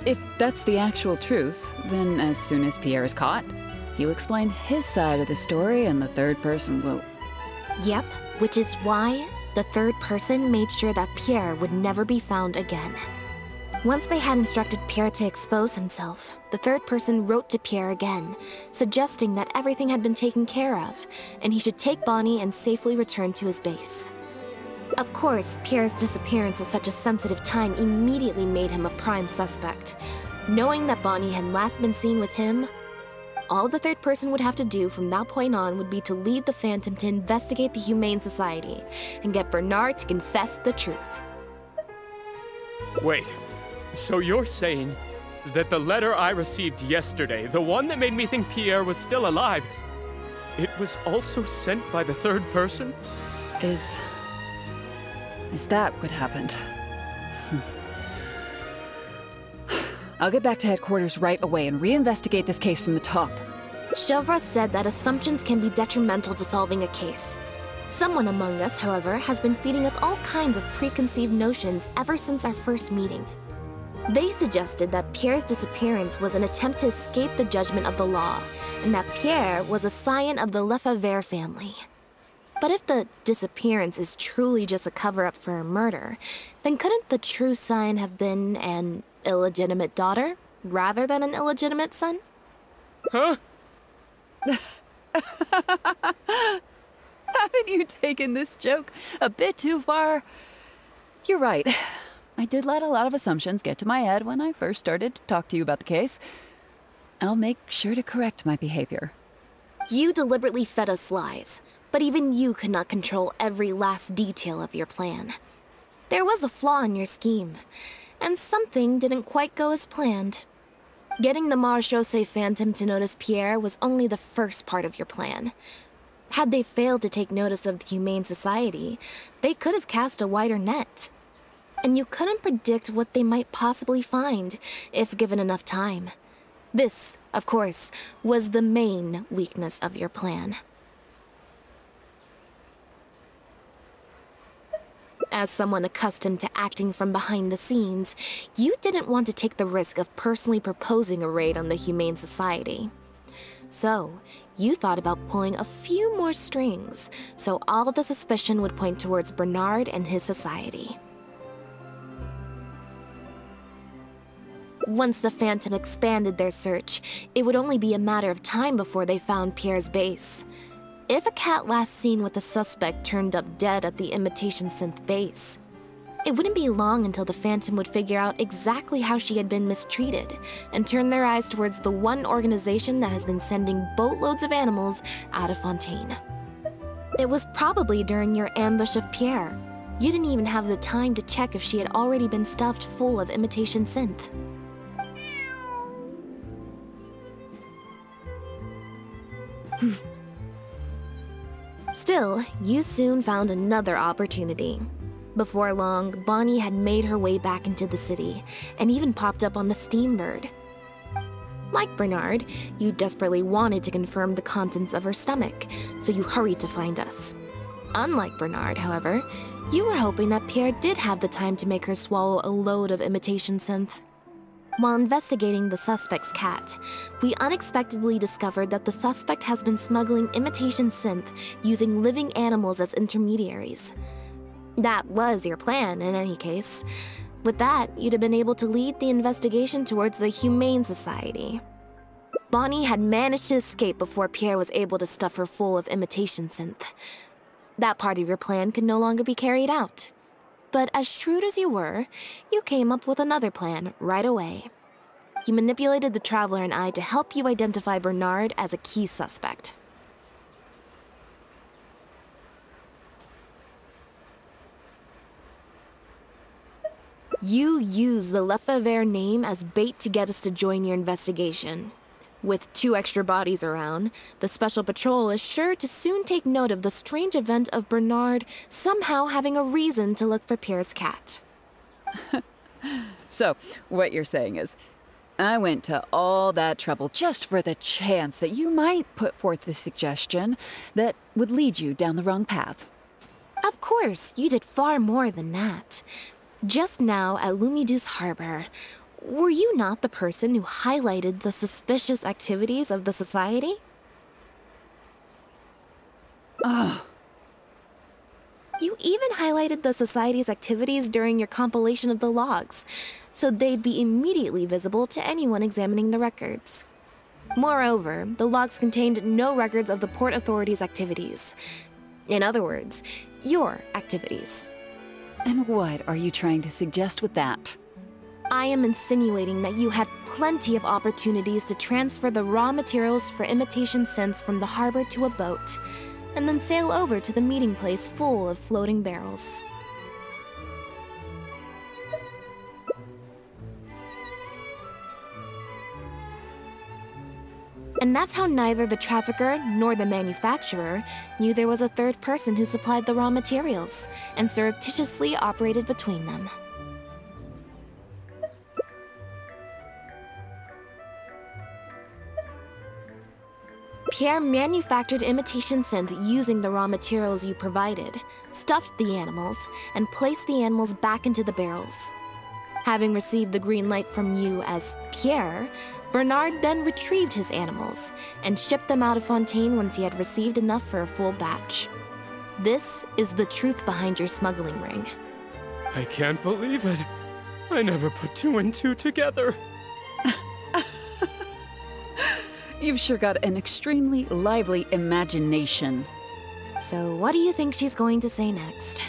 If that's the actual truth, then as soon as Pierre is caught, he'll explain his side of the story and the third person will... Yep, which is why the third person made sure that Pierre would never be found again. Once they had instructed Pierre to expose himself, the third person wrote to Pierre again, suggesting that everything had been taken care of, and he should take Bonnie and safely return to his base. Of course, Pierre's disappearance at such a sensitive time immediately made him a prime suspect. Knowing that Bonnie had last been seen with him, all the third person would have to do from that point on would be to lead the Phantom to investigate the Humane Society and get Bernard to confess the truth. Wait, so you're saying that the letter I received yesterday, the one that made me think Pierre was still alive, it was also sent by the third person? Is that what happened? I'll get back to headquarters right away and reinvestigate this case from the top. Chevra said that assumptions can be detrimental to solving a case. Someone among us, however, has been feeding us all kinds of preconceived notions ever since our first meeting. They suggested that Pierre's disappearance was an attempt to escape the judgment of the law, and that Pierre was a scion of the Lefebvre family. But if the disappearance is truly just a cover-up for a murder, then couldn't the true scion have been an illegitimate daughter, rather than an illegitimate son? Huh? Haven't you taken this joke a bit too far? You're right. I did let a lot of assumptions get to my head when I first started to talk to you about the case. I'll make sure to correct my behavior. You deliberately fed us lies, but even you could not control every last detail of your plan. There was a flaw in your scheme, and something didn't quite go as planned. Getting the Marechaussee Phantom to notice Pierre was only the first part of your plan. Had they failed to take notice of the Humane Society, they could have cast a wider net. And you couldn't predict what they might possibly find, if given enough time. This, of course, was the main weakness of your plan. As someone accustomed to acting from behind the scenes, you didn't want to take the risk of personally proposing a raid on the Humane Society. So, you thought about pulling a few more strings, so all the suspicion would point towards Bernard and his society. Once the Phantom expanded their search, it would only be a matter of time before they found Pierre's base. If a cat last seen with the suspect turned up dead at the imitation synth base, it wouldn't be long until the Phantom would figure out exactly how she had been mistreated and turn their eyes towards the one organization that has been sending boatloads of animals out of Fontaine. It was probably during your ambush of Pierre. You didn't even have the time to check if she had already been stuffed full of imitation synth. Still, you soon found another opportunity. Before long, Bonnie had made her way back into the city, and even popped up on the Steambird. Like Bernard, you desperately wanted to confirm the contents of her stomach, so you hurried to find us. Unlike Bernard, however, you were hoping that Pierre did have the time to make her swallow a load of imitation synth. While investigating the suspect's cat, we unexpectedly discovered that the suspect has been smuggling imitation synth using living animals as intermediaries. That was your plan, in any case. With that, you'd have been able to lead the investigation towards the Humane Society. Bonnie had managed to escape before Pierre was able to stuff her full of imitation synth. That part of your plan could no longer be carried out. But as shrewd as you were, you came up with another plan right away. You manipulated the Traveler and I to help you identify Bernard as a key suspect. You used the Lefebvre name as bait to get us to join your investigation. With 2 extra bodies around, the Special Patrol is sure to soon take note of the strange event of Bernard somehow having a reason to look for Pierre's cat. So, what you're saying is, I went to all that trouble just for the chance that you might put forth the suggestion that would lead you down the wrong path. Of course, you did far more than that. Just now at Lumidu's Harbor, were you not the person who highlighted the suspicious activities of the Society? Ugh. You even highlighted the Society's activities during your compilation of the logs, so they'd be immediately visible to anyone examining the records. Moreover, the logs contained no records of the Port Authority's activities. In other words, your activities. And what are you trying to suggest with that? I am insinuating that you had plenty of opportunities to transfer the raw materials for imitation synth from the harbor to a boat, and then sail over to the meeting place full of floating barrels. And that's how neither the trafficker nor the manufacturer knew there was a third person who supplied the raw materials, and surreptitiously operated between them. Pierre manufactured imitation synth using the raw materials you provided, stuffed the animals, and placed the animals back into the barrels. Having received the green light from you as Pierre, Bernard then retrieved his animals and shipped them out of Fontaine once he had received enough for a full batch. This is the truth behind your smuggling ring. I can't believe it. I never put 2 and 2 together. You've sure got an extremely lively imagination. So what do you think she's going to say next?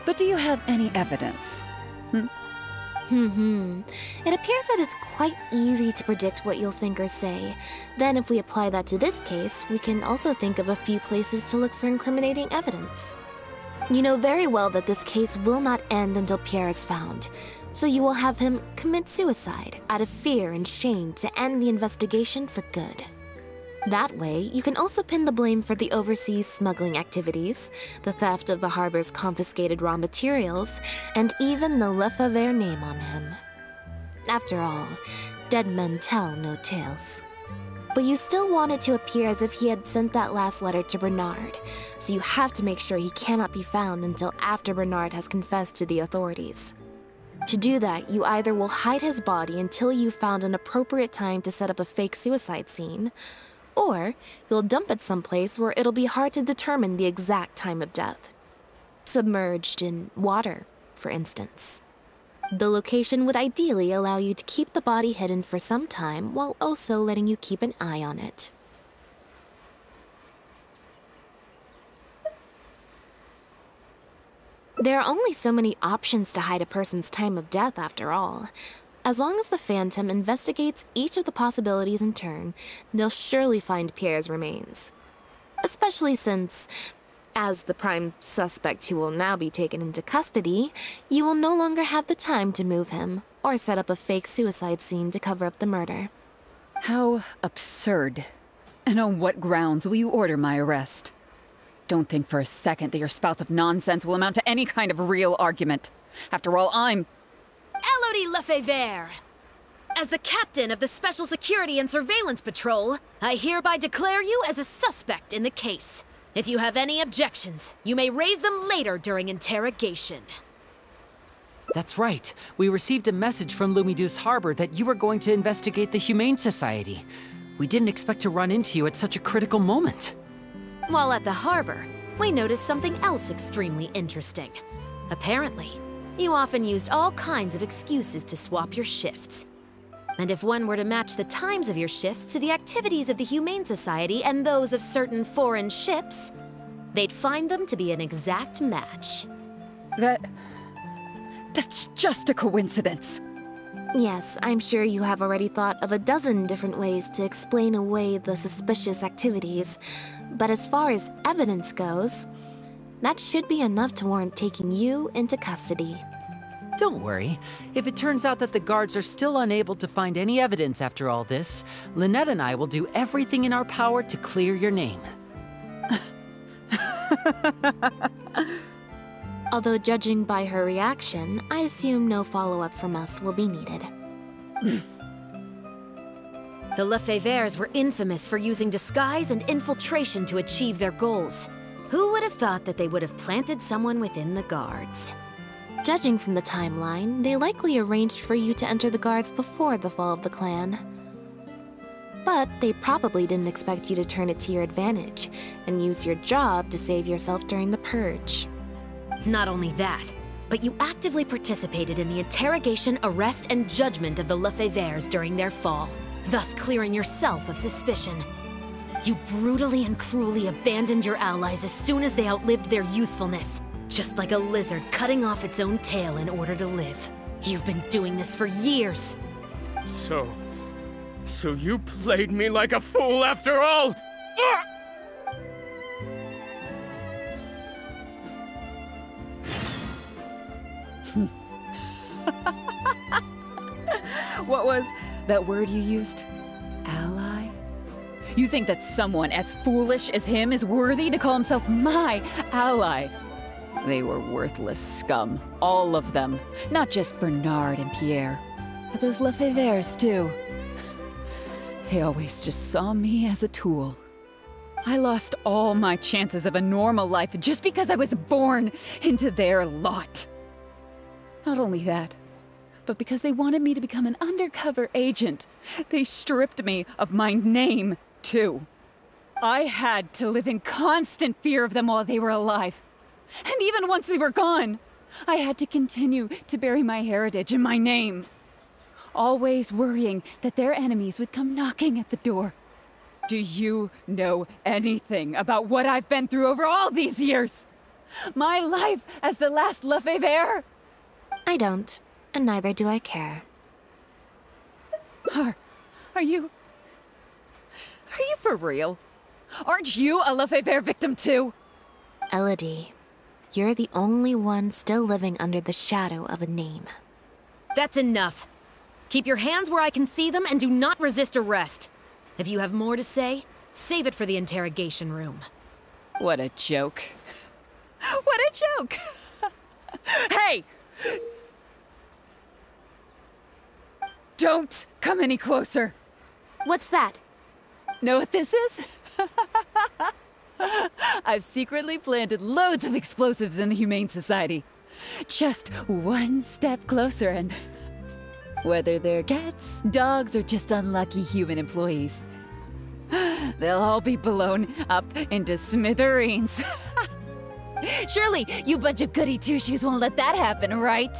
But do you have any evidence? It appears that it's quite easy to predict what you'll think or say. Then if we apply that to this case, we can also think of a few places to look for incriminating evidence. You know very well that this case will not end until Pierre is found, so you will have him commit suicide out of fear and shame to end the investigation for good. That way, you can also pin the blame for the overseas smuggling activities, the theft of the harbor's confiscated raw materials, and even the Lefebvre name on him. After all, dead men tell no tales. But you still want it to appear as if he had sent that last letter to Bernard, so you have to make sure he cannot be found until after Bernard has confessed to the authorities. To do that, you either will hide his body until you've found an appropriate time to set up a fake suicide scene, or you'll dump it someplace where it'll be hard to determine the exact time of death. Submerged in water, for instance. The location would ideally allow you to keep the body hidden for some time while also letting you keep an eye on it. There are only so many options to hide a person's time of death after all. As long as the Phantom investigates each of the possibilities in turn, they'll surely find Pierre's remains. Especially since, as the prime suspect who will now be taken into custody, you will no longer have the time to move him, or set up a fake suicide scene to cover up the murder. How absurd. And on what grounds will you order my arrest? Don't think for a second that your spouts of nonsense will amount to any kind of real argument. After all, I'm... Elodie Lefebvre! As the captain of the Special Security and Surveillance Patrol, I hereby declare you as a suspect in the case. If you have any objections, you may raise them later during interrogation. That's right. We received a message from Lumiduce Harbor that you were going to investigate the Humane Society. We didn't expect to run into you at such a critical moment. While at the harbor, we noticed something else extremely interesting. Apparently, you often used all kinds of excuses to swap your shifts. And if one were to match the times of your shifts to the activities of the Humane Society and those of certain foreign ships, they'd find them to be an exact match. That's just a coincidence. Yes, I'm sure you have already thought of a dozen different ways to explain away the suspicious activities, but as far as evidence goes, that should be enough to warrant taking you into custody. Don't worry. If it turns out that the guards are still unable to find any evidence after all this, Lynette and I will do everything in our power to clear your name. Although judging by her reaction, I assume no follow-up from us will be needed. The Lefebvres were infamous for using disguise and infiltration to achieve their goals. Who would have thought that they would have planted someone within the guards? Judging from the timeline, they likely arranged for you to enter the guards before the fall of the clan. But they probably didn't expect you to turn it to your advantage and use your job to save yourself during the purge. Not only that, but you actively participated in the interrogation, arrest, and judgment of the Lefebvres during their fall, thus clearing yourself of suspicion. You brutally and cruelly abandoned your allies as soon as they outlived their usefulness, just like a lizard cutting off its own tail in order to live. You've been doing this for years. So you played me like a fool after all? Ah! What was that word you used? Ally? You think that someone as foolish as him is worthy to call himself my ally? They were worthless scum, all of them. Not just Bernard and Pierre, but those Lefebvres too. They always just saw me as a tool. I lost all my chances of a normal life just because I was born into their lot. Not only that, but because they wanted me to become an undercover agent, they stripped me of my name, too. I had to live in constant fear of them while they were alive. And even once they were gone, I had to continue to bury my heritage and my name. Always worrying that their enemies would come knocking at the door. Do you know anything about what I've been through over all these years? My life as the last Lefebvre? I don't, and neither do I care. Are you for real? Aren't you a Lefebvre victim too? Elodie, you're the only one still living under the shadow of a name. That's enough. Keep your hands where I can see them and do not resist arrest. If you have more to say, Save it for the interrogation room. What a joke. What a joke! Hey! Don't come any closer! What's that? Know what this is? I've secretly planted loads of explosives in the Humane Society. Just one step closer and... whether they're cats, dogs, or just unlucky human employees, they'll all be blown up into smithereens. Surely, you bunch of goody two-shoes won't let that happen, right?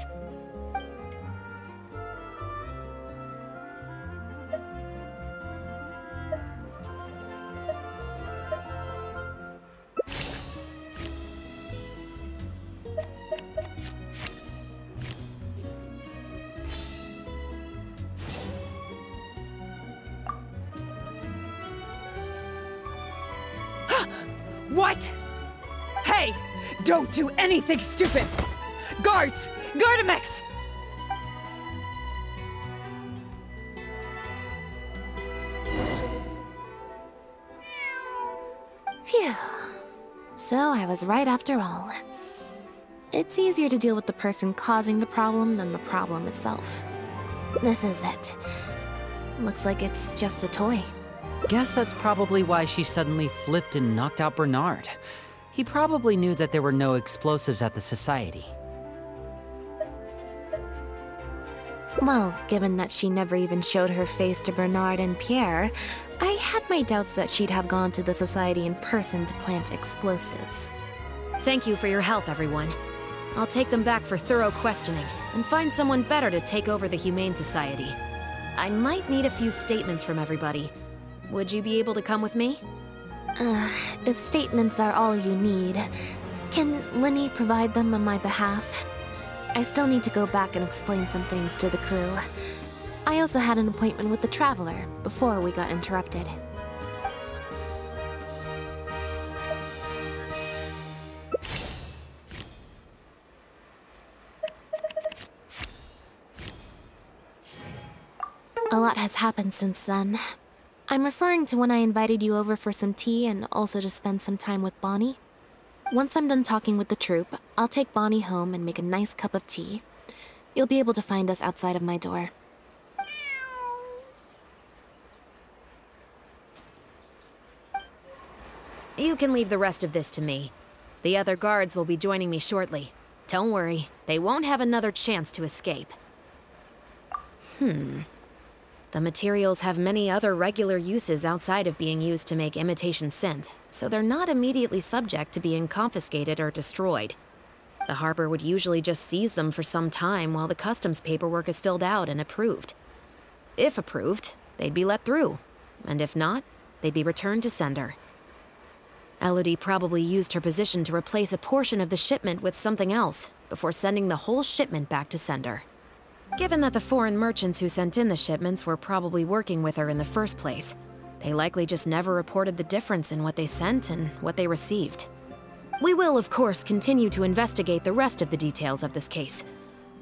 What? Hey! Don't do anything stupid! Guards! Gardamex! Phew. So I was right after all. It's easier to deal with the person causing the problem than the problem itself. This is it. Looks like it's just a toy. Guess that's probably why she suddenly flipped and knocked out Bernard. He probably knew that there were no explosives at the Society. Well, given that she never even showed her face to Bernard and Pierre, I had my doubts that she'd have gone to the Society in person to plant explosives. Thank you for your help, everyone. I'll take them back for thorough questioning, and find someone better to take over the Humane Society. I might need a few statements from everybody. Would you be able to come with me? If statements are all you need, can Lenny provide them on my behalf? I still need to go back and explain some things to the crew. I also had an appointment with the Traveler before we got interrupted. A lot has happened since then. I'm referring to when I invited you over for some tea and also to spend some time with Bonnie. Once I'm done talking with the troupe, I'll take Bonnie home and make a nice cup of tea. You'll be able to find us outside of my door. You can leave the rest of this to me. The other guards will be joining me shortly. Don't worry, they won't have another chance to escape. The materials have many other regular uses outside of being used to make imitation synth, so they're not immediately subject to being confiscated or destroyed. The harbor would usually just seize them for some time while the customs paperwork is filled out and approved. If approved, they'd be let through, and if not, they'd be returned to sender. Elodie probably used her position to replace a portion of the shipment with something else, before sending the whole shipment back to sender. Given that the foreign merchants who sent in the shipments were probably working with her in the first place, they likely just never reported the difference in what they sent and what they received. We will, of course, continue to investigate the rest of the details of this case.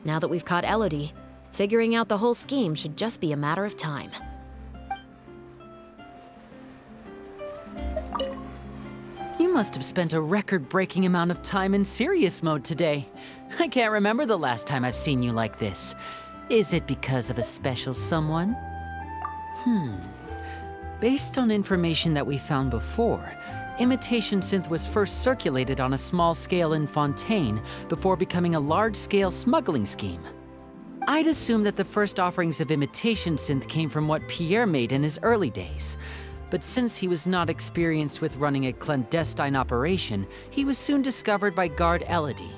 Now that we've caught Elodie, figuring out the whole scheme should just be a matter of time. You must have spent a record-breaking amount of time in serious mode today. I can't remember the last time I've seen you like this. Is it because of a special someone? Based on information that we found before, imitation synth was first circulated on a small scale in Fontaine before becoming a large-scale smuggling scheme. I'd assume that the first offerings of imitation synth came from what Pierre made in his early days. But since he was not experienced with running a clandestine operation, he was soon discovered by guard Elodie.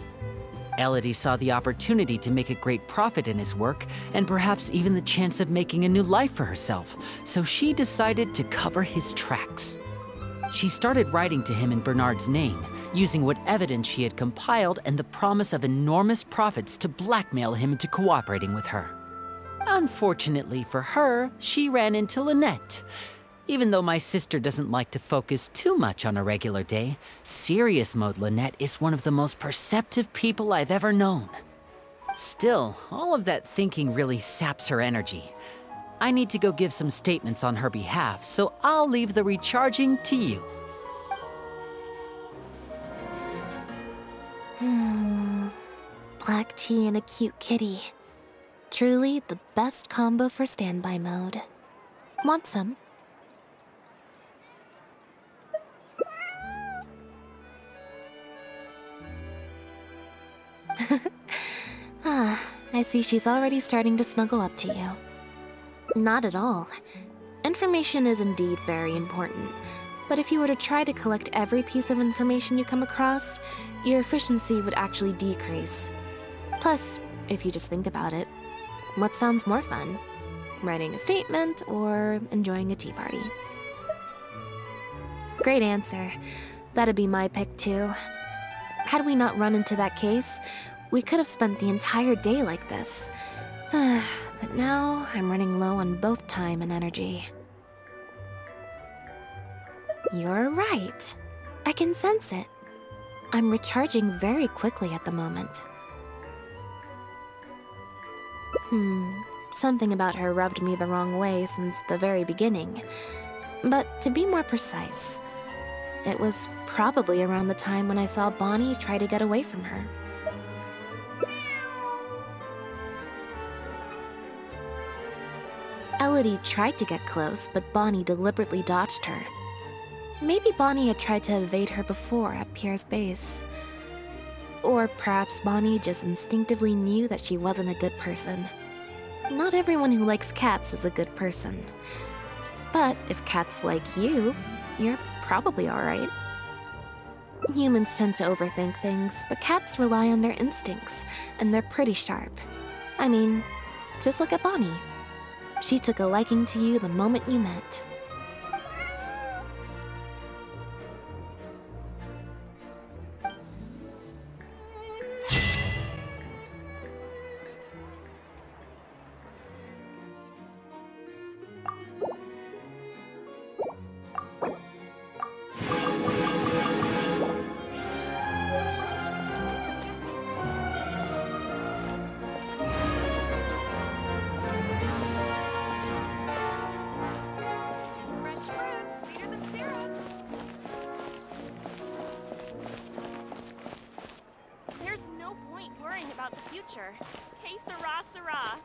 Elodie saw the opportunity to make a great profit in his work, and perhaps even the chance of making a new life for herself, so she decided to cover his tracks. She started writing to him in Bernard's name, using what evidence she had compiled and the promise of enormous profits to blackmail him into cooperating with her. Unfortunately for her, she ran into Lynette. Even though my sister doesn't like to focus too much on a regular day, serious mode Lynette is one of the most perceptive people I've ever known. Still, all of that thinking really saps her energy. I need to go give some statements on her behalf, so I'll leave the recharging to you. Black tea and a cute kitty. Truly the best combo for standby mode. Want some? I see she's already starting to snuggle up to you. Not at all. Information is indeed very important, but if you were to try to collect every piece of information you come across, your efficiency would actually decrease. Plus, if you just think about it, what sounds more fun? Writing a statement or enjoying a tea party? Great answer. That'd be my pick too. Had we not run into that case, we could have spent the entire day like this. But now, I'm running low on both time and energy. You're right. I can sense it. I'm recharging very quickly at the moment. Something about her rubbed me the wrong way since the very beginning. But to be more precise, it was probably around the time when I saw Bonnie try to get away from her. Elodie tried to get close, but Bonnie deliberately dodged her. Maybe Bonnie had tried to evade her before at Pierre's base. Or perhaps Bonnie just instinctively knew that she wasn't a good person. Not everyone who likes cats is a good person. But if cats like you, you're probably alright. Humans tend to overthink things, but cats rely on their instincts, and they're pretty sharp. I mean, just look at Bonnie. She took a liking to you the moment you met. There's no point worrying about the future. Que sera, sera.